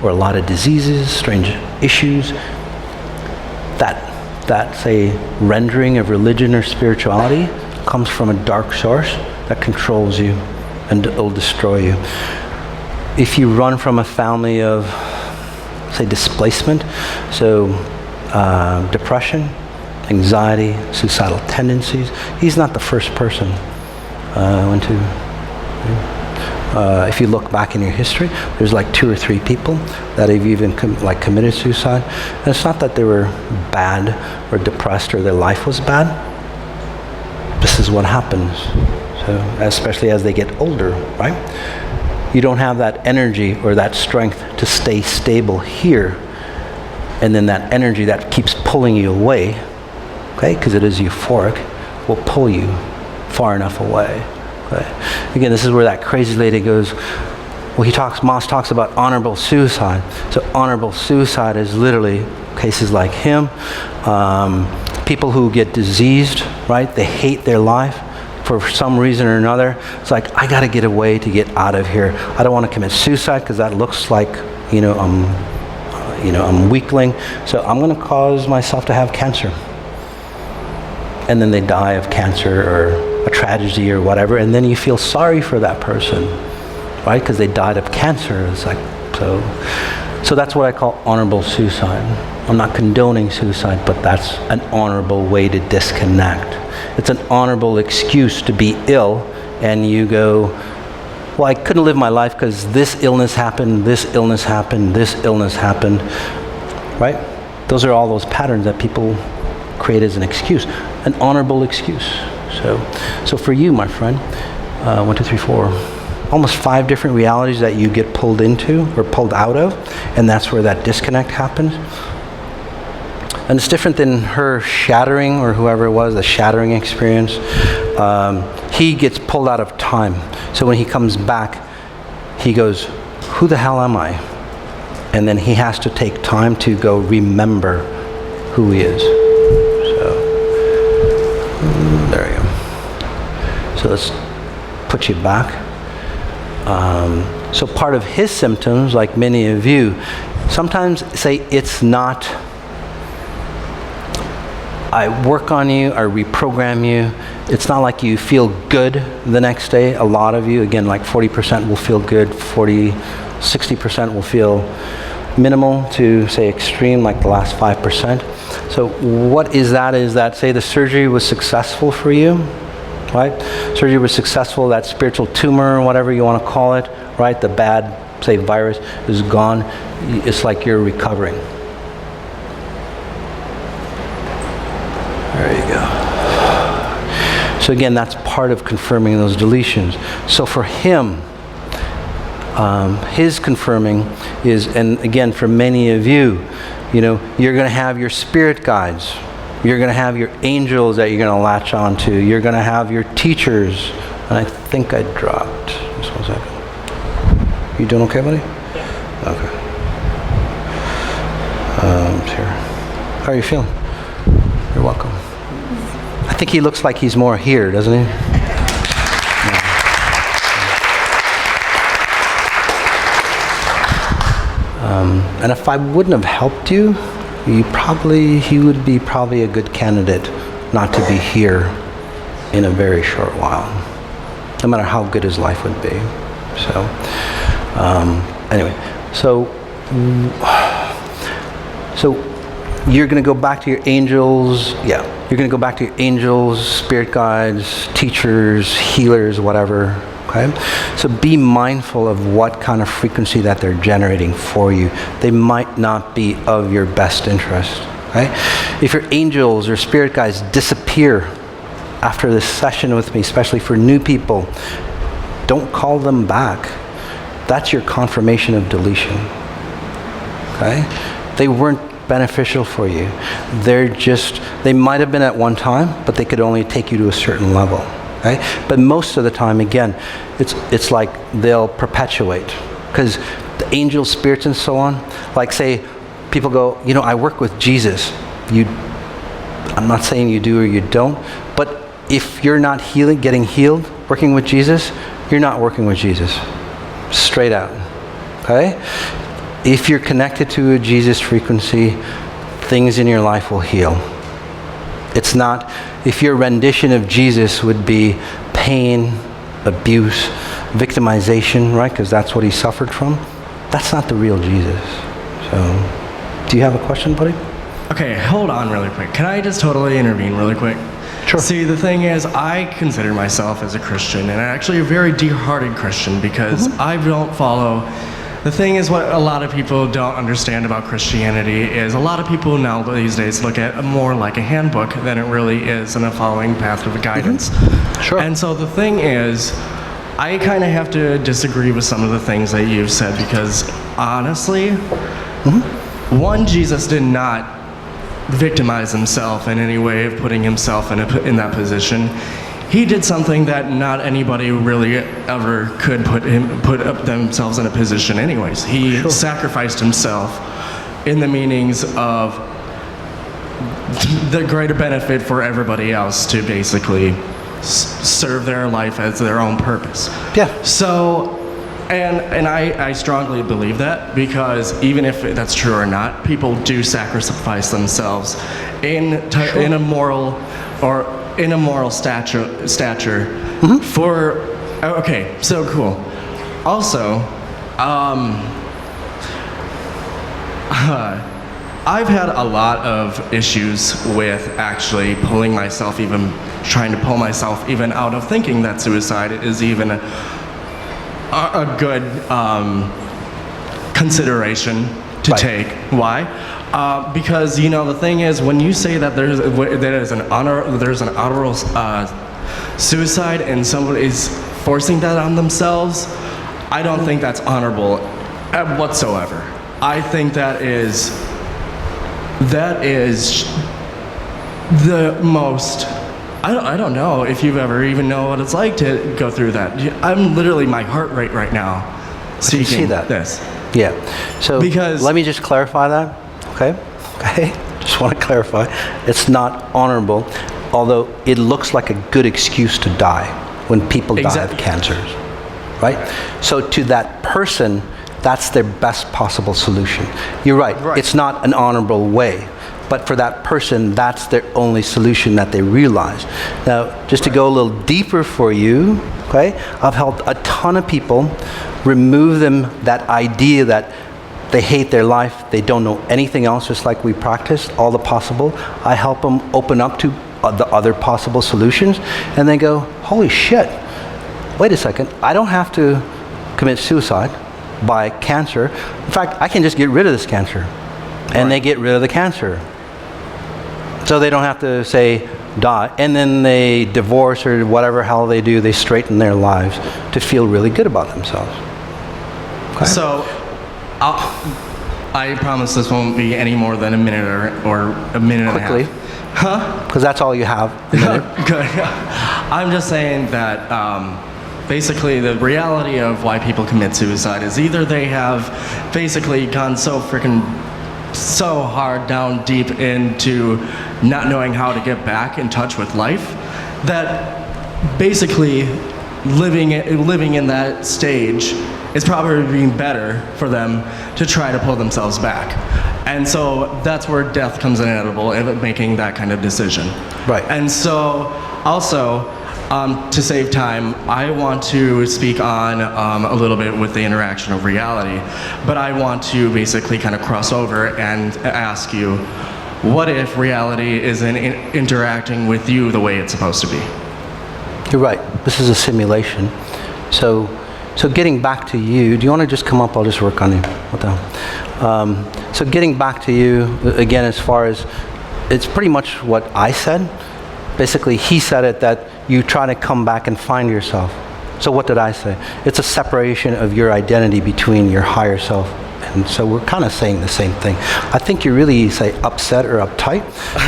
or a lot of diseases, strange issues, that say rendering of religion or spirituality comes from a dark source that controls you and it'll destroy you. If you run from a family of, say, displacement, so depression, anxiety, suicidal tendencies, he's not the first person if you look back in your history, there's like 2 or 3 people that have even committed suicide. And it's not that they were bad or depressed or their life was bad. This is what happens. So, especially as they get older, right? You don't have that energy or that strength to stay stable here. And then that energy that keeps pulling you away, okay, because it is euphoric, will pull you far enough away. Okay. Again, this is where that crazy lady goes, Moss talks about honorable suicide. So honorable suicide is literally cases like him, people who get diseased, right? They hate their life for some reason or another. It's like, I got to get away to get out of here. I don't want to commit suicide because that looks like, I'm weakling. So I'm going to cause myself to have cancer. And then they die of cancer or a tragedy or whatever, and then you feel sorry for that person, right? Because they died of cancer. It's like, so that's what I call honorable suicide. I'm not condoning suicide, but that's an honorable way to disconnect. It's an honorable excuse to be ill, and you go, well, I couldn't live my life because this illness happened, this illness happened, this illness happened, right? Those are all those patterns that people create as an excuse, an honorable excuse. So for you, my friend, 1, 2, 3, 4, almost 5 different realities that you get pulled into or pulled out of, and that's where that disconnect happens. And it's different than her shattering, or whoever it was, the shattering experience. He gets pulled out of time. So when he comes back, he goes, who the hell am I? And then he has to take time to go remember who he is. There you go. So let's put you back. So part of his symptoms, like many of you, sometimes say it's not, I work on you, I reprogram you. It's not like you feel good the next day. A lot of you, again, like 40% will feel good, 60% will feel minimal to, say, extreme, like the last 5%. So what is that? Is that, say, the surgery was successful for you, right? Surgery was successful, that spiritual tumor, whatever you want to call it, right? The bad, say, virus is gone. It's like you're recovering. There you go. So again, that's part of confirming those deletions. So for him, his confirming is, and again, for many of you, you're going to have your spirit guides. You're going to have your angels that you're going to latch onto. You're going to have your teachers. And I think I dropped. Just 1 second. You doing okay, buddy? Yeah. Okay. Here. How are you feeling? You're welcome. I think he looks like he's more here, doesn't he? And if I wouldn't have helped you, he would be probably a good candidate not to be here in a very short while, no matter how good his life would be. So, anyway, so you're going to go back to your angels. Yeah, you're going to go back to your angels, spirit guides, teachers, healers, whatever. Okay? So be mindful of what kind of frequency that they're generating for you. They might not be of your best interest. Okay? If your angels or spirit guides disappear after this session with me, especially for new people, don't call them back. That's your confirmation of deletion. Okay? They weren't beneficial for you. They might have been at one time, but they could only take you to a certain level. Okay? But most of the time, again, it's like they'll perpetuate. Because the angel spirits and so on, like say, people go, I work with Jesus. I'm not saying you do or you don't, but if you're not getting healed, working with Jesus, you're not working with Jesus. Straight out. Okay? If you're connected to a Jesus frequency, things in your life will heal. It's not, if your rendition of Jesus would be pain, abuse, victimization, right? Because that's what he suffered from. That's not the real Jesus. So, do you have a question, buddy? Okay, hold on really quick. Can I just totally intervene really quick? Sure. See, the thing is, I consider myself as a Christian, and actually a very dear-hearted Christian, because I don't follow... The thing is, what a lot of people don't understand about Christianity is a lot of people now these days look at it more like a handbook than it really is in a following path of guidance. Sure. And so the thing is, I kind of have to disagree with some of the things that you've said, because honestly, one, Jesus did not victimize himself in any way of putting himself in that position. He did something that not anybody really ever could put up themselves in a position anyways. He sacrificed himself in the meanings of the greater benefit for everybody else to basically serve their life as their own purpose. Yeah. So, and I strongly believe that, because even if that's true or not, people do sacrifice themselves in a moral stature for. Okay, so cool. Also, I've had a lot of issues with actually trying to pull myself even out of thinking that suicide is even a good consideration to take. Why? Because the thing is, when you say that there's an honorable suicide and somebody is forcing that on themselves, I don't think that's honorable whatsoever. I think that is the most. I don't know if you've ever even know what it's like to go through that. I'm literally, my heart rate right now seeking see that. this. Yeah. So let me just clarify that. Okay. Just want to clarify. It's not honorable, although it looks like a good excuse to die when people die of cancers, right? So to that person, that's their best possible solution. You're right. It's not an honorable way. But for that person, that's their only solution that they realize. Now, just to go a little deeper for you, okay, I've helped a ton of people remove that idea that they hate their life, they don't know anything else, just like we practiced, all the possible. I help them open up to the other possible solutions, and they go, holy shit, wait a second, I don't have to commit suicide by cancer. In fact, I can just get rid of this cancer. And they get rid of the cancer. So they don't have to say die, and then they divorce or whatever hell they do, they straighten their lives to feel really good about themselves. Okay? So, I promise this won't be any more than a minute or a minute and a half. Quickly. Huh? Because that's all you have. Good. I'm just saying that basically the reality of why people commit suicide is either they have basically gone so hard down deep into not knowing how to get back in touch with life that basically living in that stage is probably being better for them to try to pull themselves back. And so that's where death comes inevitable in making that kind of decision. Right. And so also, to save time, I want to speak on a little bit with the interaction of reality, but I want to basically kind of cross over and ask you, what if reality isn't interacting with you the way it's supposed to be? You're right. This is a simulation. So getting back to you, do you want to just come up? I'll just work on you. What the hell? So getting back to you, again, as far as, it's pretty much what I said. Basically, he said it, that you try to come back and find yourself. So what did I say? It's a separation of your identity between your higher self. And so we're kind of saying the same thing. I think you're really, say, upset or uptight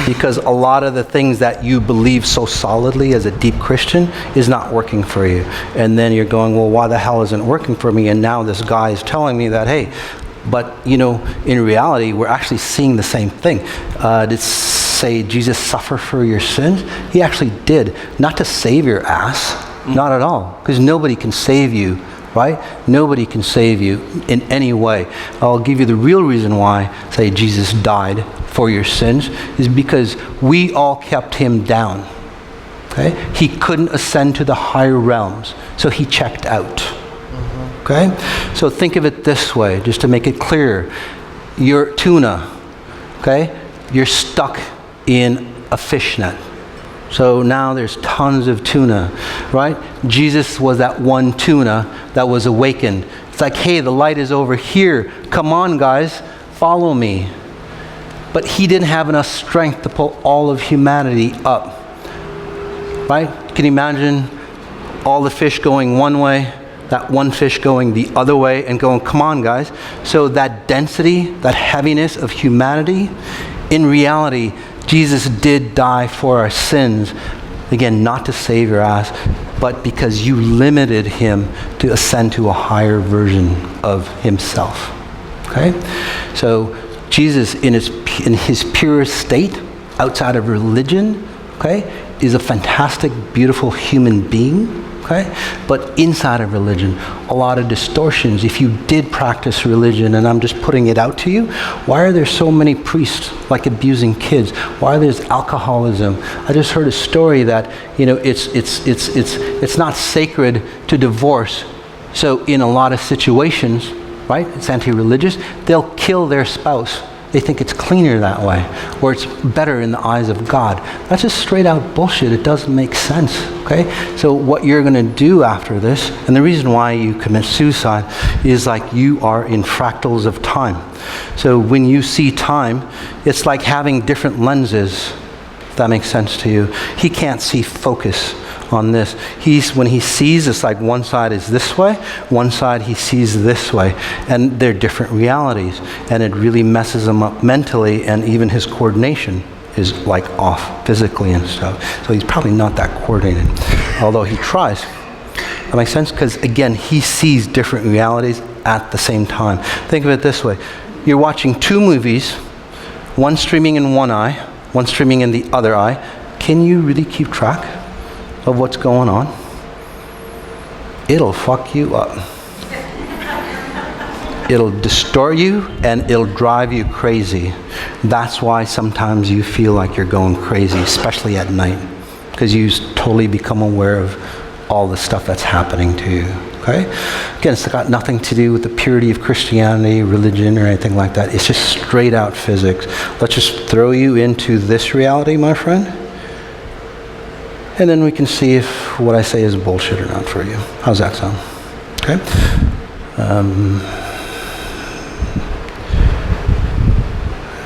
because a lot of the things that you believe so solidly as a deep Christian is not working for you. And then you're going, well, why the hell isn't it working for me? And now this guy is telling me that, hey, but, you know, in reality, we're actually seeing the same thing. Did say Jesus suffer for your sins? He actually did. Not to save your ass. Not at all. Because nobody can save you. Right? Nobody can save you in any way. I'll give you the real reason why, say, Jesus died for your sins, is because we all kept him down. Okay? He couldn't ascend to the higher realms, so he checked out. Okay? So think of it this way, just to make it clear. You're tuna, okay? You're stuck in a fish net. So now there's tons of tuna, right? Jesus was that one tuna that was awakened. It's like, hey, the light is over here. Come on, guys, follow me. But he didn't have enough strength to pull all of humanity up, right? Can you imagine all the fish going one way, that one fish going the other way and going, come on, guys. So that density, that heaviness of humanity, in reality, Jesus did die for our sins. Again, not to save your ass, but because you limited him to ascend to a higher version of himself. Okay? So Jesus in his purest state, outside of religion, okay, is a fantastic, beautiful human being. Okay? But inside of religion, a lot of distortions. If you did practice religion, and I'm just putting it out to you, why are there so many priests like abusing kids? Why there's alcoholism? I just heard a story that, you know, it's not sacred to divorce. So in a lot of situations, right, it's anti-religious, they'll kill their spouse. They think it's cleaner that way, or it's better in the eyes of God. That's just straight out bullshit. It doesn't make sense, okay? So what you're going to do after this, and the reason why you commit suicide is like you are in fractals of time. So when you see time, it's like having different lenses, if that makes sense to you. He can't see focus on this. When he sees, it's like one side is this way, one side he sees this way, and they're different realities, and it really messes him up mentally, and even his coordination is like off physically and stuff. So he's probably not that coordinated, although he tries. That makes sense? Because again, he sees different realities at the same time. Think of it this way. You're watching two movies, one streaming in one eye, one streaming in the other eye. Can you really keep track of what's going on? It'll fuck you up. It'll distort you and it'll drive you crazy. That's why sometimes you feel like you're going crazy, especially at night, because you totally become aware of all the stuff that's happening to you. Okay? Again, it's got nothing to do with the purity of Christianity, religion, or anything like that. It's just straight out physics. Let's just throw you into this reality, my friend. And then we can see if what I say is bullshit or not for you. How's that sound? Okay?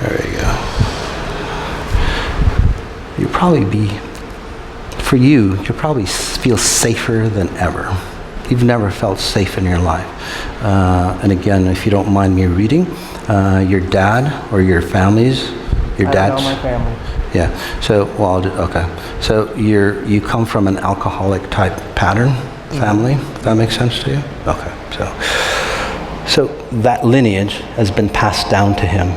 There you go. You'll probably you'll probably feel safer than ever. You've never felt safe in your life. And again, if you don't mind me reading, your dad or your families, your dad's... I know my family. Yeah. So, well, okay. So you come from an alcoholic type pattern family. If that makes sense to you? Okay. So that lineage has been passed down to him.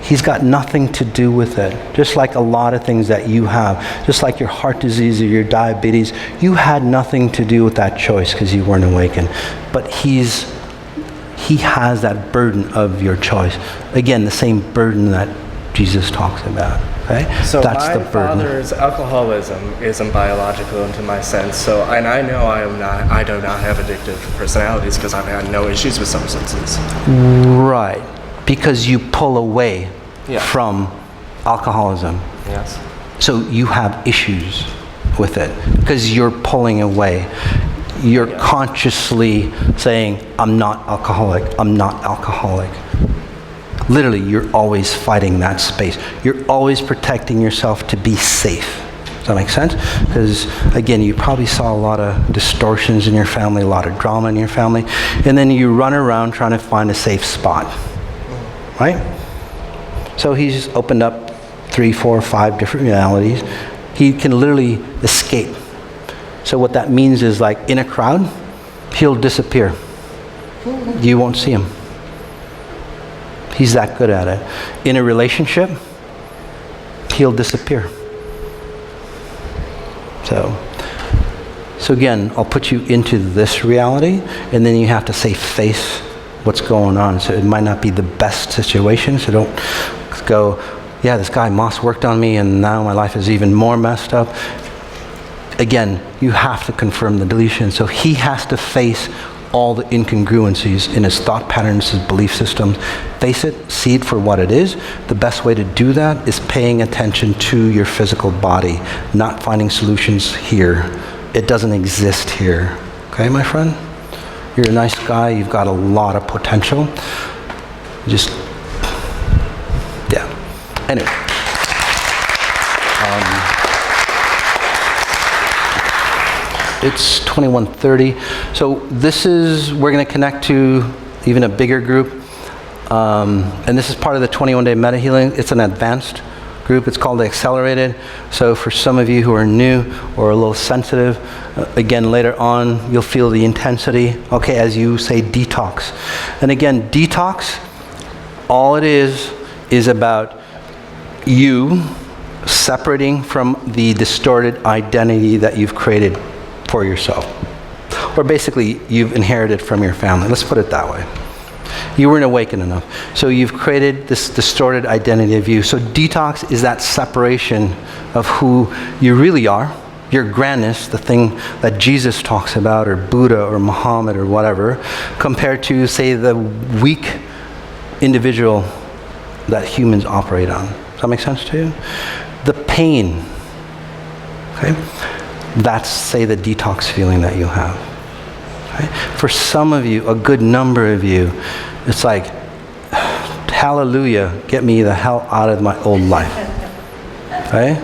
He's got nothing to do with it. Just like a lot of things that you have, just like your heart disease or your diabetes, you had nothing to do with that choice because you weren't awakened. But he has that burden of your choice. Again, the same burden that Jesus talks about. Okay? So that's my the burden. father's alcoholism isn't biological into my sense. So, and I know I do not have addictive personalities because I've had no issues with substances. Right, because you pull away from alcoholism. Yes. So you have issues with it because you're pulling away. You're consciously saying, I'm not alcoholic, I'm not alcoholic. Literally, you're always fighting that space. You're always protecting yourself to be safe. Does that make sense? Because, again, you probably saw a lot of distortions in your family, a lot of drama in your family, and then you run around trying to find a safe spot, right? So he's opened up 3, 4, 5 different realities. He can literally escape. So what that means is, like, in a crowd, he'll disappear. You won't see him. He's that good at it. In a relationship, he'll disappear. So again, I'll put you into this reality, and then you have to say, face what's going on. So it might not be the best situation, so don't go, yeah, this guy Moss worked on me, and now my life is even more messed up. Again, you have to confirm the deletion. So he has to face all the incongruencies in his thought patterns, his belief systems. Face it, see it for what it is. The best way to do that is paying attention to your physical body, not finding solutions here. It doesn't exist here. Okay, my friend? You're a nice guy. You've got a lot of potential. Just, yeah. Anyway. It's 21:30. So this is, we're going to connect to even a bigger group. And this is part of the 21-day meta healing. It's an advanced group. It's called the Accelerated. So for some of you who are new or a little sensitive, again, later on, you'll feel the intensity. Okay, as you say, detox. And again, detox, all it is about you separating from the distorted identity that you've created for yourself. Or basically, you've inherited from your family. Let's put it that way. You weren't awakened enough. So you've created this distorted identity of you. So detox is that separation of who you really are, your grandness, the thing that Jesus talks about, or Buddha, or Muhammad, or whatever, compared to, say, the weak individual that humans operate on. Does that make sense to you? The pain, okay? That's, say, the detox feeling that you have. Okay? For some of you, a good number of you, it's like, hallelujah, get me the hell out of my old life. Okay?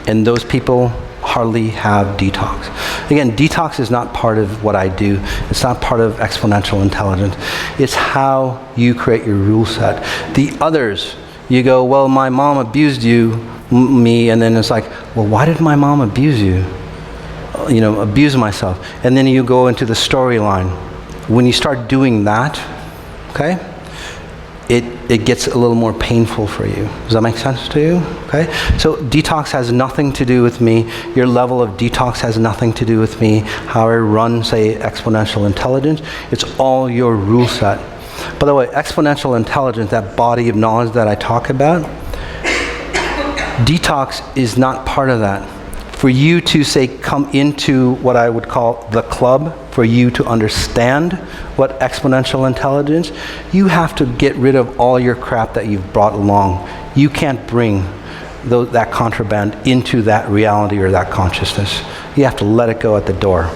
And those people hardly have detox. Again, detox is not part of what I do. It's not part of exponential intelligence. It's how you create your rule set. The others, you go, well, my mom abused me, and then it's like, well, why did my mom abuse you? You know, abuse myself. And then you go into the storyline. When you start doing that, okay, it gets a little more painful for you. Does that make sense to you? Okay? So detox has nothing to do with me. Your level of detox has nothing to do with me. How I run, say, exponential intelligence. It's all your rule set. By the way, exponential intelligence, that body of knowledge that I talk about, detox is not part of that. For you to, say, come into what I would call the club, for you to understand what exponential intelligence, you have to get rid of all your crap that you've brought along. You can't bring that contraband into that reality or that consciousness. You have to let it go at the door.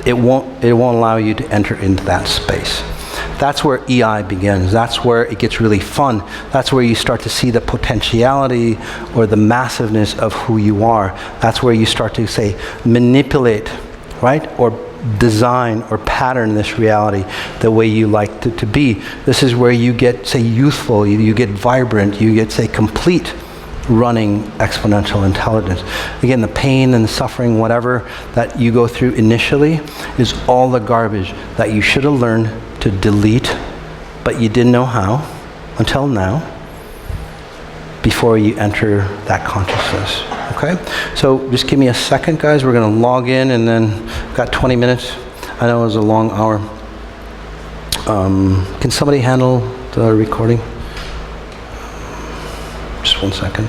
It won't allow you to enter into that space. That's where EI begins. That's where it gets really fun. That's where you start to see the potentiality or the massiveness of who you are. That's where you start to, say, manipulate, right? Or design or pattern this reality the way you like to be. This is where you get, say, youthful, you get vibrant, you get, say, complete running exponential intelligence. Again, the pain and the suffering, whatever that you go through initially, is all the garbage that you should have learned to delete, but you didn't know how until now, before you enter that consciousness. Okay? So just give me a second, guys. We're going to log in, and then got 20 minutes. I know it was a long hour. Can somebody handle the recording? Just 1 second.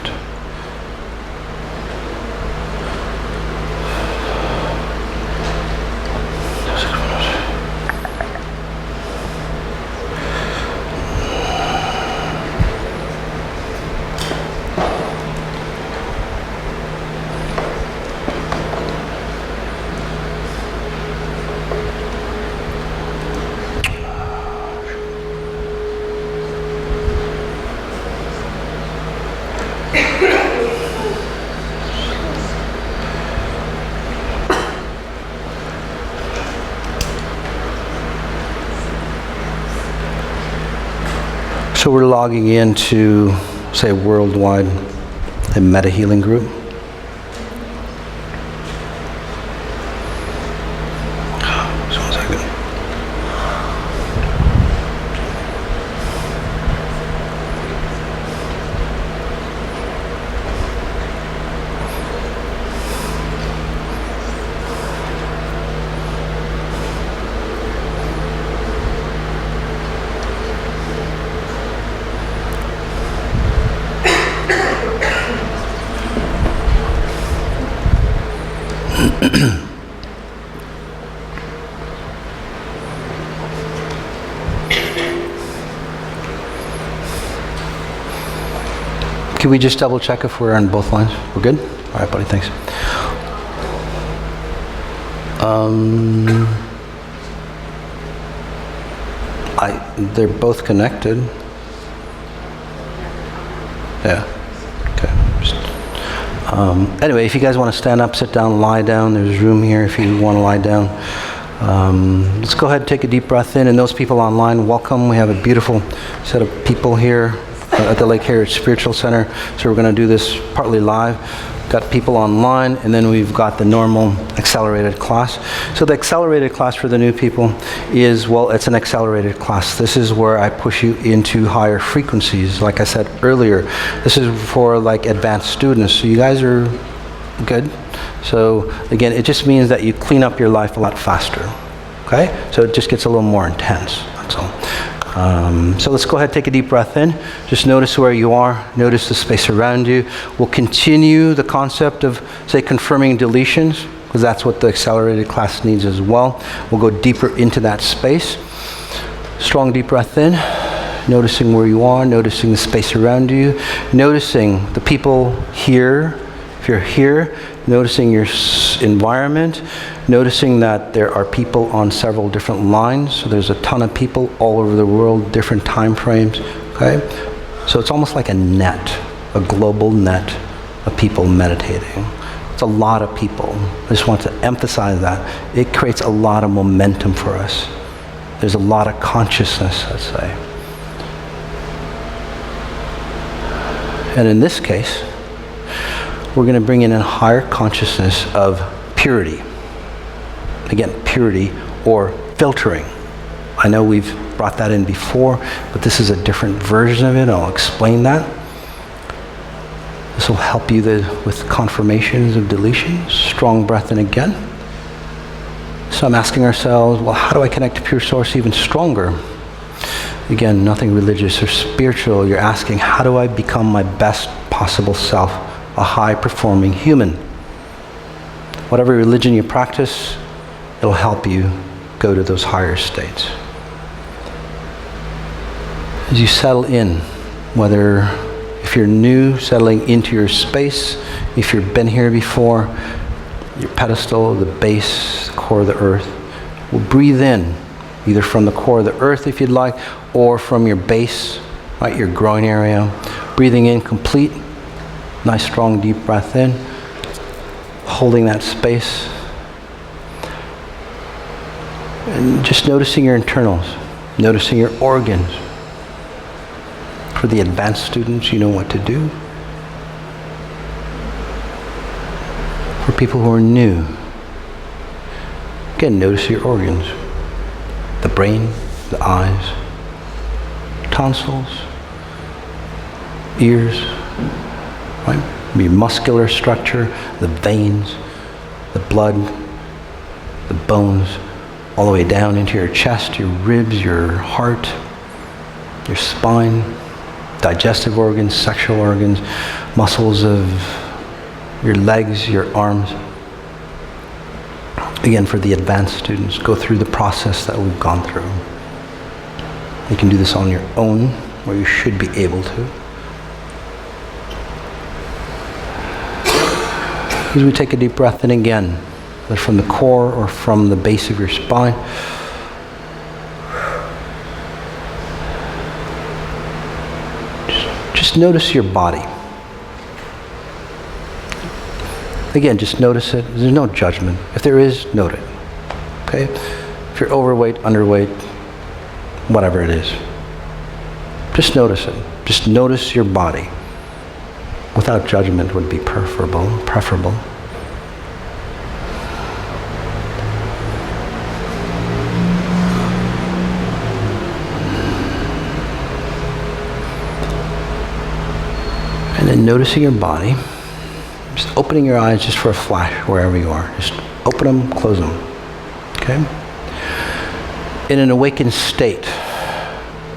So we're logging into, say, worldwide, a meta-healing group. Just 1 second. Can we just double check if we're on both lines? We're good? All right, buddy, thanks. They're both connected. Yeah. Okay. Anyway, if you guys want to stand up, sit down, lie down, there's room here if you want to lie down. Let's go ahead and take a deep breath in. And those people online, welcome. We have a beautiful set of people here at the Lake Harriet Spiritual Center. So we're going to do this partly live. Got people online, and then we've got the normal accelerated class. So the accelerated class for the new people is, well, it's an accelerated class. This is where I push you into higher frequencies. Like I said earlier, this is for like advanced students. So you guys are good. So again, it just means that you clean up your life a lot faster. Okay? So it just gets a little more intense. That's all. So let's go ahead and take a deep breath in. Just notice where you are. Notice the space around you. We'll continue the concept of, say, confirming deletions, because that's what the accelerated class needs as well. We'll go deeper into that space. Strong deep breath in. Noticing where you are. Noticing the space around you. Noticing the people here. If you're here, noticing your environment, noticing that there are people on several different lines. So there's a ton of people all over the world, different time frames. Okay, so it's almost like a net, a global net of people meditating. It's a lot of people. I just want to emphasize that. It creates a lot of momentum for us. There's a lot of consciousness, let's say. And in this case, we're going to bring in a higher consciousness of purity. Again, purity or filtering. I know we've brought that in before, but this is a different version of it. I'll explain that. This will help you with confirmations of deletions. Strong breath in again. So I'm asking ourselves, well, how do I connect to pure source even stronger? Again, nothing religious or spiritual. You're asking, how do I become my best possible self? A high-performing human. Whatever religion you practice, it'll help you go to those higher states. As you settle in, whether if you're new, settling into your space, if you've been here before, your pedestal, the base, the core of the earth, will breathe in, either from the core of the earth if you'd like, or from your base, right, your groin area. Breathing in complete. Nice strong deep breath in, holding that space, and just noticing your internals, noticing your organs. For the advanced students, you know what to do. For people who are new, again, notice your organs, the brain, the eyes, tonsils, ears, right? Your muscular structure, the veins, the blood, the bones, all the way down into your chest, your ribs, your heart, your spine, digestive organs, sexual organs, muscles of your legs, your arms. Again, for the advanced students, go through the process that we've gone through. You can do this on your own, or you should be able to. As we take a deep breath in again, whether from the core or from the base of your spine. Just notice your body. Again, just notice it. There's no judgment. If there is, note it. Okay? If you're overweight, underweight, whatever it is, Just notice it. Just notice your body. Without judgment would be preferable. And then noticing your body, just opening your eyes just for a flash wherever you are. Just open them, close them. Okay? In an awakened state,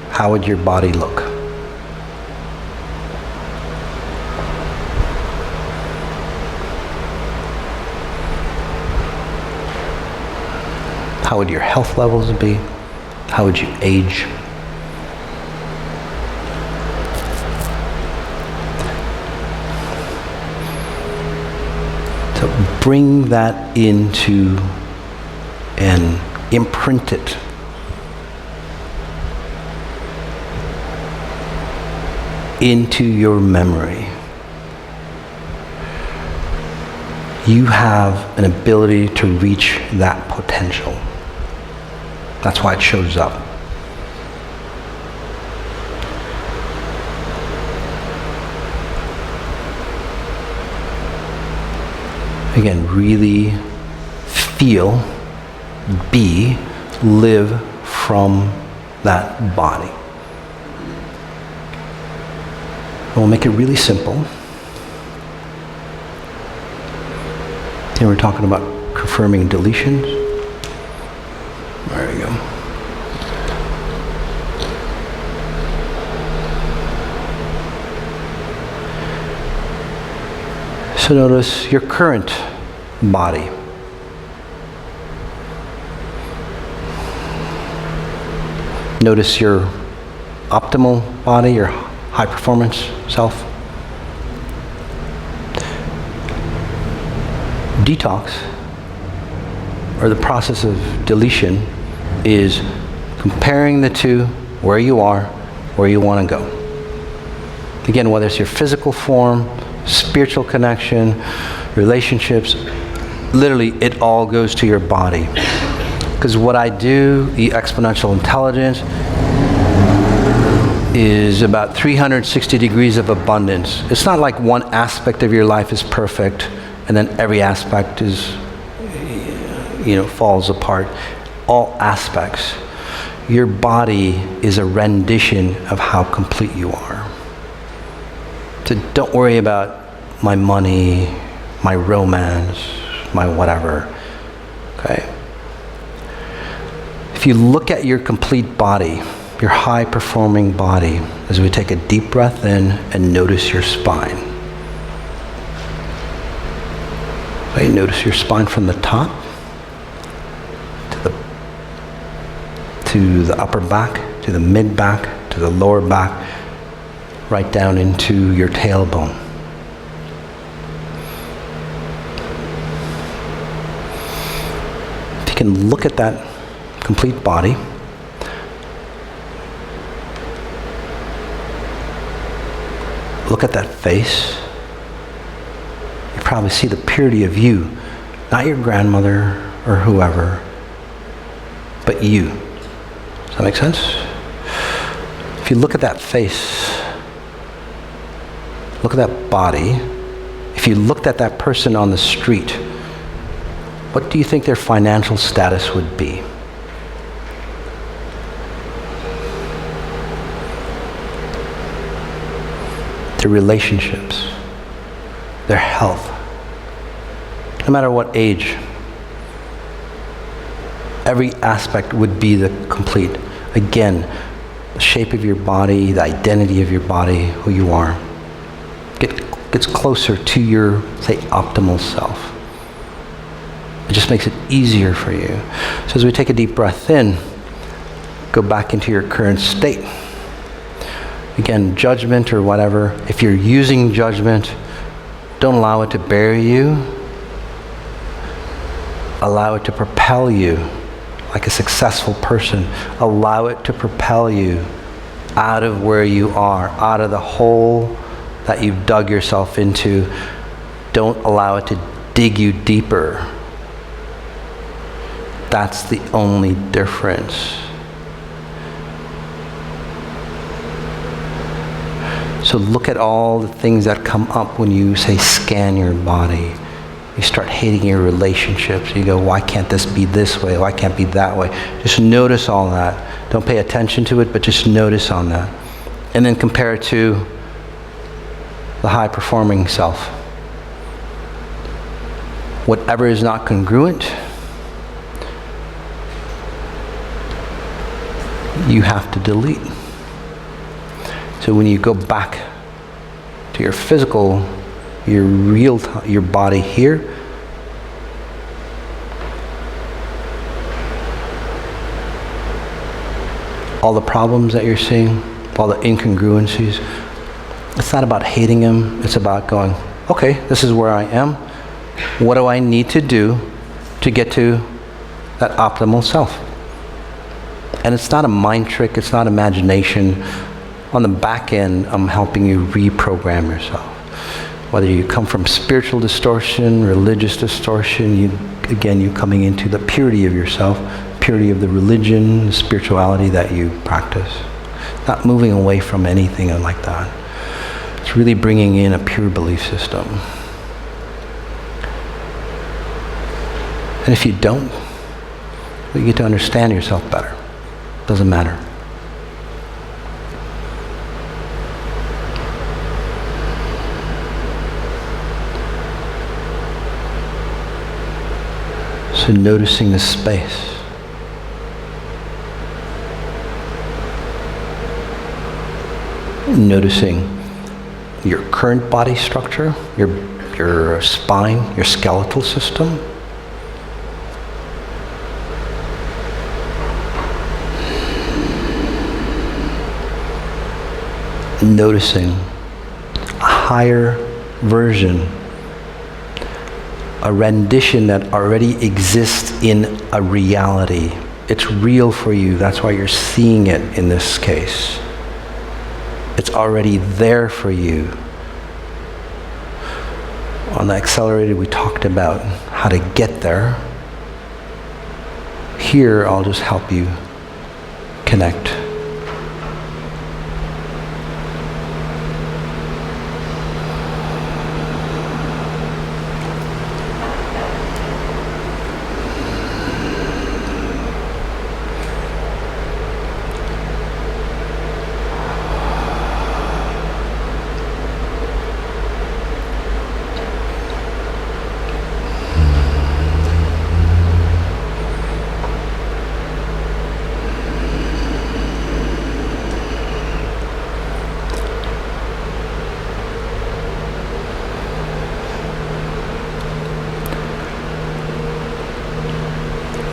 how would your body look? How would your health levels be? How would you age? So bring that into and imprint it. Into your memory. You have an ability to reach that potential. That's why it shows up. Again, really feel, be, live from that body. We'll make it really simple. Here we're talking about confirming deletions. There we go. So notice your current body. Notice your optimal body, your high performance self. Detox, or the process of deletion, is comparing the two, where you are, where you want to go. Again, whether it's your physical form, spiritual connection, relationships, literally it all goes to your body. Because what I do, the exponential intelligence, is about 360 degrees of abundance. It's not like one aspect of your life is perfect and then every aspect is, falls apart. All aspects. Your body is a rendition of how complete you are. So don't worry about my money, my romance, my whatever. Okay? If you look at your complete body, your high-performing body, as we take a deep breath in and notice your spine. Okay, notice your spine from the top to the upper back, to the mid back, to the lower back, right down into your tailbone. If you can look at that complete body, look at that face, you probably see the purity of you, not your grandmother or whoever, but you. Does that make sense? If you look at that face, look at that body, if you looked at that person on the street, what do you think their financial status would be? Their relationships, their health, no matter what age, every aspect would be the complete. Again, the shape of your body, the identity of your body, who you are, gets closer to your, say, optimal self. It just makes it easier for you. So as we take a deep breath in, go back into your current state. Again, judgment or whatever, if you're using judgment, don't allow it to bury you. Allow it to propel you like a successful person. Allow it to propel you out of where you are, out of the hole that you've dug yourself into. Don't allow it to dig you deeper. That's the only difference. So look at all the things that come up when you say scan your body. You start hating your relationships. You go, why can't this be this way? Why can't it be that way? Just notice all that. Don't pay attention to it, but just notice on that. And then compare it to the high-performing self. Whatever is not congruent, you have to delete. So when you go back to your physical, your real, your body here, all the problems that you're seeing, all the incongruencies, it's not about hating them. It's about going, okay, this is where I am. What do I need to do to get to that optimal self? And it's not a mind trick. It's not imagination. On the back end, I'm helping you reprogram yourself. Whether you come from spiritual distortion, religious distortion, you coming into the purity of yourself, purity of the religion, the spirituality that you practice. Not moving away from anything like that. It's really bringing in a pure belief system. And if you don't, you get to understand yourself better. Doesn't matter. So noticing the space. Noticing your current body structure, your spine, your skeletal system. Noticing a higher version, a rendition that already exists in a reality. It's real for you. That's why you're seeing it in this case. It's already there for you. On the accelerated, we talked about how to get there. Here, I'll just help you connect.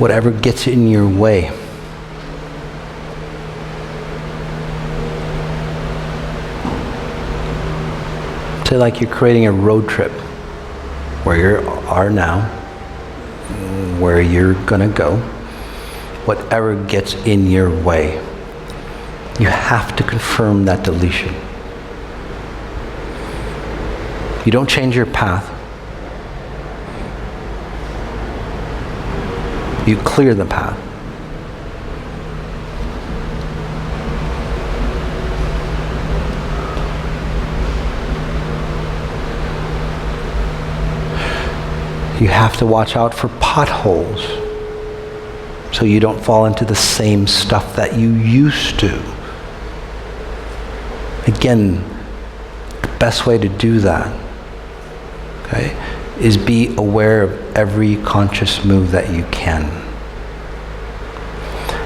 Whatever gets in your way. Say like you're creating a road trip where you are now, where you're gonna go. Whatever gets in your way, you have to confirm that deletion. You don't change your path. You clear the path. You have to watch out for potholes so you don't fall into the same stuff that you used to. Again, the best way to do that, okay, is be aware of every conscious move that you can.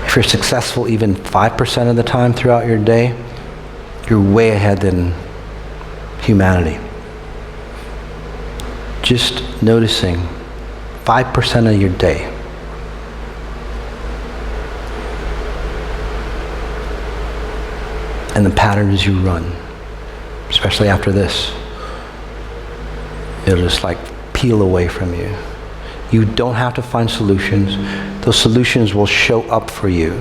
If you're successful even 5% of the time throughout your day, you're way ahead than humanity. Just noticing 5% of your day. And the patterns you run, especially after this, it'll just like peel away from you. You don't have to find solutions. Those solutions will show up for you.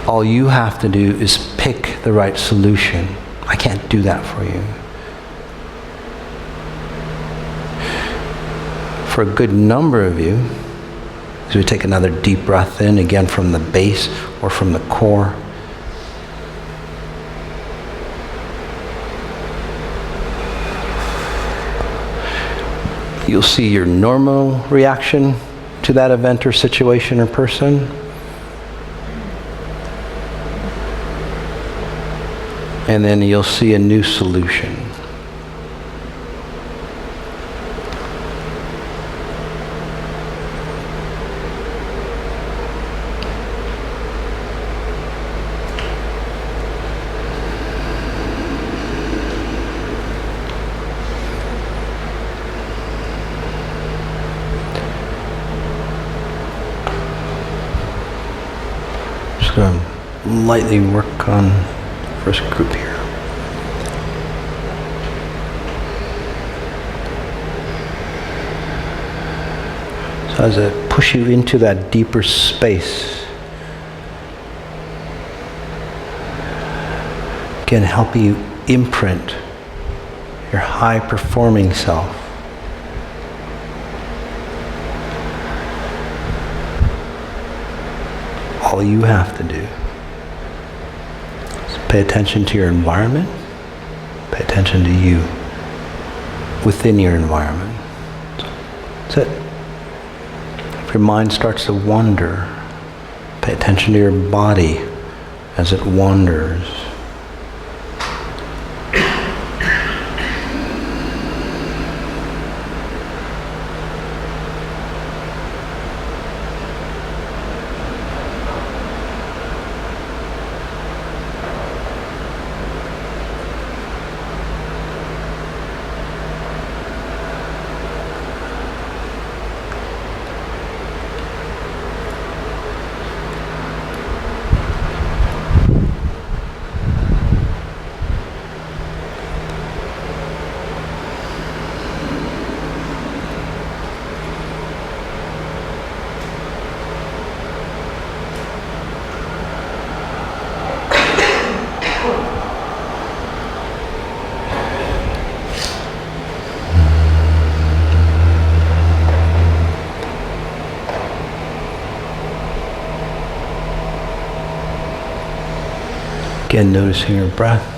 All you have to do is pick the right solution. I can't do that for you. For a good number of you, As we take another deep breath in, again from the base or from the core. You'll see your normal reaction to that event or situation or person. And then you'll see a new solution. Just going to lightly work on the first group here. So as I push you into that deeper space, can help you imprint your high-performing self. All you have to do is pay attention to your environment, pay attention to you within your environment. That's it. If your mind starts to wander, pay attention to your body as it wanders. Again, noticing your breath.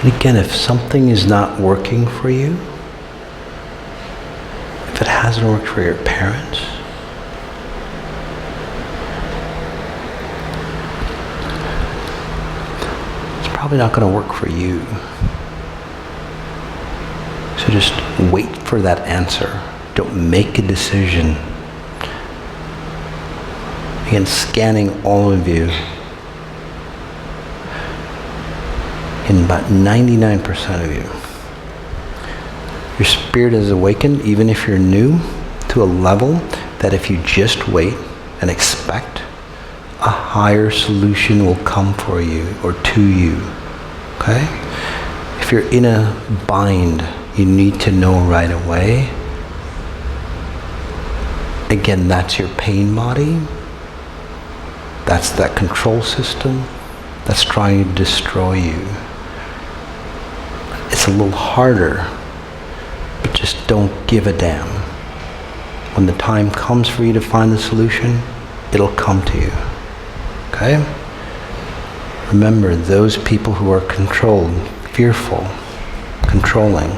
And again, if something is not working for you, if it hasn't worked for your parents, it's probably not going to work for you. So just wait for that answer. Don't make a decision. Again, scanning all of you. In about 99% of you, your spirit is awakened, even if you're new, to a level that if you just wait and expect, a higher solution will come for you or to you. Okay? If you're in a bind, you need to know right away. Again, that's your pain body. That's that control system that's trying to destroy you. It's a little harder, but just don't give a damn. When the time comes for you to find the solution, it'll come to you. Okay? Remember, those people who are controlled, fearful, controlling,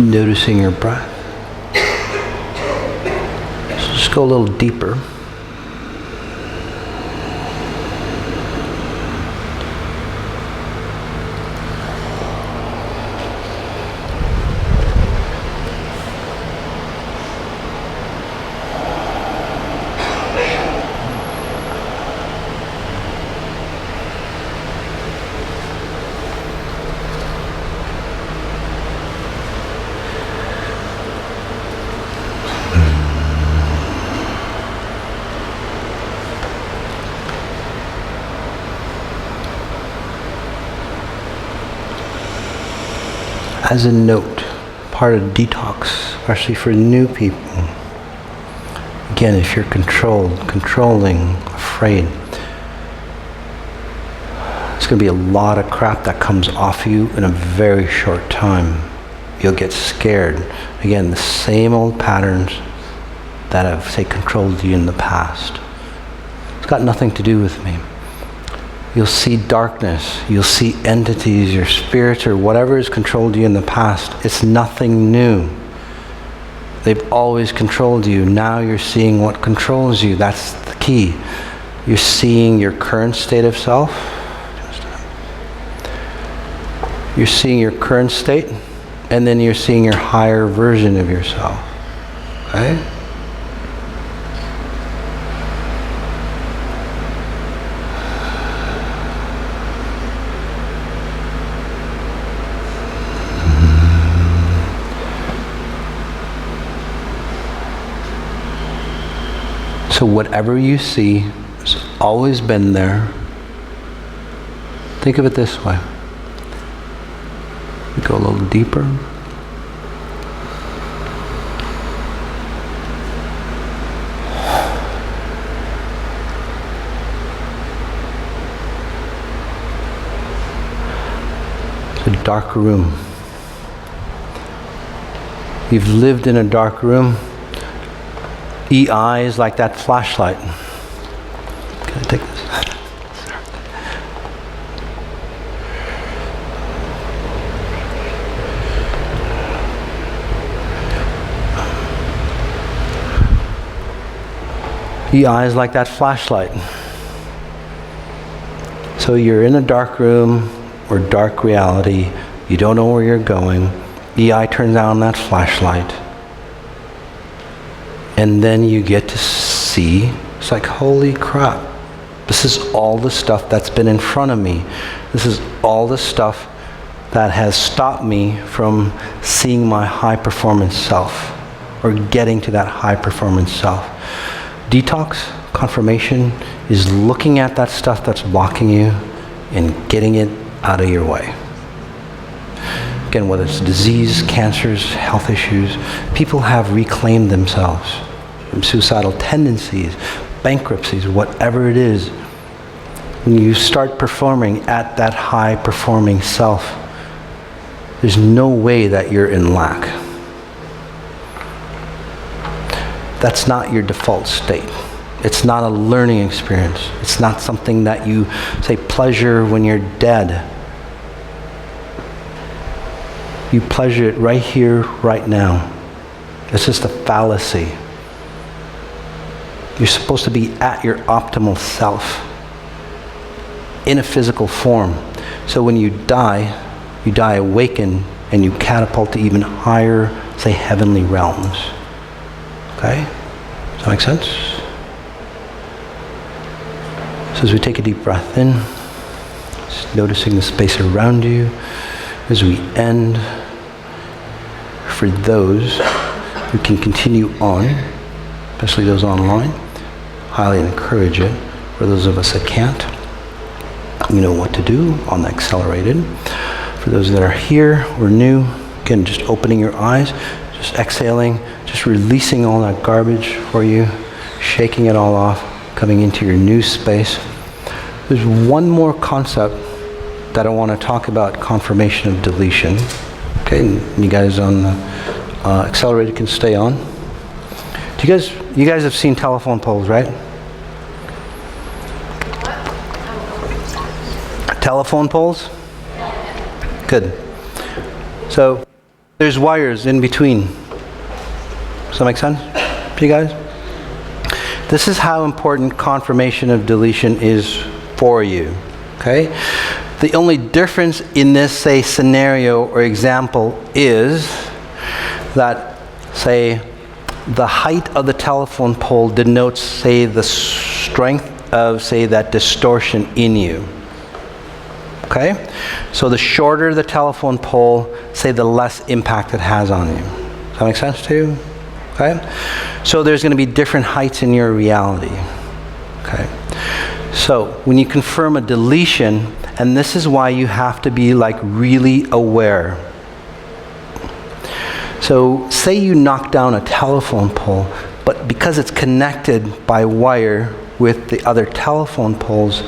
noticing your breath. So just go a little deeper. As a note, part of detox, especially for new people, again, if you're controlling, afraid, there's going to be a lot of crap that comes off you in a very short time. You'll get scared. Again, the same old patterns that have, say, controlled you in the past. It's got nothing to do with me. You'll see darkness, you'll see entities, your spirits, or whatever has controlled you in the past. It's nothing new. They've always controlled you. Now you're seeing what controls you. That's the key. You're seeing your current state of self. You're seeing your current state, and then you're seeing your higher version of yourself. Okay? So whatever you see has always been there. Think of it this way. We go a little deeper. It's a dark room. You've lived in a dark room. EI is like that flashlight. Can I take this? EI is like that flashlight. So you're in a dark room or dark reality. You don't know where you're going. EI turns on that flashlight. And then you get to see, it's like, holy crap. This is all the stuff that's been in front of me. This is all the stuff that has stopped me from seeing my high performance self or getting to that high performance self. Detox, confirmation, is looking at that stuff that's blocking you and getting it out of your way. Again, whether it's disease, cancers, health issues, people have reclaimed themselves from suicidal tendencies, bankruptcies, whatever it is. When you start performing at that high performing self, there's no way that you're in lack. That's not your default state. It's not a learning experience. It's not something that you, say, pleasure when you're dead. You pleasure it right here, right now. It's just a fallacy. You're supposed to be at your optimal self in a physical form. So when you die awakened, and you catapult to even higher, say, heavenly realms. Okay? Does that make sense? So as we take a deep breath in, just noticing the space around you, as we end, for those who can continue on, especially those online, highly encourage it. For those of us that can't, you know what to do on the accelerated. For those that are here or new, again, just opening your eyes, just exhaling, just releasing all that garbage for you, shaking it all off, coming into your new space. There's one more concept that I want to talk about, confirmation of deletion. Okay, and you guys on the accelerated can stay on. You guys have seen telephone poles, right? Telephone poles? Good. So There's wires in between. Does that make sense to you guys? This is how important confirmation of deletion is for you, okay? The only difference in this, say, scenario or example is that, say, the height of the telephone pole denotes, say, the strength of, say, that distortion in you. Okay? So the shorter the telephone pole, say, the less impact it has on you. Does that make sense to you? Okay? So there's going to be different heights in your reality. Okay? So when you confirm a deletion, and this is why you have to be like really aware. So say you knock down a telephone pole, but because it's connected by wire with the other telephone poles,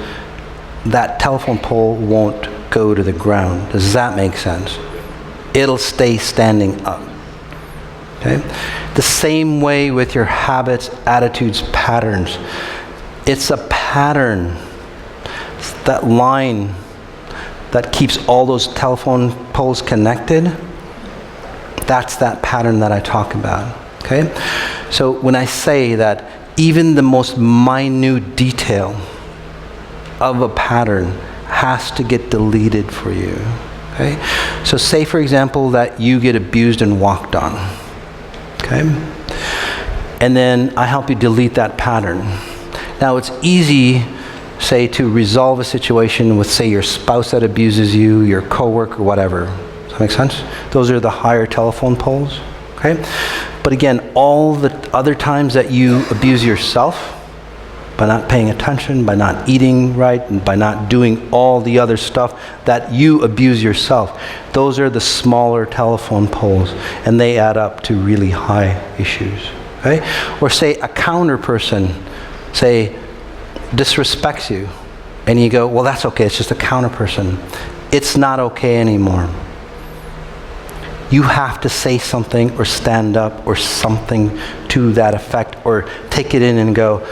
that telephone pole won't go to the ground. Does that make sense? It'll stay standing up. Okay? The same way with your habits, attitudes, patterns. It's a pattern. It's that line that keeps all those telephone poles connected. That's that pattern that I talk about. Okay? So when I say that even the most minute detail of a pattern has to get deleted for you. Okay? So say, for example, that you get abused and walked on. Okay? And then I help you delete that pattern. Now it's easy, say, to resolve a situation with, say, your spouse that abuses you, your coworker, whatever. Does that make sense? Those are the higher telephone poles. Okay? But again, all the other times that you abuse yourself, by not paying attention, by not eating right, and by not doing all the other stuff that you abuse yourself, those are the smaller telephone poles, and they add up to really high issues. Okay? Or say a counter person, say, disrespects you, and you go, well, that's okay, it's just a counter person. It's not okay anymore. You have to say something or stand up or something to that effect, or take it in and go,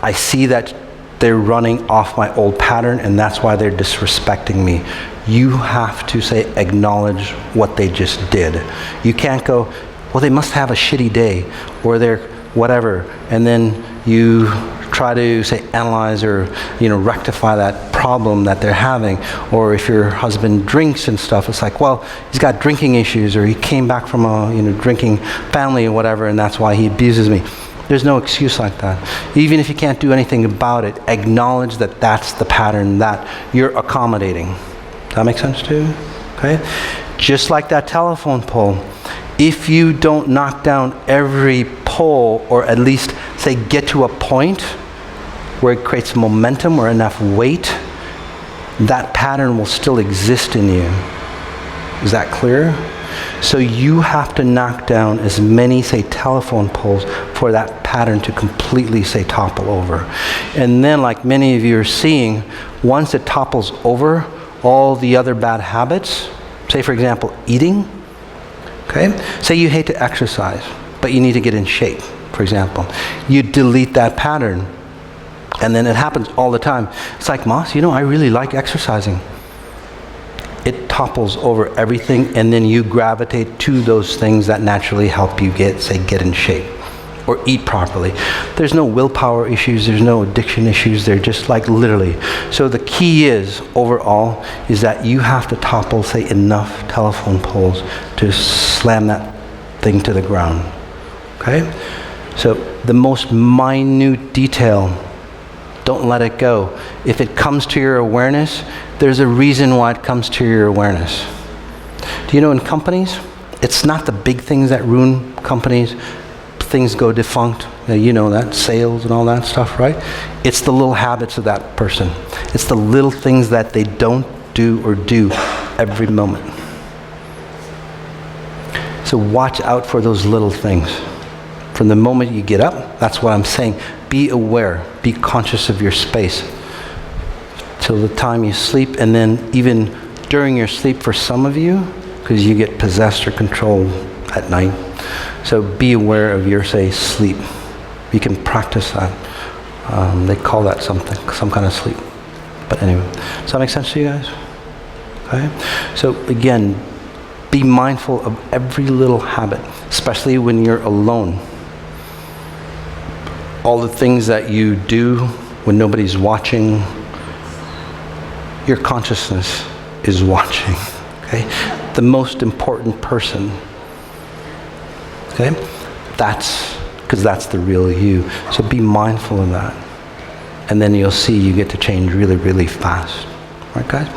I see that they're running off my old pattern, and that's why they're disrespecting me. You have to, say, acknowledge what they just did. You can't go, well, they must have a shitty day, or they're whatever, and then you try to, say, analyze or, rectify that problem that they're having. Or if your husband drinks and stuff, it's like, well, he's got drinking issues, or he came back from a drinking family or whatever, and that's why he abuses me. There's no excuse like that. Even if you can't do anything about it, acknowledge that that's the pattern that you're accommodating. Does that make sense to you? Okay? Just like that telephone pole. If you don't knock down every pole, or at least, say, get to a point where it creates momentum or enough weight, that pattern will still exist in you. Is that clear? So you have to knock down as many, say, telephone poles for that pattern to completely, say, topple over. And then, like many of you are seeing, once it topples over, all the other bad habits, say, for example, eating, okay? Say you hate to exercise, but you need to get in shape, for example. You delete that pattern, and then it happens all the time. It's like, Moss, I really like exercising. It topples over everything, and then you gravitate to those things that naturally help you get in shape or eat properly. There's no willpower issues, there's no addiction issues, they're just like literally. So the key is, overall, is that you have to topple, say, enough telephone poles to slam that thing to the ground. Okay? So the most minute detail, don't let it go. If it comes to your awareness, there's a reason why it comes to your awareness. Do you know, in companies, it's not the big things that ruin companies. Things go defunct, that, sales and all that stuff, right? It's the little habits of that person. It's the little things that they don't do or do every moment. So watch out for those little things. From the moment you get up, that's what I'm saying. Be aware, be conscious of your space till the time you sleep, and then even during your sleep for some of you, because you get possessed or controlled at night. So be aware of your, say, sleep. You can practice that. They call that some kind of sleep. But anyway, does that make sense to you guys? Okay? So again, Be mindful of every little habit, especially when you're alone. All the things that you do when nobody's watching, your consciousness is watching, okay? The most important person, okay? Because that's the real you. So be mindful of that. And then you'll see you get to change really, really fast. All right, guys?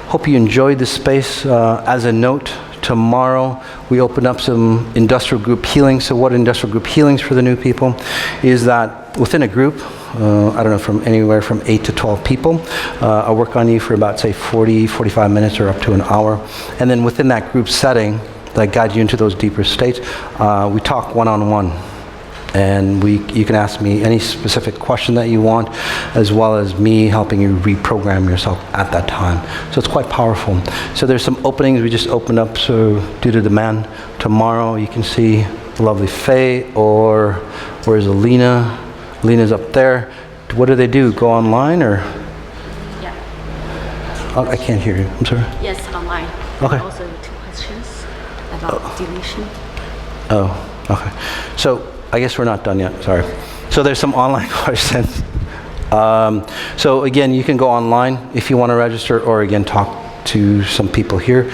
Hope you enjoyed this space. As a note, tomorrow we open up some industrial group healing. So what industrial group healings for the new people is that within a group, I don't know, from anywhere from 8 to 12 people, I'll work on you for about, say, 40, 45 minutes or up to an hour. And then within that group setting, that guide you into those deeper states, we talk one-on-one. And you can ask me any specific question that you want, as well as me helping you reprogram yourself at that time. So it's quite powerful. So there's some openings we just opened up, so due to demand. Tomorrow you can see the lovely Faye, or where's Alina? Alina's up there. What do they do? Go online or? Yeah. Oh, I can't hear you. I'm sorry. Yes, online. Okay. Also 2 questions about deletion. Oh, okay. So I guess we're not done yet, sorry. So there's some online questions. So again, you can go online if you want to register, or again, talk to some people here.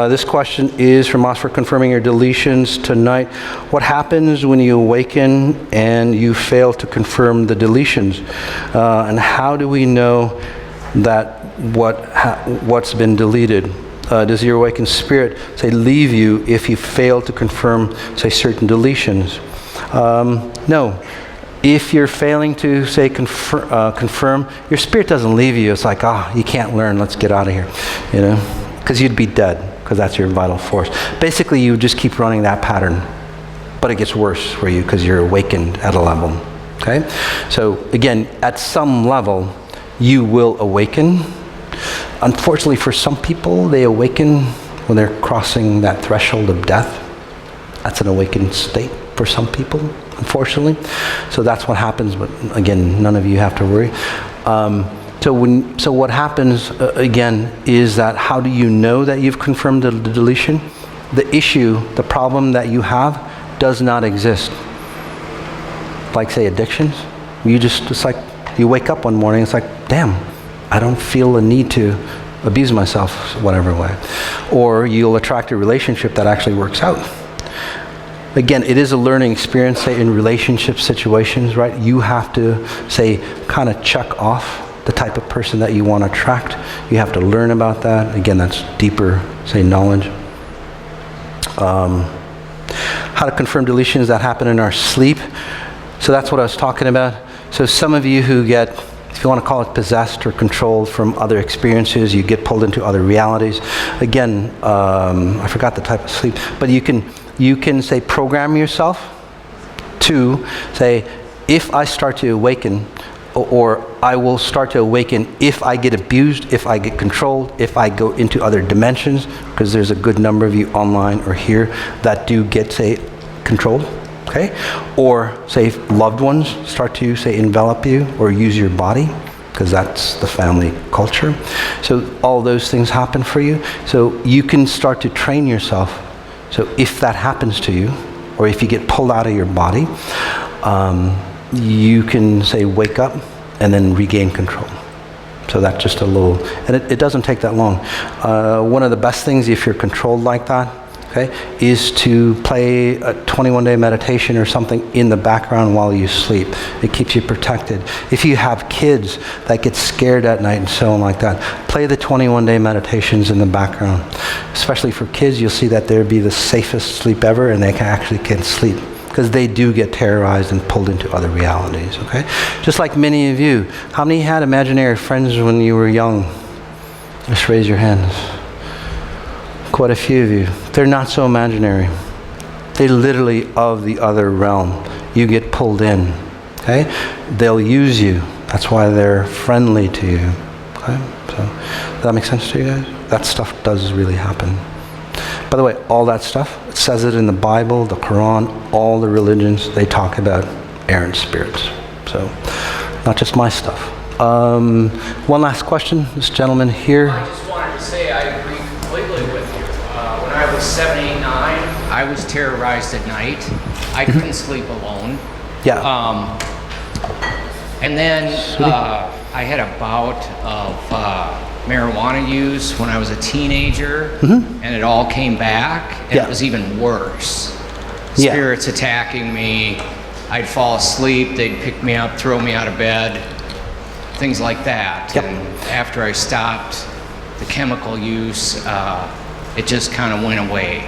This question is from us for confirming your deletions tonight. What happens when you awaken and you fail to confirm the deletions? And how do we know that what's been deleted? Does your awakened spirit, say, leave you if you fail to confirm, say, certain deletions? No. If you're failing to, say, confirm, your spirit doesn't leave you. It's like, you can't learn, let's get out of here, you know? Because you'd be dead, because that's your vital force. Basically, you just keep running that pattern, but it gets worse for you because you're awakened at a level, okay? So, again, at some level, you will awaken. Unfortunately, for some people, they awaken when they're crossing that threshold of death. That's an awakened state for some people, unfortunately. So that's what happens, but again, none of you have to worry. So what happens, again, is that how do you know that you've confirmed the deletion? The issue, the problem that you have does not exist. Like, say, addictions. It's like you wake up one morning, it's like, damn, I don't feel a need to abuse myself whatever way. Or you'll attract a relationship that actually works out. Again, it is a learning experience, say, in relationship situations, right? You have to, say, kind of check off the type of person that you want to attract. You have to learn about that. Again, that's deeper, say, knowledge. How to confirm deletions that happen in our sleep. So that's what I was talking about. So some of you who get, if you want to call it possessed or controlled from other experiences, you get pulled into other realities. Again, I forgot the type of sleep, but you can say program yourself to say, if I start to awaken, or I will start to awaken if I get abused, if I get controlled, if I go into other dimensions, because there's a good number of you online or here that do get, say, controlled, okay? Or, say, loved ones start to, say, envelop you or use your body, because that's the family culture. So all those things happen for you. So you can start to train yourself. So if that happens to you, or if you get pulled out of your body, you can, say, wake up and then regain control. So that's just a little, and it doesn't take that long. One of the best things, if you're controlled like that, okay, is to play a 21-day meditation or something in the background while you sleep. It keeps you protected. If you have kids that get scared at night and so on like that, play the 21-day meditations in the background. Especially for kids, you'll see that they'll be the safest sleep ever, and they can sleep, because they do get terrorized and pulled into other realities, okay? Just like many of you. How many had imaginary friends when you were young? Just raise your hands. Quite a few of you. They're not so imaginary. They're literally of the other realm. You get pulled in, okay? They'll use you. That's why they're friendly to you, okay? So, does that make sense to you guys? That stuff does really happen. By the way, all that stuff, it says it in the Bible, the Quran, all the religions, they talk about errant spirits. So, not just my stuff. One last question, this gentleman here. I just wanted to say I agree completely with you. When I was was 7, 8, 9, I was terrorized at night. I couldn't sleep alone. Yeah. And then I had a bout of marijuana use when I was a teenager, and it all came back, and it was even worse. Spirits attacking me. I'd fall asleep, they'd pick me up, throw me out of bed, things like that. And after I stopped the chemical use, it just kind of went away.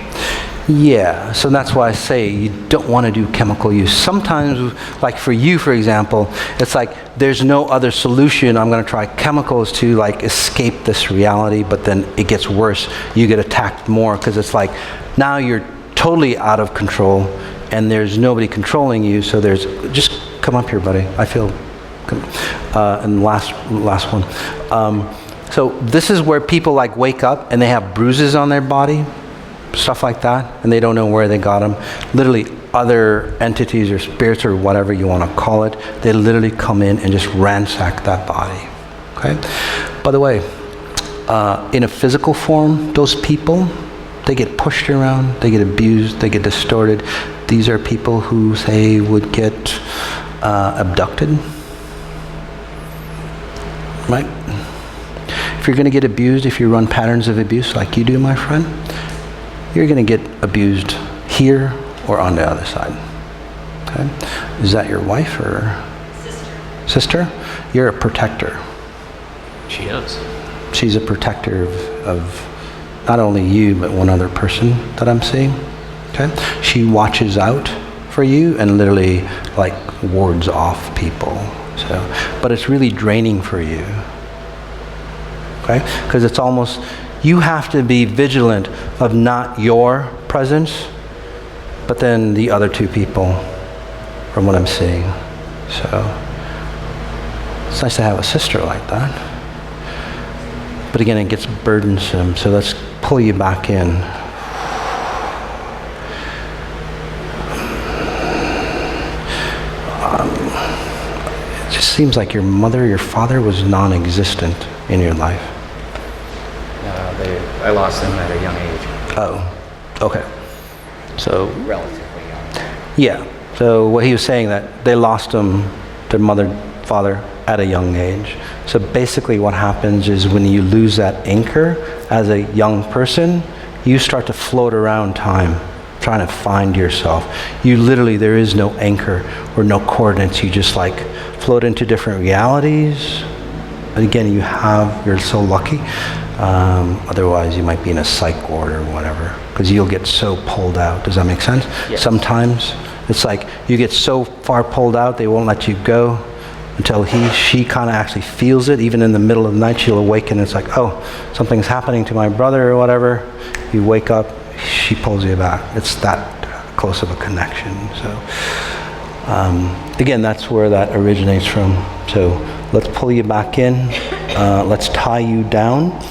Yeah, so that's why I say you don't want to do chemical use. Sometimes, like for you, for example, it's like there's no other solution. I'm going to try chemicals to like escape this reality, but then it gets worse. You get attacked more because it's like now you're totally out of control and there's nobody controlling you. So there's, just come up here, buddy. I feel, and last one. So this is where people like wake up and they have bruises on their body, stuff like that, and they don't know where they got them. Literally other entities or spirits or whatever you want to call it, they literally come in and just ransack that body. Okay? By the way, in a physical form, those people, they get pushed around, they get abused, they get distorted. These are people who, say, would get abducted. Right? If you're going to get abused, if you run patterns of abuse like you do, my friend, you're going to get abused here or on the other side. Okay? Is that your wife or sister? You're a protector. She is. She's a protector of not only you, but one other person that I'm seeing. Okay? She watches out for you and literally like wards off people. So, but it's really draining for you. Okay? Because it's almost, you have to be vigilant of not your presence, but then the other two people from what I'm seeing. So it's nice to have a sister like that. But again, it gets burdensome, so let's pull you back in. It just seems like your mother, your father was non-existent in your life. I lost them at a young age. Oh, okay. So Relatively young. yeah. So what he was saying that they lost them, their mother, father, at a young age. So basically what happens is when you lose that anchor as a young person, you start to float around time, trying to find yourself. You literally, there is no anchor or no coordinates. You just like float into different realities. And again, you're so lucky. Otherwise, you might be in a psych ward or whatever, because you'll get so pulled out. Does that make sense? Yes. Sometimes it's like you get so far pulled out, they won't let you go until she kind of actually feels it. Even in the middle of the night, she'll awaken. And it's like, oh, something's happening to my brother or whatever. You wake up, she pulls you back. It's that close of a connection. So again, that's where that originates from. So let's pull you back in. Let's tie you down.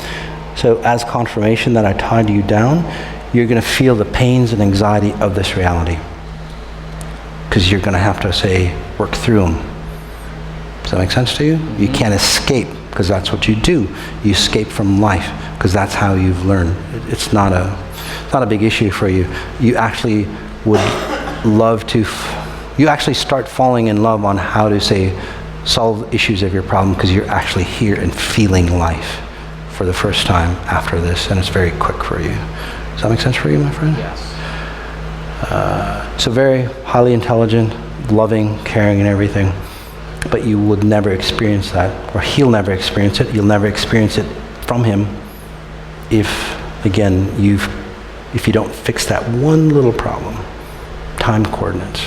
So as confirmation that I tied you down, you're going to feel the pains and anxiety of this reality, because you're going to have to, say, work through them. Does that make sense to you? You can't escape, because that's what you do. You escape from life, because that's how you've learned. It's not a big issue for you. You actually would love to, you actually start falling in love on how to, say, solve issues of your problem, because you're actually here and feeling life for the first time after this, and it's very quick for you. Does that make sense for you, my friend? Yes. So very highly intelligent, loving, caring, and everything. But you would never experience that, or he'll never experience it. You'll never experience it from him if, again, if you don't fix that one little problem, time coordinates.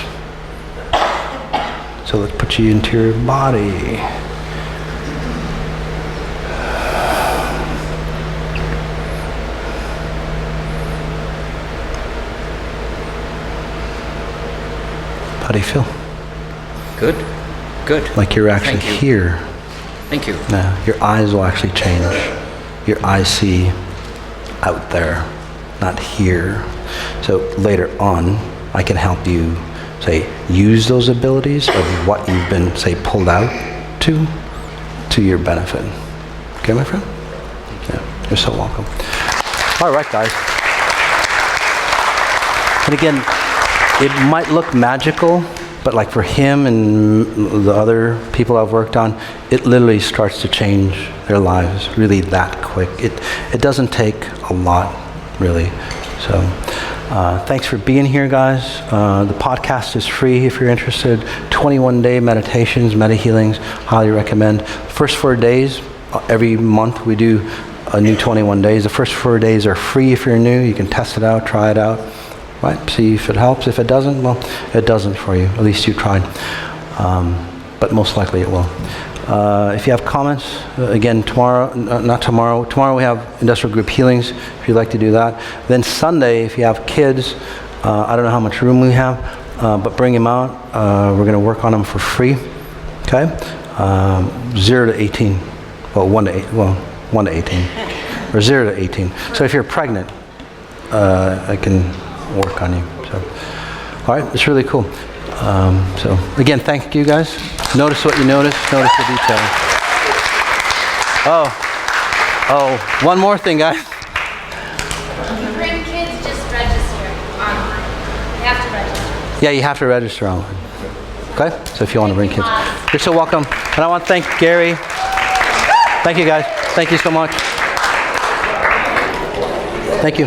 So let's put you into your body. How do you feel? Good. Good. Like you're actually Thank you. here. Thank you. Now, your eyes will actually change. Your eyes see out there, not here. So later on, I can help you, say, use those abilities of what you've been, say, pulled out to your benefit. Okay, my friend? Yeah, you're so welcome. All right, guys. And again, it might look magical, but like for him and the other people I've worked on, it literally starts to change their lives really that quick. It doesn't take a lot, really. So thanks for being here, guys. The podcast is free if you're interested. 21-day meditations, meta healings, highly recommend. First 4 days, every month we do a new 21 days. The first 4 days are free if you're new. You can test it out, try it out. Right? See if it helps. If it doesn't, well, it doesn't for you. At least you tried. But most likely it will. If you have comments, again, tomorrow we have industrial group healings, if you'd like to do that. Then Sunday, if you have kids, I don't know how much room we have, but bring them out. We're going to work on them for free. Okay? 0 to 18. Well, 1 to 18. Or 0 to 18. So if you're pregnant, I can work on you. So, all right, it's really cool. So again, thank you guys. Notice what you notice. Notice the detail. Oh, one more thing, guys. If you bring kids, just register online. You have to register. Yeah, you have to register online. Okay? So if you want to bring kids. You're so welcome. And I want to thank Gary. Thank you, guys. Thank you so much. Thank you.